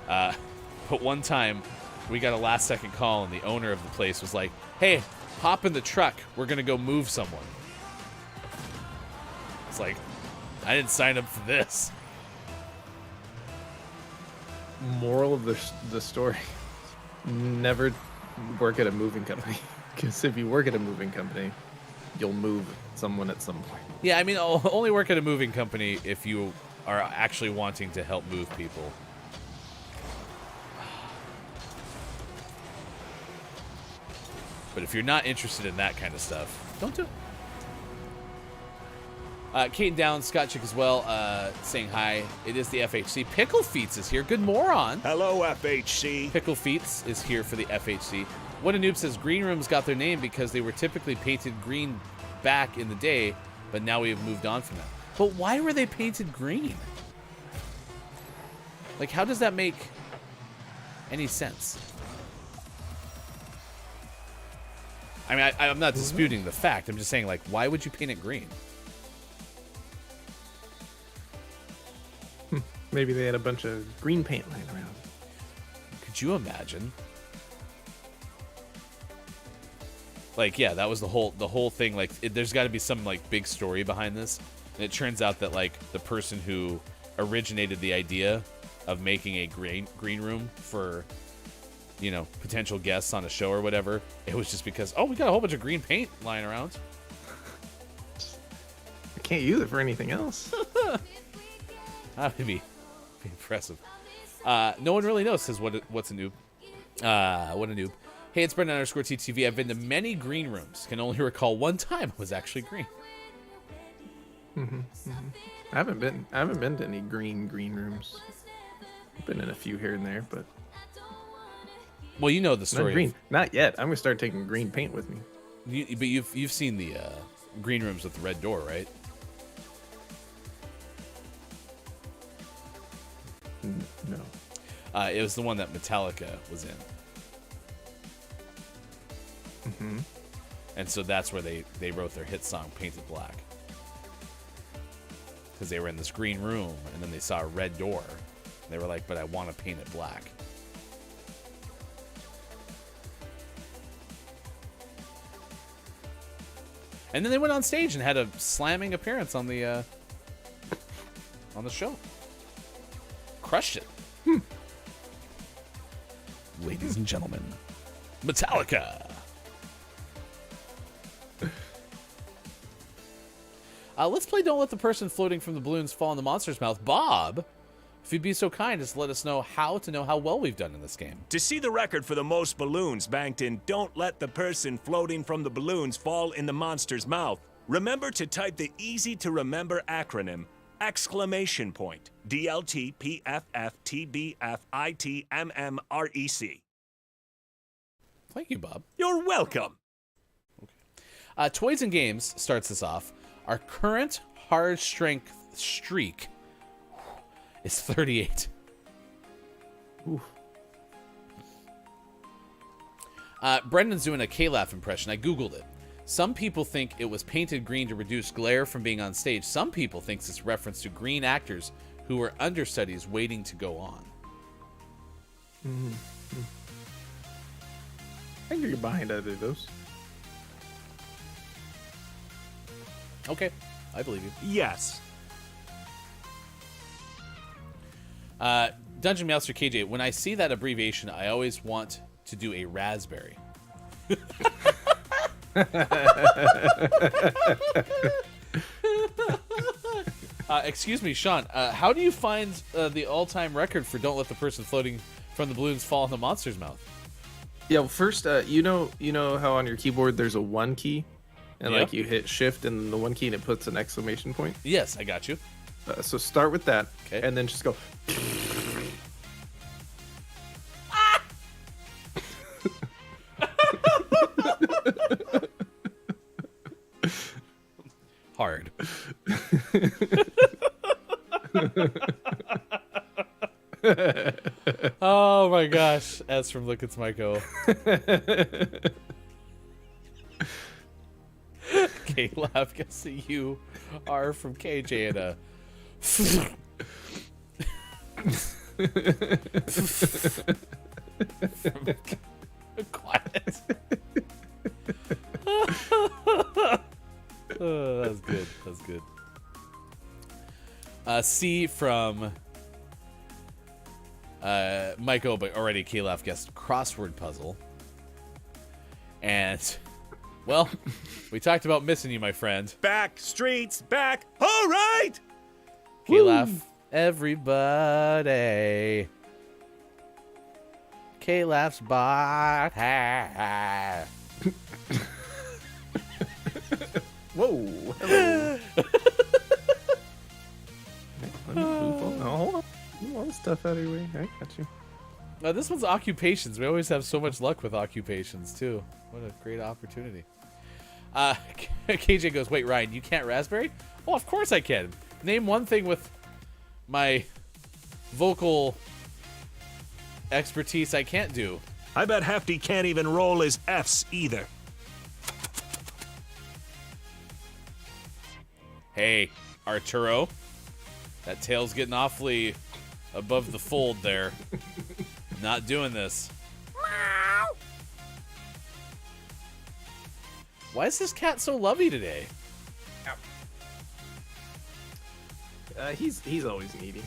But one time, we got a last-second call, and the owner of the place was like, hey, hop in the truck. We're going to go move someone. It's like, I didn't sign up for this. Moral of the story: never work at a moving company, because if you work at a moving company, you'll move someone at some point. Yeah, I mean, I'll only work at a moving company if you are actually wanting to help move people. But if you're not interested in that kind of stuff, don't do it. Kate Down, Scott Chick as well, saying hi. It is the FHC. Pickle Feets is here. Good moron. Hello, FHC. Pickle Feets is here for the FHC. What a Noob says green rooms got their name because they were typically painted green back in the day, but now we have moved on from that. But why were they painted green? Like, how does that make any sense? I mean, I'm not disputing the fact. I'm just saying, like, why would you paint it green? Maybe they had a bunch of green paint laying around. Could you imagine? Like, yeah, that was the whole thing. Like, there's got to be some like big story behind this. And it turns out that like the person who originated the idea of making a green room for, you know, potential guests on a show or whatever, it was just because, oh, we got a whole bunch of green paint lying around. I can't use it for anything else. That would be impressive. No one really knows, says what's a noob. What a noob. Hey, it's Brendan _TTV. I've been to many green rooms. Can only recall one time it was actually green. I haven't been to any green rooms. I've been in a few here and there, but Well, you know the Not story. green. Not yet. I'm gonna start taking green paint with me. But you've seen the green rooms with the red door, right? No. It was the one that Metallica was in. Mm-hmm. And so that's where they wrote their hit song Painted Black. Because they were in this green room, and then they saw a red door. And they were like, but I want to paint it black. And then they went on stage and had a slamming appearance on the show. Crushed it. Ladies and gentlemen, Metallica. Let's play Don't Let the Person Floating from the Balloons Fall in the Monster's Mouth. Bob, if you'd be so kind as to let us know how well we've done in this game. To see the record for the most balloons banked in Don't Let the Person Floating from the Balloons Fall in the Monster's Mouth, remember to type the easy-to-remember acronym exclamation point DLTPFFTBFITMMREC. Thank you, Bob. You're welcome. Toys and Games starts us off. Our current hard strength streak is 38. Ooh. Brendan's doing a K-Laugh impression. I Googled it. Some people think it was painted green to reduce glare from being on stage. Some people think it's reference to green actors who were understudies waiting to go on. Mm-hmm. I can get behind either of those. Okay, I believe you. Yes. Dungeon Master KJ, when I see that abbreviation, I always want to do a raspberry. Excuse me, Sean. How do you find the all-time record for "Don't Let the Person Floating from the Balloons Fall in the Monster's Mouth"? Yeah, well, first, you know how on your keyboard there's a 1 key, and Yeah. like you hit Shift and the 1 key and it puts an exclamation point. Yes, I got you. So start with that, Okay. and then just go. Hard. Oh my gosh. As from Look It's Michael. K-Laugh, guessing you are from KJ and a quiet. Oh, that was good. That was good. C from Michael, but already K-Laugh guessed crossword puzzle. And, well, we talked about missing you, my friend. Back streets back. All right. K-Laugh, everybody. K-Laugh's body. Whoa! Hello. Hold on. Move all the stuff out of your way. I got you. Now, this one's occupations. We always have so much luck with occupations, too. What a great opportunity. KJ goes, wait, Ryan, you can't raspberry? Oh, of course I can. Name one thing with my vocal expertise I can't do. I bet Hefty can't even roll his F's either. Hey, Arturo. That tail's getting awfully above the fold there. Not doing this. Why is this cat so lovey today? He's always needy.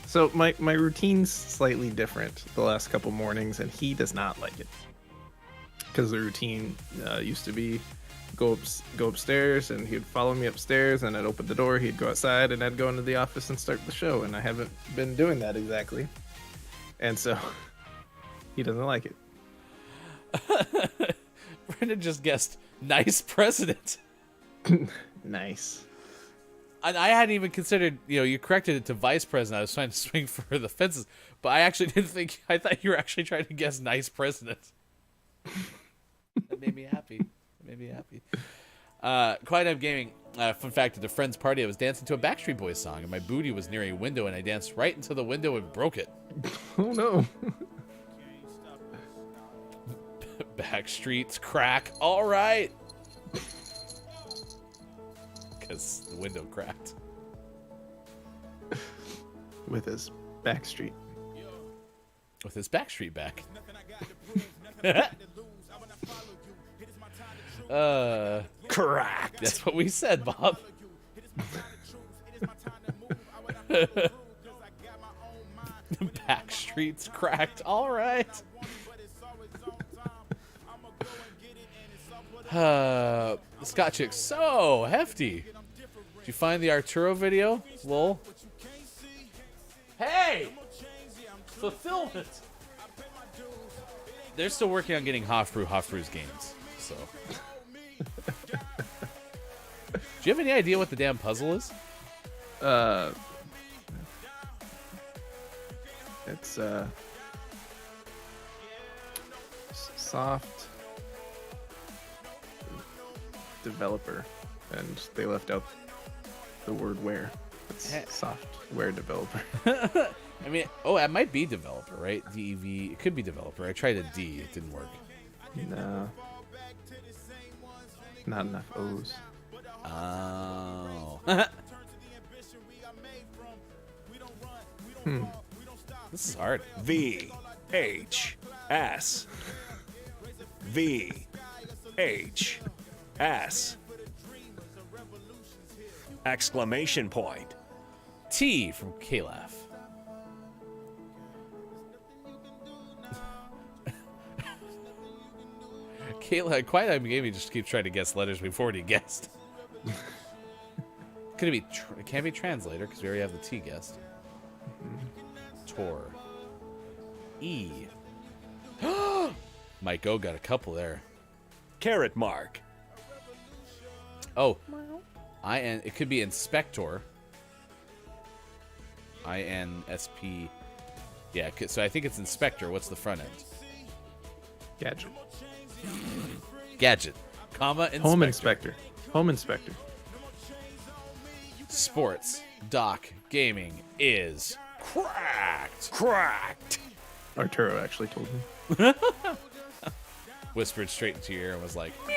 So my routine's slightly different the last couple mornings, and he does not like it. Because the routine used to be go upstairs, and he'd follow me upstairs, and I'd open the door, he'd go outside, and I'd go into the office and start the show, and I haven't been doing that exactly. And so he doesn't like it. Brendan just guessed nice president. Nice. And I hadn't even considered, you corrected it to vice president. I was trying to swing for the fences, but I actually didn't think. I thought you were actually trying to guess nice president. That made me happy. Quiet Time Gaming. Fun fact: at a friend's party, I was dancing to a Backstreet Boys song, and my booty was near a window, and I danced right into the window and broke it. Oh no! Backstreet's crack. All right. Because the window cracked. With his Backstreet. With his Backstreet back. Correct. That's what we said, Bob. Backstreet's cracked. All right. Scott Chick, so hefty. Did you find the Arturo video? Lol. Hey! Fulfillment! They're still working on getting Hofbrew's games, so. Do you have any idea what the damn puzzle is? It's soft developer, and they left out the word where. It's software developer. I mean, it might be developer, right? DEV. It could be developer. I tried a D. It didn't work. No. Not enough O's. Oh. This is hard. VHS. VHS. Exclamation point. T from Kalaf. Kayla, Quiet Time Gaming just keeps trying to guess letters we've already guessed. Could it be? It can't be translator because we already have the T guessed. Tor. E. Mike O got a couple there. Carrot mark. Oh. It could be inspector. INSP. Yeah, so I think it's inspector. What's the front end? Gadget. Gadget. Comma inspector. Home inspector. Home inspector. Sports. Doc. Gaming is cracked. Cracked. Arturo actually told me. Whispered straight into your ear and was like, meow.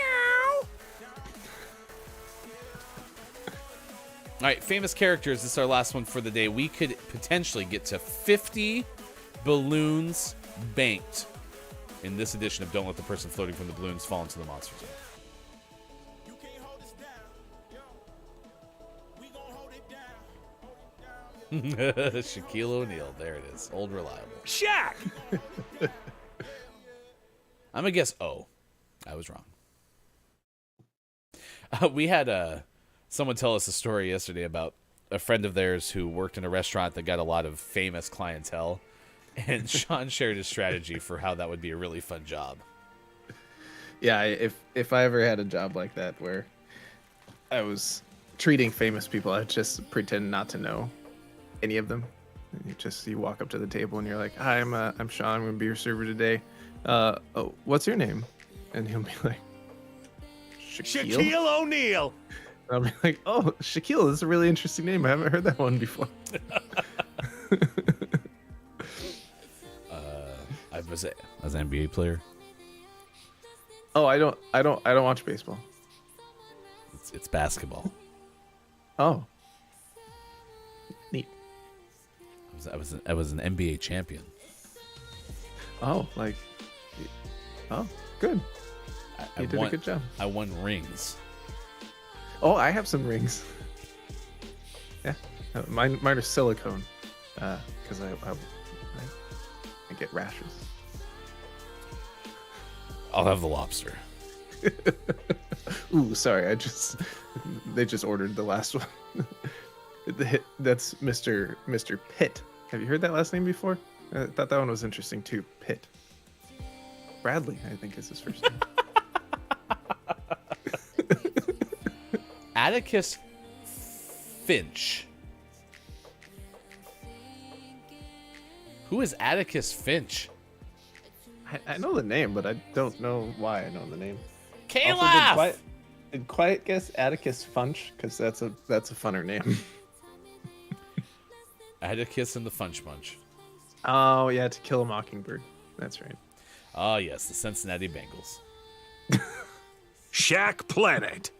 All right, famous characters. This is our last one for the day. We could potentially get to 50 balloons banked in this edition of Don't Let the Person Floating from the Balloons Fall into the Monster Zone. Shaquille O'Neal. There it is. Old reliable. Shaq. I'm going to guess O. I was wrong. We had someone tell us a story yesterday about a friend of theirs who worked in a restaurant that got a lot of famous clientele. And Sean shared his strategy for how that would be a really fun job. Yeah, if I ever had a job like that where I was treating famous people, I'd just pretend not to know any of them. And you walk up to the table and you're like, "Hi, I'm Sean. I'm gonna be your server today. Oh, what's your name?" And he'll be like, Shaquille O'Neal. And I'll be like, "Oh, Shaquille, this is a really interesting name. I haven't heard that one before." I was an NBA player. Oh, I don't watch baseball. It's basketball. Oh, neat. I was an NBA champion. Oh, good. I You did a good job. I won rings. Oh, I have some rings. Yeah, mine are silicone, because I get rashes. I'll have the lobster. Ooh, sorry. They just ordered the last one. That's Mr. Pitt. Have you heard that last name before? I thought that one was interesting too. Pitt. Bradley, I think, is his first name. Atticus Finch. Who is Atticus Finch? I know the name, but I don't know why I know the name. Caleb! Did quiet guess Atticus Funch? Because that's a funner name. Atticus and the Funch Bunch. Oh yeah, To Kill a Mockingbird. That's right. Oh yes, the Cincinnati Bengals. Shack Planet.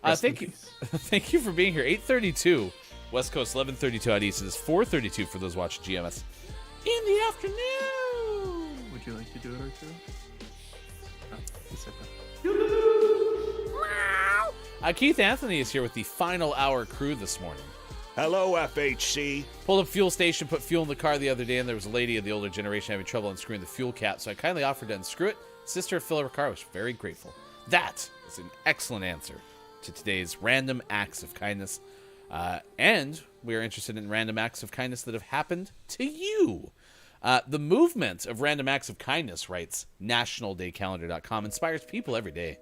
Thank you, thank you for being here. 8:32 West Coast, 11:32 out east. It is 4:32 for those watching GMS in the afternoon. Would you like to do it, Arturo? Keith Anthony is here with the final hour crew this morning. Hello, FHC. Pulled up fuel station, put fuel in the car the other day, and there was a lady of the older generation having trouble unscrewing the fuel cap, so I kindly offered to unscrew it. Sister filled her car, was very grateful. That is an excellent answer to today's random acts of kindness. And we are interested in random acts of kindness that have happened to you. The movement of random acts of kindness, writes nationaldaycalendar.com, inspires people every day.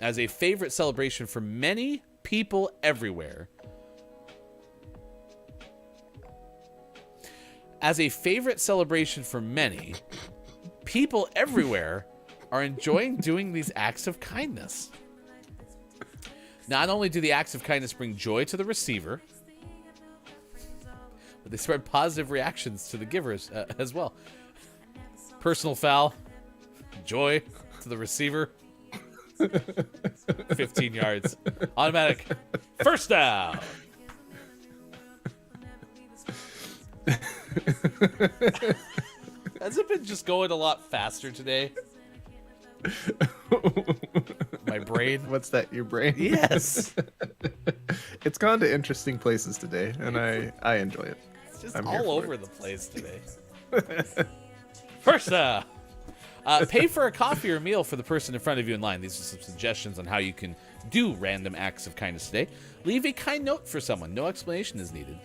As a favorite celebration for many people everywhere. As a favorite celebration for many, people everywhere are enjoying doing these acts of kindness. Not only do the acts of kindness bring joy to the receiver, but they spread positive reactions to the givers as well. Personal foul, joy to the receiver, 15 yards, automatic, first down. Has it been just going a lot faster today? My brain? What's that, your brain? Yes. It's gone to interesting places today, and I enjoy it. It's just I'm here all for over it. the place today. First, pay for a coffee or meal for the person in front of you in line. These are some suggestions on how you can do random acts of kindness today. Leave a kind note for someone. No explanation is needed.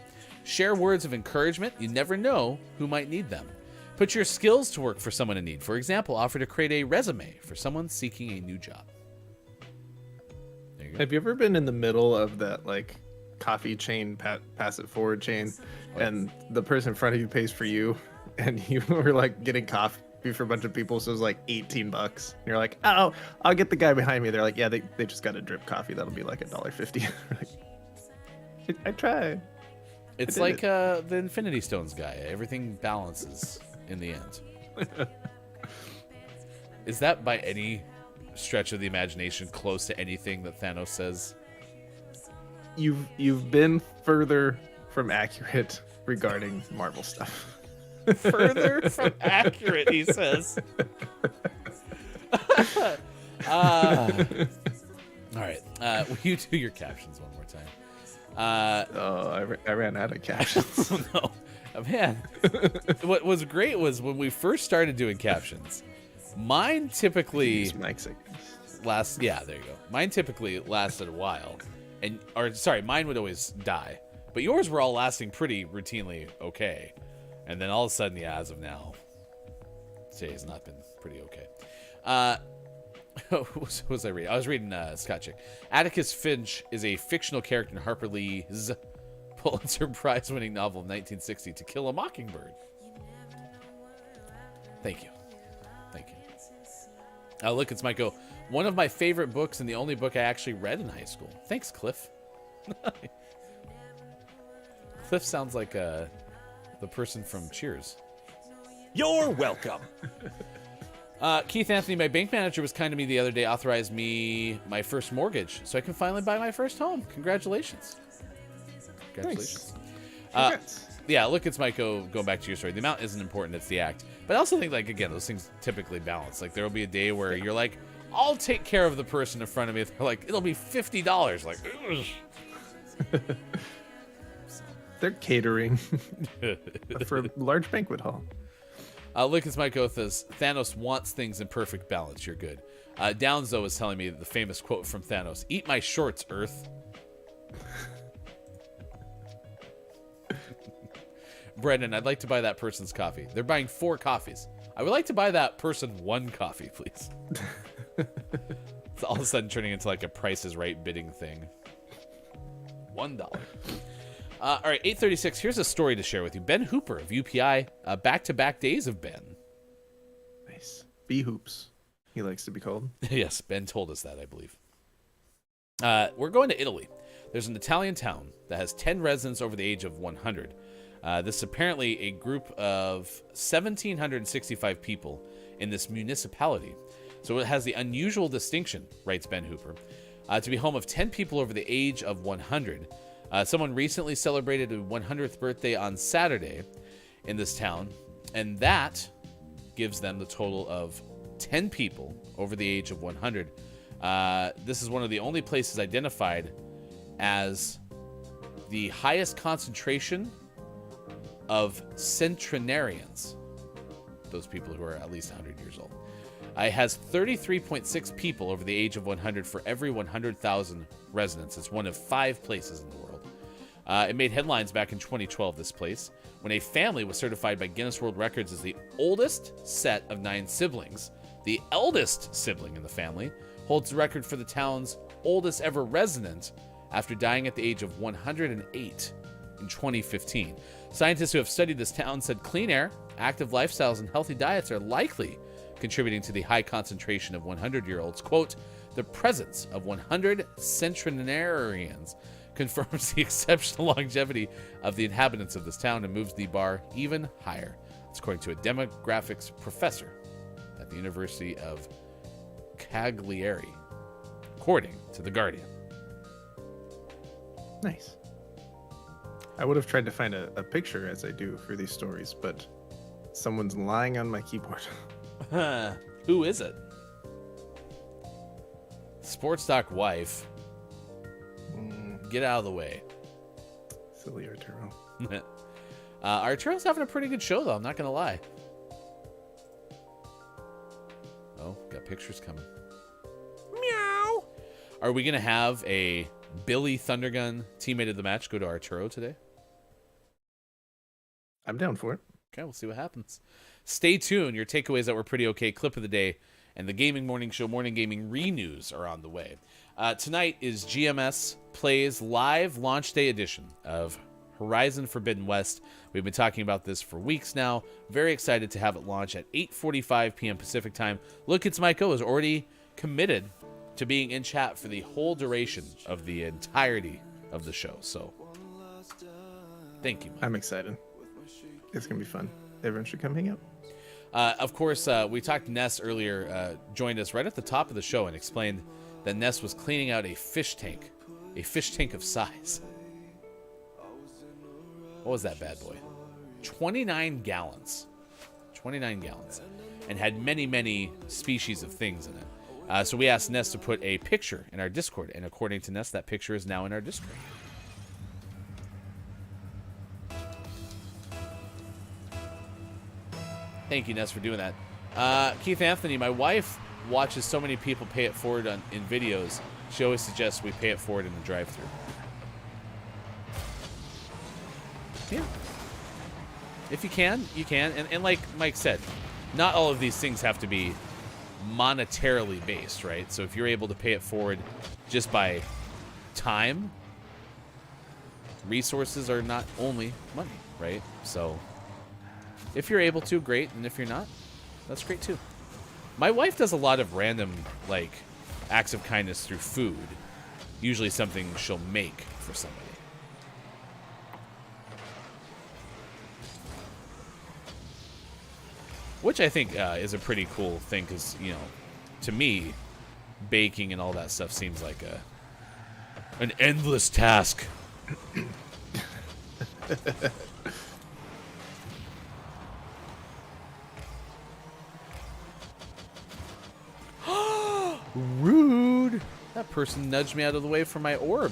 Share words of encouragement. You never know who might need them. Put your skills to work for someone in need. For example, offer to create a resume for someone seeking a new job. There you go. Have you ever been in the middle of that like coffee chain, pass it forward chain, and the person in front of you pays for you, and you were like getting coffee for a bunch of people, so it was like $18. And you're like, oh, I'll get the guy behind me. They're like, yeah, they just got a drip coffee. That'll be like $1.50. Like, I tried. It's like the Infinity Stones guy. Everything balances in the end. Is that by any stretch of the imagination close to anything that Thanos says? You've been further from accurate regarding Marvel stuff. Further from accurate, he says. All right. Will you do your captions one more time? I ran out of captions. Oh, no. Man, what was great was when we first started doing captions, mine typically last. Yeah, there you go. Mine typically lasted a while, mine would always die, but yours were all lasting pretty routinely okay, and then all of a sudden, yeah, as of now, today has not been pretty okay. What was I reading? I was reading Scott Chick. Atticus Finch is a fictional character in Harper Lee's Pulitzer Prize-winning novel of 1960, To Kill a Mockingbird. Thank you. Look, it's Michael. One of my favorite books and the only book I actually read in high school. Thanks, Cliff. Cliff sounds like the person from Cheers. You're welcome. Keith Anthony, my bank manager was kind to me the other day, authorized me my first mortgage, so I can finally buy my first home. Congratulations. Nice. Yeah, look, it's Michael, going back to your story. The amount isn't important, it's the act. But I also think, like, again, those things typically balance. Like, there will be a day where you're like, I'll take care of the person in front of me. They're like, it'll be $50. Like, They're catering for a large banquet hall. Look, it's Mike Othas. Thanos wants things in perfect balance. You're good. Downzo is telling me the famous quote from Thanos: "Eat my shorts, Earth." Brendan, I'd like to buy that person's coffee. They're buying 4 coffees. I would like to buy that person 1 coffee, please. It's all of a sudden turning into like a Price is Right bidding thing. $1. All right, 8:36. Here's a story to share with you. Ben Hooper of UPI, back-to-back days of Ben. Nice. B Hoops, he likes to be called. Yes, Ben told us that, I believe. We're going to Italy. There's an Italian town that has 10 residents over the age of 100. This is apparently a group of 1,765 people in this municipality. So it has the unusual distinction, writes Ben Hooper, to be home of 10 people over the age of 100. Someone recently celebrated a 100th birthday on Saturday in this town, and that gives them the total of 10 people over the age of 100. This is one of the only places identified as the highest concentration of centenarians, those people who are at least 100 years old. It has 33.6 people over the age of 100 for every 100,000 residents. It's one of 5 places in the world. It made headlines back in 2012, this place, when a family was certified by Guinness World Records as the oldest set of 9 siblings. The eldest sibling in the family holds the record for the town's oldest ever resident after dying at the age of 108 in 2015. Scientists who have studied this town said clean air, active lifestyles, and healthy diets are likely contributing to the high concentration of 100-year-olds. Quote, the presence of 100 centenarians confirms the exceptional longevity of the inhabitants of this town and moves the bar even higher. It's according to a demographics professor at the University of Cagliari, according to The Guardian. Nice. I would have tried to find a picture, as I do for these stories, but someone's lying on my keyboard. Who is it? Sports Doc wife. Get out of the way. Silly Arturo. Arturo's having a pretty good show, though. I'm not going to lie. Oh, got pictures coming. Meow. Are we going to have a Billy Thundergun teammate of the match go to Arturo today? I'm down for it. Okay, we'll see what happens. Stay tuned. Your takeaways that were pretty okay, clip of the day, and the Gaming Morning Show Morning Gaming Renews are on the way. Tonight is GMS Plays live launch day edition of Horizon Forbidden West. We've been talking about this for weeks now. Very excited to have it launch at 8:45 p.m. Pacific time. Look, it's Michael is already committed to being in chat for the whole duration of the entirety of the show. So, thank you, Mike. I'm excited. It's going to be fun. Everyone should come hang out. Of course, we talked to Ness earlier, joined us right at the top of the show and explained that Ness was cleaning out a fish tank of size. What was that bad boy? 29 gallons. 29 gallons. And had many, many species of things in it. So we asked Ness to put a picture in our Discord, and according to Ness, that picture is now in our Discord. Thank you, Ness, for doing that. Keith Anthony, my wife watches so many people pay it forward in videos. She always suggests we pay it forward in the drive-thru. Yeah. If you can, you can. And like Mike said, not all of these things have to be monetarily based, right? So if you're able to pay it forward just by time, resources are not only money, right? So if you're able to, great. And if you're not, that's great too. My wife does a lot of random, like, acts of kindness through food. Usually something she'll make for somebody. Which I think is a pretty cool thing because, you know, to me, baking and all that stuff seems like an endless task. Rude. That person nudged me out of the way for my orb.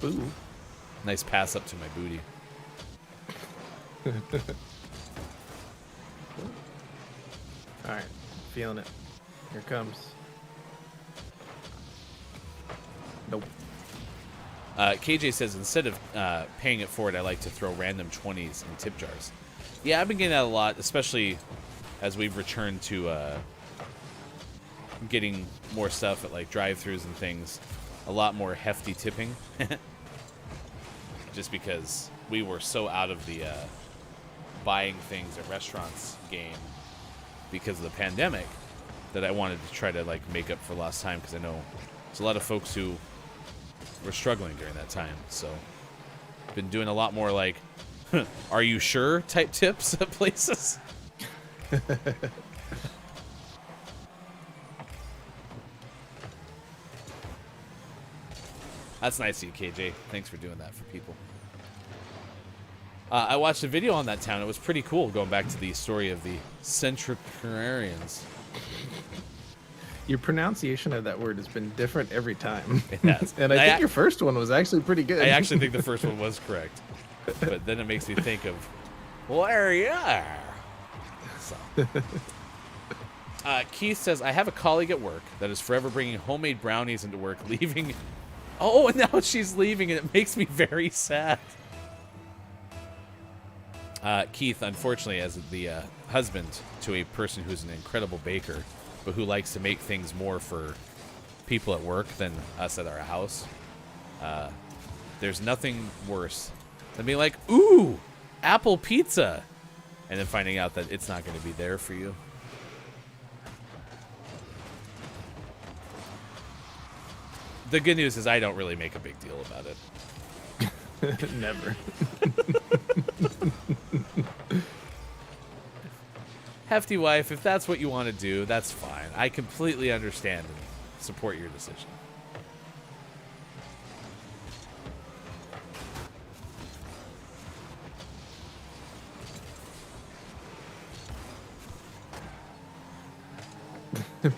Boo. Nice pass up to my booty. All right, feeling it. Here it comes. Nope. KJ says instead of paying it forward, I like to throw random 20s in tip jars. Yeah, I've been getting that a lot, especially as we've returned to getting more stuff at like drive-thrus and things. A lot more hefty tipping. just because we were so out of the buying things at restaurants game because of the pandemic that I wanted to try to like make up for lost time, because I know there's a lot of folks who were struggling during that time. So been doing a lot more like are you sure type tips at places. That's nice of you, KJ. Thanks for doing that for people. I watched a video on that town. It was pretty cool, going back to the story of the Centriprenarians. Your pronunciation of that word has been different every time. It has. And I think your first one was actually pretty good. I actually think the first one was correct. But then it makes me think of, well, there you are. So. Keith says, I have a colleague at work that is forever bringing homemade brownies into work, leaving... Oh, and now she's leaving, and it makes me very sad. Keith, unfortunately, as the husband to a person who's an incredible baker, but who likes to make things more for people at work than us at our house, there's nothing worse than being like, ooh, apple pizza, and then finding out that it's not going to be there for you. The good news is I don't really make a big deal about it. Never. Hefty wife, if that's what you want to do, that's fine. I completely understand and support your decision.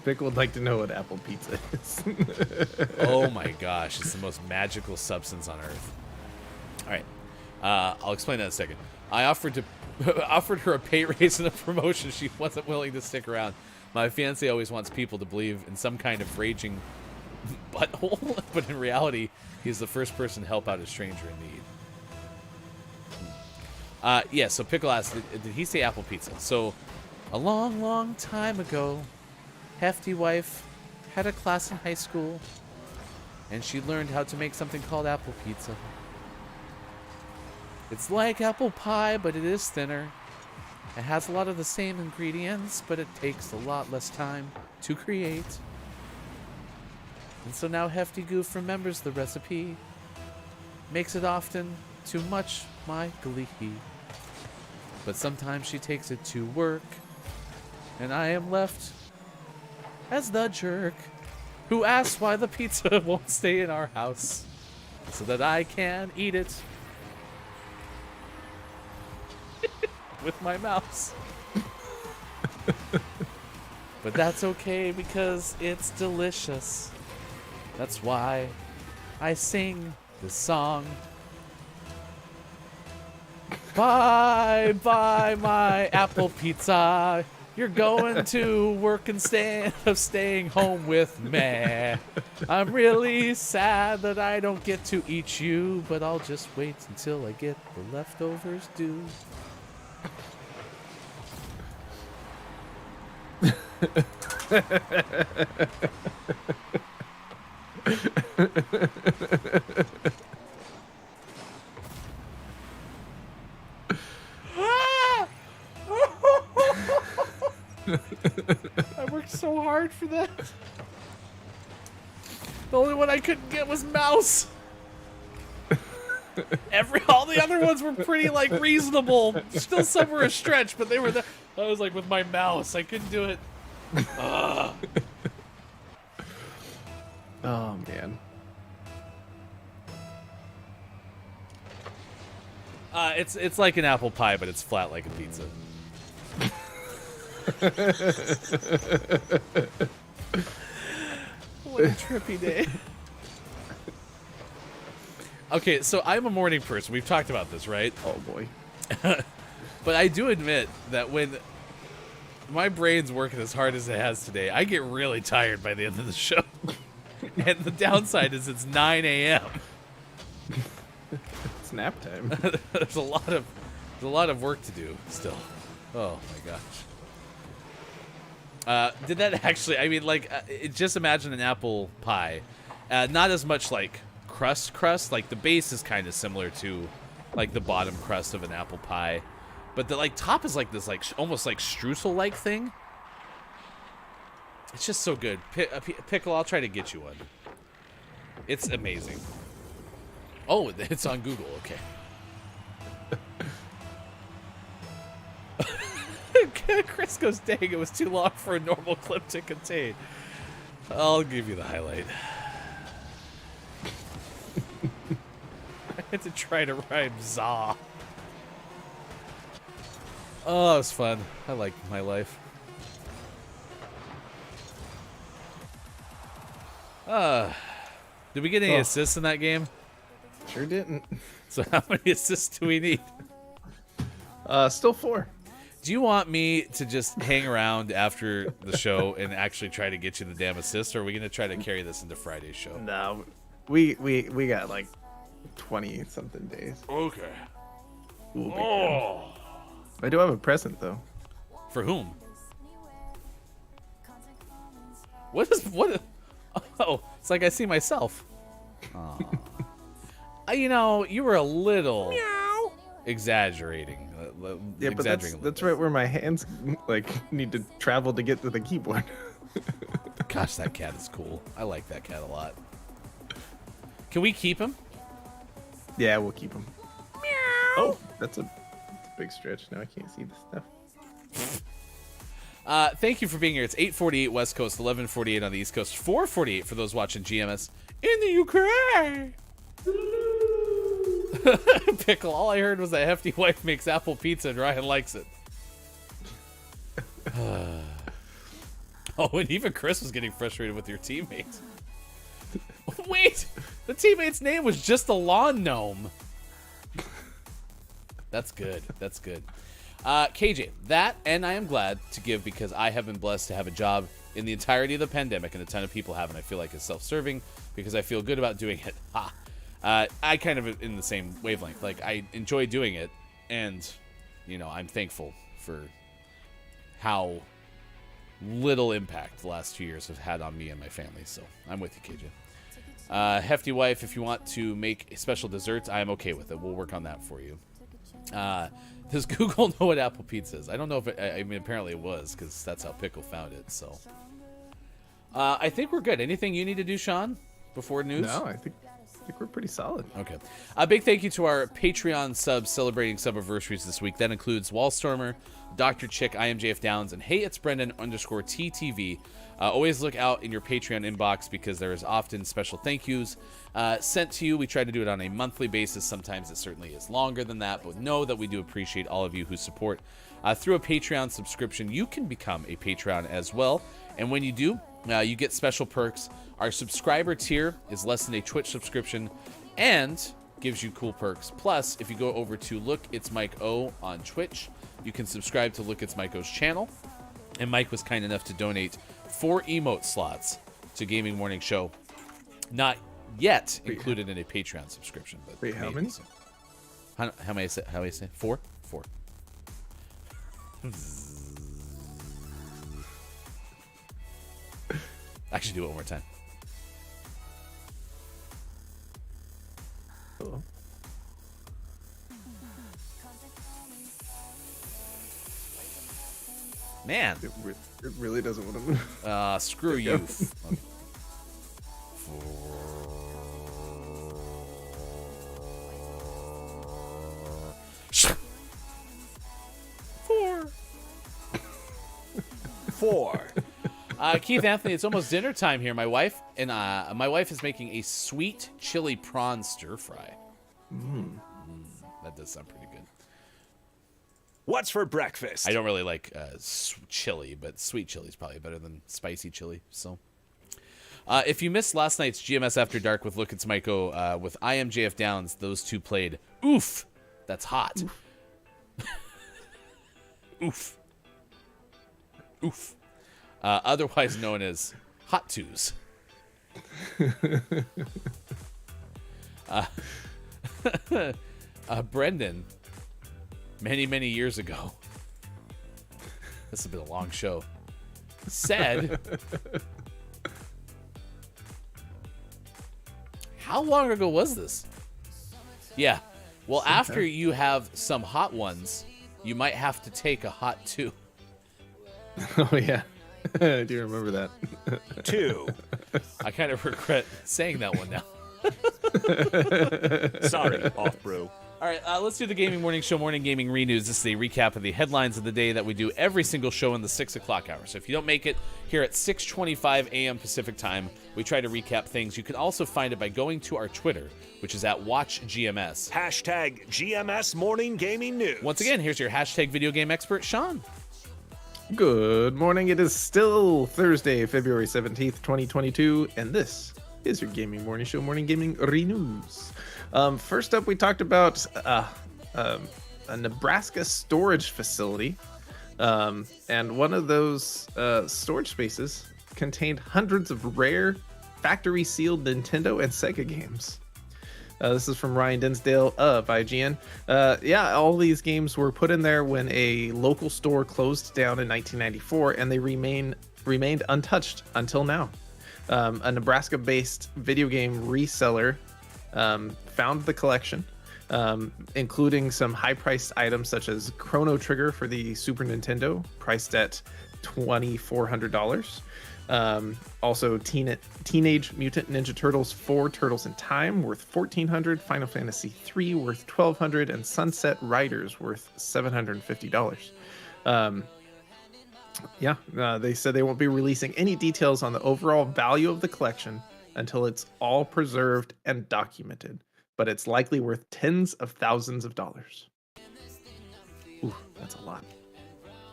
Pick would like to know what apple pizza is. Oh my gosh, it's the most magical substance on earth. All right, I'll explain that in a second. I offered her a pay raise and a promotion. She wasn't willing to stick around. My fiance always wants people to believe in some kind of raging butthole, but in reality, he's the first person to help out a stranger in need. Yeah, so Pickle asked, did he say apple pizza? So, a long, long time ago, Hefty wife had a class in high school, and she learned how to make something called apple pizza. It's like apple pie, but it is thinner. It has a lot of the same ingredients, but it takes a lot less time to create. And so now Hefty Goof remembers the recipe, makes it often, to much my glee. But sometimes she takes it to work, and I am left as the jerk who asks why the pizza won't stay in our house so that I can eat it with my mouse. But that's okay because it's delicious. That's why I sing this song. Bye, bye, my apple pizza. You're going to work instead of staying home with me. I'm really sad that I don't get to eat you, but I'll just wait until I get the leftovers due. I worked so hard for that. The only one I couldn't get was mouse. All the other ones were pretty like reasonable. Still some were a stretch, but they were the. I was like with my mouse, I couldn't do it. Oh man. It's like an apple pie, but it's flat like a pizza. What a trippy day. Okay, so I'm a morning person. We've talked about this, right? Oh boy. But I do admit that when my brain's working as hard as it has today, I get really tired by the end of the show. And the downside is it's 9 a.m. It's nap time. There's a lot of work to do still. Oh my gosh. Did that actually? I mean, like, just imagine an apple pie, not as much like crust. Like the base is kind of similar to like the bottom crust of an apple pie, but the like top is like this like almost like streusel like thing. It's just so good. Pickle, I'll try to get you one. It's amazing. Oh, it's on Google. Okay. Chris goes, dang, it was too long for a normal clip to contain. I'll give you the highlight. I had to try to rhyme za. Oh, it was fun. I like my life. Did we get any assists in that game? Sure didn't. So how many assists do we need? Still 4. Do you want me to just hang around after the show and actually try to get you the damn assist, or are we going to try to carry this into Friday's show? No, we got like 20 something days. Okay. We'll be good. I do have a present though. For whom? What? Oh, it's like I see myself. You know, you were a little exaggerating. Yeah, but that's right where my hands like need to travel to get to the keyboard. Gosh, that cat is cool. I like that cat a lot. Can we keep him? Yeah, we'll keep him. Meow. Oh, that's a big stretch. Now I can't see the stuff. Thank you for being here. It's 8:48 West Coast, 11:48 on the East Coast, 4:48 for those watching GMS in the UK. Pickle, all I heard was that Hefty Wife makes apple pizza and Ryan likes it. Oh, and even Chris was getting frustrated with your teammates. Wait, the teammate's name was just a lawn gnome. That's good. That's good. KJ, that and I am glad to give because I have been blessed to have a job in the entirety of the pandemic, and a ton of people haven't. I feel like it's self-serving because I feel good about doing it. I kind of in the same wavelength. Like, I enjoy doing it, and, you know, I'm thankful for how little impact the last 2 years have had on me and my family. So I'm with you, KJ. Hefty Wife, if you want to make special desserts, I am okay with it. We'll work on that for you. Does Google know what apple pizza is? I don't know if I mean, apparently it was, because that's how Pickle found it. So I think we're good. Anything you need to do, Sean, before news? No, I think we're pretty solid. Okay. A big thank you to our Patreon subs celebrating sub-anniversaries this week. That includes Wallstormer, Dr. Chick, IMJF Downs, and Hey, it's Brendan _TTV. Always look out in your Patreon inbox because there is often special thank yous sent to you. We try to do it on a monthly basis. Sometimes it certainly is longer than that, but know that we do appreciate all of you who support through a Patreon subscription. You can become a Patreon as well, and when you do, you get special perks. Our subscriber tier is less than a Twitch subscription and gives you cool perks. Plus, if you go over to Look It's Mike O on Twitch, you can subscribe to Look It's Mike O's channel. And Mike was kind enough to donate 4 emote slots to Gaming Morning Show. Not yet included in a Patreon subscription. But wait, how many? So. How many? How many say? 4? 4. Actually, do it one more time. Cool. Man. It really doesn't want to move. Screw you. Four. Keith Anthony, it's almost dinner time here. My wife is making a sweet chili prawn stir fry. That does sound pretty good. What's for breakfast? I don't really like chili, but sweet chili is probably better than spicy chili. So, if you missed last night's GMS After Dark with Look It's Maiko with IMJF Downs, those two played Oof. That's hot. Oof. Oof. Otherwise known as Hot Twos. Brendan, many years ago, this has been a long show, said, How long ago was this? Yeah. Well, after you have some hot ones, you might have to take a hot 2. Oh yeah, I do remember that. 2. I kind of regret saying that one now. Sorry, off brew. All right, let's do the Gaming Morning Show Morning Gaming Renews. This is a recap of the headlines of the day that we do every single show in the 6 o'clock hour. So if you don't make it here at 6:25 a.m. Pacific time, we try to recap things. You can also find it by going to our Twitter, which is at WatchGMS. Hashtag GMS Morning Gaming News. Once again, here's your hashtag video game expert, Sean. Good morning. It is still Thursday, February 17th, 2022, and this is your Gaming Morning Show Morning Gaming Renews. First up, we talked about a Nebraska storage facility, and one of those storage spaces contained hundreds of rare factory-sealed Nintendo and Sega games. This is from Ryan Dinsdale of IGN. Yeah, all these games were put in there when a local store closed down in 1994, and they remained untouched until now. A Nebraska-based video game reseller found the collection, including some high-priced items such as Chrono Trigger for the Super Nintendo, priced at $2,400. Also, Teenage Mutant Ninja Turtles 4 Turtles in Time, worth $1,400, Final Fantasy 3, worth $1,200, and Sunset Riders, worth $750. They said they won't be releasing any details on the overall value of the collection until it's all preserved and documented, but it's likely worth tens of thousands of dollars. Ooh, that's a lot.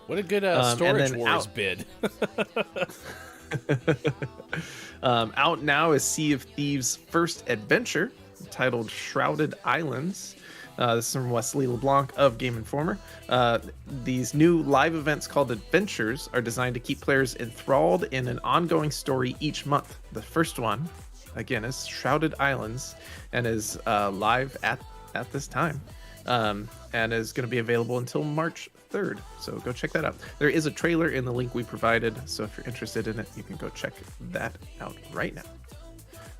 What a good Storage Wars bid. Out now is Sea of Thieves' first adventure, titled Shrouded Islands. This is from Wesley LeBlanc of Game Informer. These new live events called Adventures are designed to keep players enthralled in an ongoing story each month. The first one, again, is Shrouded Islands and is live at this time, and is going to be available until March 3rd. So go check that out. There is a trailer in the link we provided, so if you're interested in it, you can go check that out right now.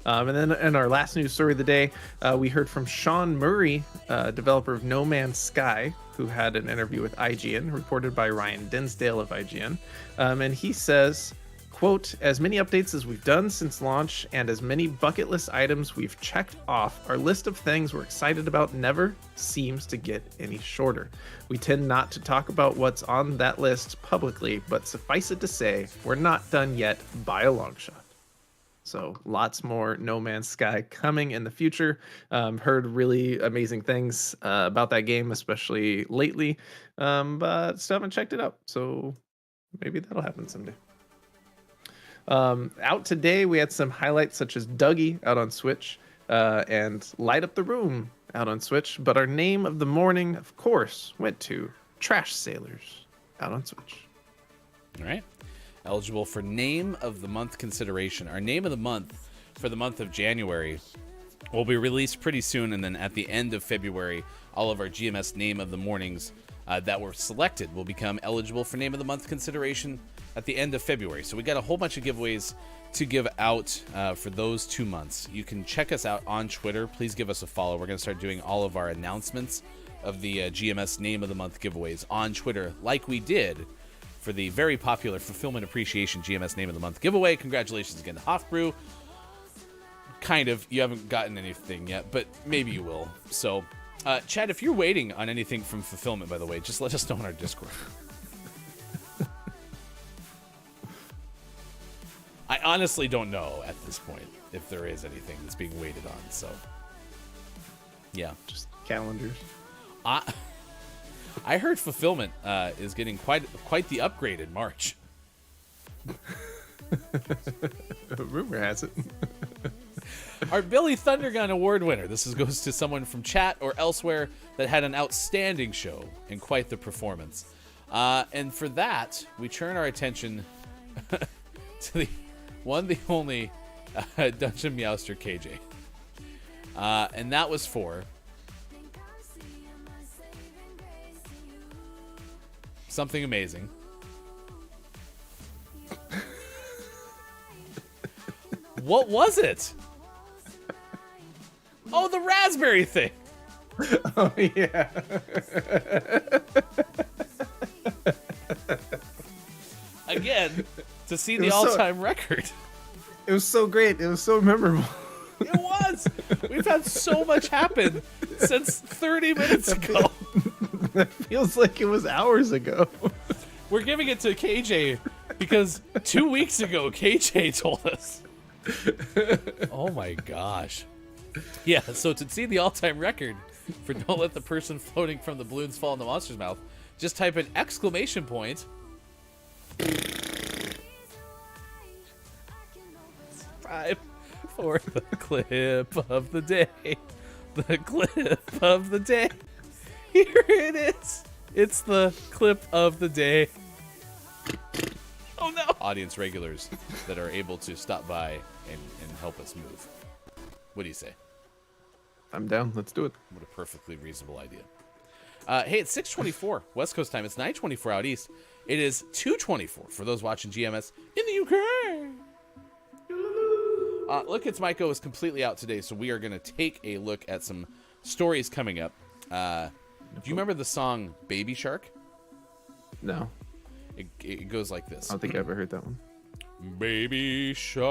And then in our last news story of the day, we heard from Sean Murray, developer of No Man's Sky, who had an interview with IGN, reported by Ryan Dinsdale of IGN. And he says, quote, "As many updates as we've done since launch and as many bucket list items we've checked off, our list of things we're excited about never seems to get any shorter. We tend not to talk about what's on that list publicly, but suffice it to say, we're not done yet by a long shot." So lots more No Man's Sky coming in the future. Heard really amazing things about that game, especially lately, but still haven't checked it out. So maybe that'll happen someday. Out today, we had some highlights such as Dougie out on Switch and Light Up the Room out on Switch. But our name of the morning, of course, went to Trash Sailors out on Switch. All right. Eligible for Name of the Month consideration. Our Name of the Month for the month of January will be released pretty soon, and then at the end of February, all of our GMS Name of the Mornings that were selected will become eligible for Name of the Month consideration at the end of February. So we got a whole bunch of giveaways to give out for those 2 months. You can check us out on Twitter. Please give us a follow. We're going to start doing all of our announcements of the GMS Name of the Month giveaways on Twitter, like we did for the very popular Fulfillment Appreciation GMS Name of the Month giveaway. Congratulations again to Hofbrew. Kind of. You haven't gotten anything yet, but maybe you will. So, Chad, if you're waiting on anything from Fulfillment, by the way, just let us know on our Discord. I honestly don't know at this point if there is anything that's being waited on. So, yeah. Just calendars. I heard Fulfillment is getting quite the upgrade in March. Rumor has it. Our Billy Thundergun Award winner. This goes to someone from chat or elsewhere that had an outstanding show and quite the performance. And for that, we turn our attention to the one, the only Dungeon Meowster KJ. And that was for something amazing. What was it? Oh, the raspberry thing. Oh yeah. Again, to see It the was so- all-time record. It was so great. It was so memorable. It was. We've had so much happen since 30 minutes ago. That feels like it was hours ago. We're giving it to KJ because 2 weeks ago, KJ told us. Oh my gosh. Yeah, so to see the all-time record for Don't Let the Person Floating from the Balloons Fall in the Monster's Mouth, just type in exclamation point. Time for the clip of the day. The clip of the day. Here it is. It's the clip of the day. Oh no! Audience regulars that are able to stop by and help us move. What do you say? I'm down. Let's do it. What a perfectly reasonable idea. Hey, it's 6:24 West Coast time. It's 9:24 out east. It is 2:24 for those watching GMS in the UK. Look, It's Myco is completely out today, so we are going to take a look at some stories coming up. Do you remember the song Baby Shark? No, It goes like this. I don't think I ever heard that one. Baby Shark.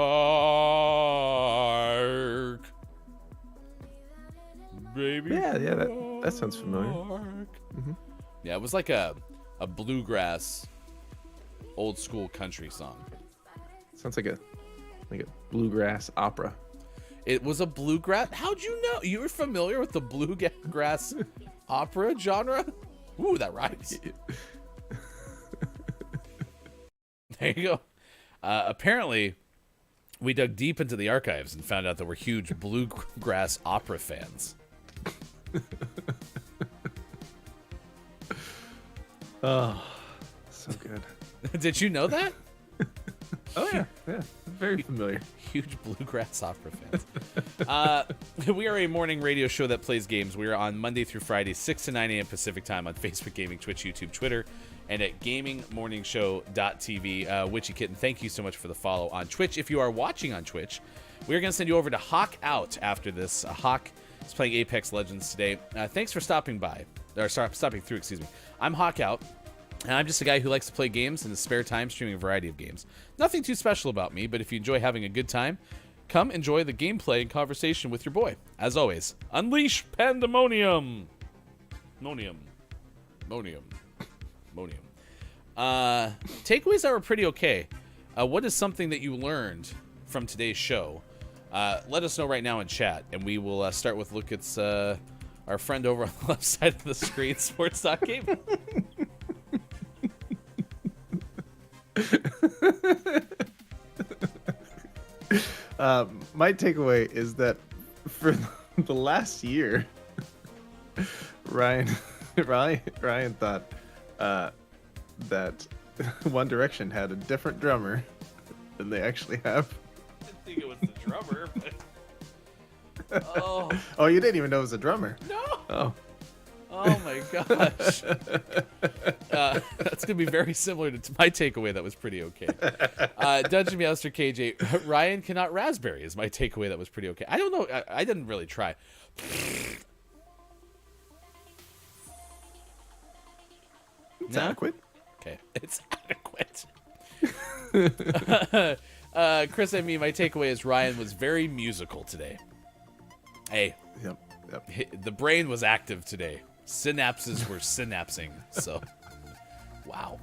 Baby Yeah, that sounds familiar. Shark. Yeah, it was like a bluegrass, old school country song. Sounds like a bluegrass opera. It was a bluegrass. How'd you know? You were familiar with the bluegrass opera genre? Ooh, that rhymes. There you go. Apparently, we dug deep into the archives and found out that we're huge bluegrass opera fans. Oh, so good. Did you know that? Oh yeah, very familiar. Huge bluegrass opera fans. We are a morning radio show that plays games. We are on Monday through Friday, 6 to 9 a.m. Pacific time on Facebook Gaming, Twitch, YouTube, Twitter, and at gamingmorningshow.tv. Witchy Kitten, thank you so much for the follow on Twitch. If you are watching on Twitch, we're going to send you over to Hawk Out after this. Hawk is playing Apex Legends today. Thanks for stopping by. Stopping through, excuse me. I'm Hawk Out. And I'm just a guy who likes to play games in his spare time, streaming a variety of games. Nothing too special about me, but if you enjoy having a good time, come enjoy the gameplay and conversation with your boy. As always, unleash pandemonium. Monium. Takeaways that were pretty okay. What is something that you learned from today's show? Let us know right now in chat, and we will start with look. It's our friend over on the left side of the screen, Sports.Gaming. My takeaway is that for the last year, Ryan thought that One Direction had a different drummer than they actually have. I didn't think it was the drummer, but... Oh, you didn't even know it was a drummer? No! Oh my gosh. That's going to be very similar to my takeaway that was pretty okay. Dungeon Master KJ, Ryan cannot raspberry is my takeaway that was pretty okay. I don't know. I didn't really try. It's adequate. Okay. It's adequate. Chris and me, my takeaway is Ryan was very musical today. Hey. Yep. The brain was active today. Synapses were synapsing. So, wow.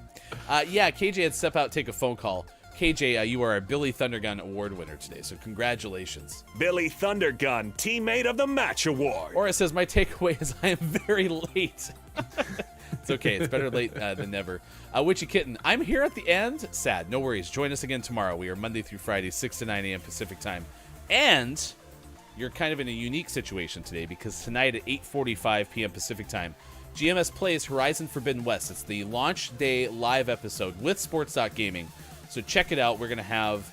Yeah, KJ had to step out, take a phone call. KJ, you are a Billy Thundergun Award winner today, so congratulations. Billy Thundergun, Teammate of the Match Award. Or it says, my takeaway is I am very late. It's okay. It's better late than never. Witchy Kitten, I'm here at the end. Sad. No worries. Join us again tomorrow. We are Monday through Friday, 6 to 9 a.m. Pacific time. And you're kind of in a unique situation today because tonight at 8:45 p.m. Pacific time, GMS plays Horizon Forbidden West. It's the launch day live episode with Sports.Gaming. So check it out. We're going to have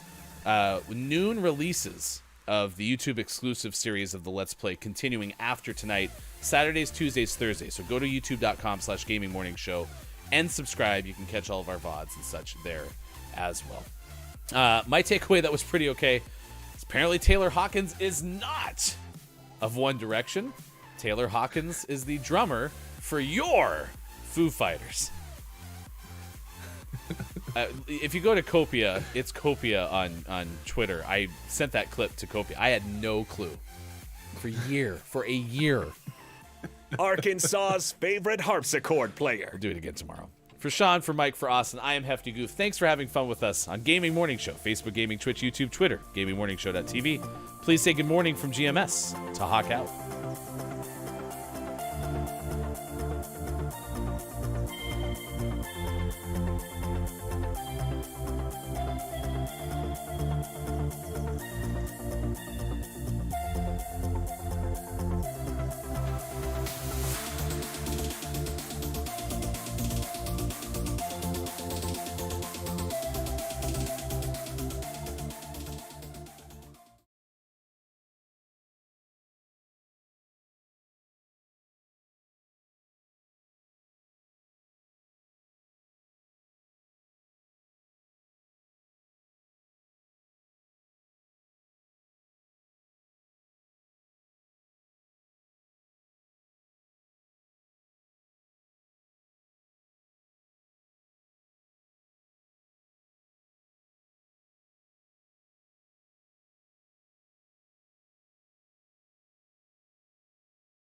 noon releases of the YouTube exclusive series of the Let's Play continuing after tonight, Saturdays, Tuesdays, Thursdays. So go to youtube.com/gamingmorningshow and subscribe. You can catch all of our VODs and such there as well. My takeaway that was pretty okay is apparently Taylor Hawkins is not of One Direction, Taylor Hawkins is the drummer for your Foo Fighters. If you go to Copia, it's Copia on Twitter. I sent that clip to Copia. I had no clue. For a year. Arkansas's favorite harpsichord player. We'll do it again tomorrow. For Sean, for Mike, for Austin, I am Hefty Goof. Thanks for having fun with us on Gaming Morning Show. Facebook Gaming, Twitch, YouTube, Twitter, GamingMorningShow.tv. Please say good morning from GMS to Hawk Out.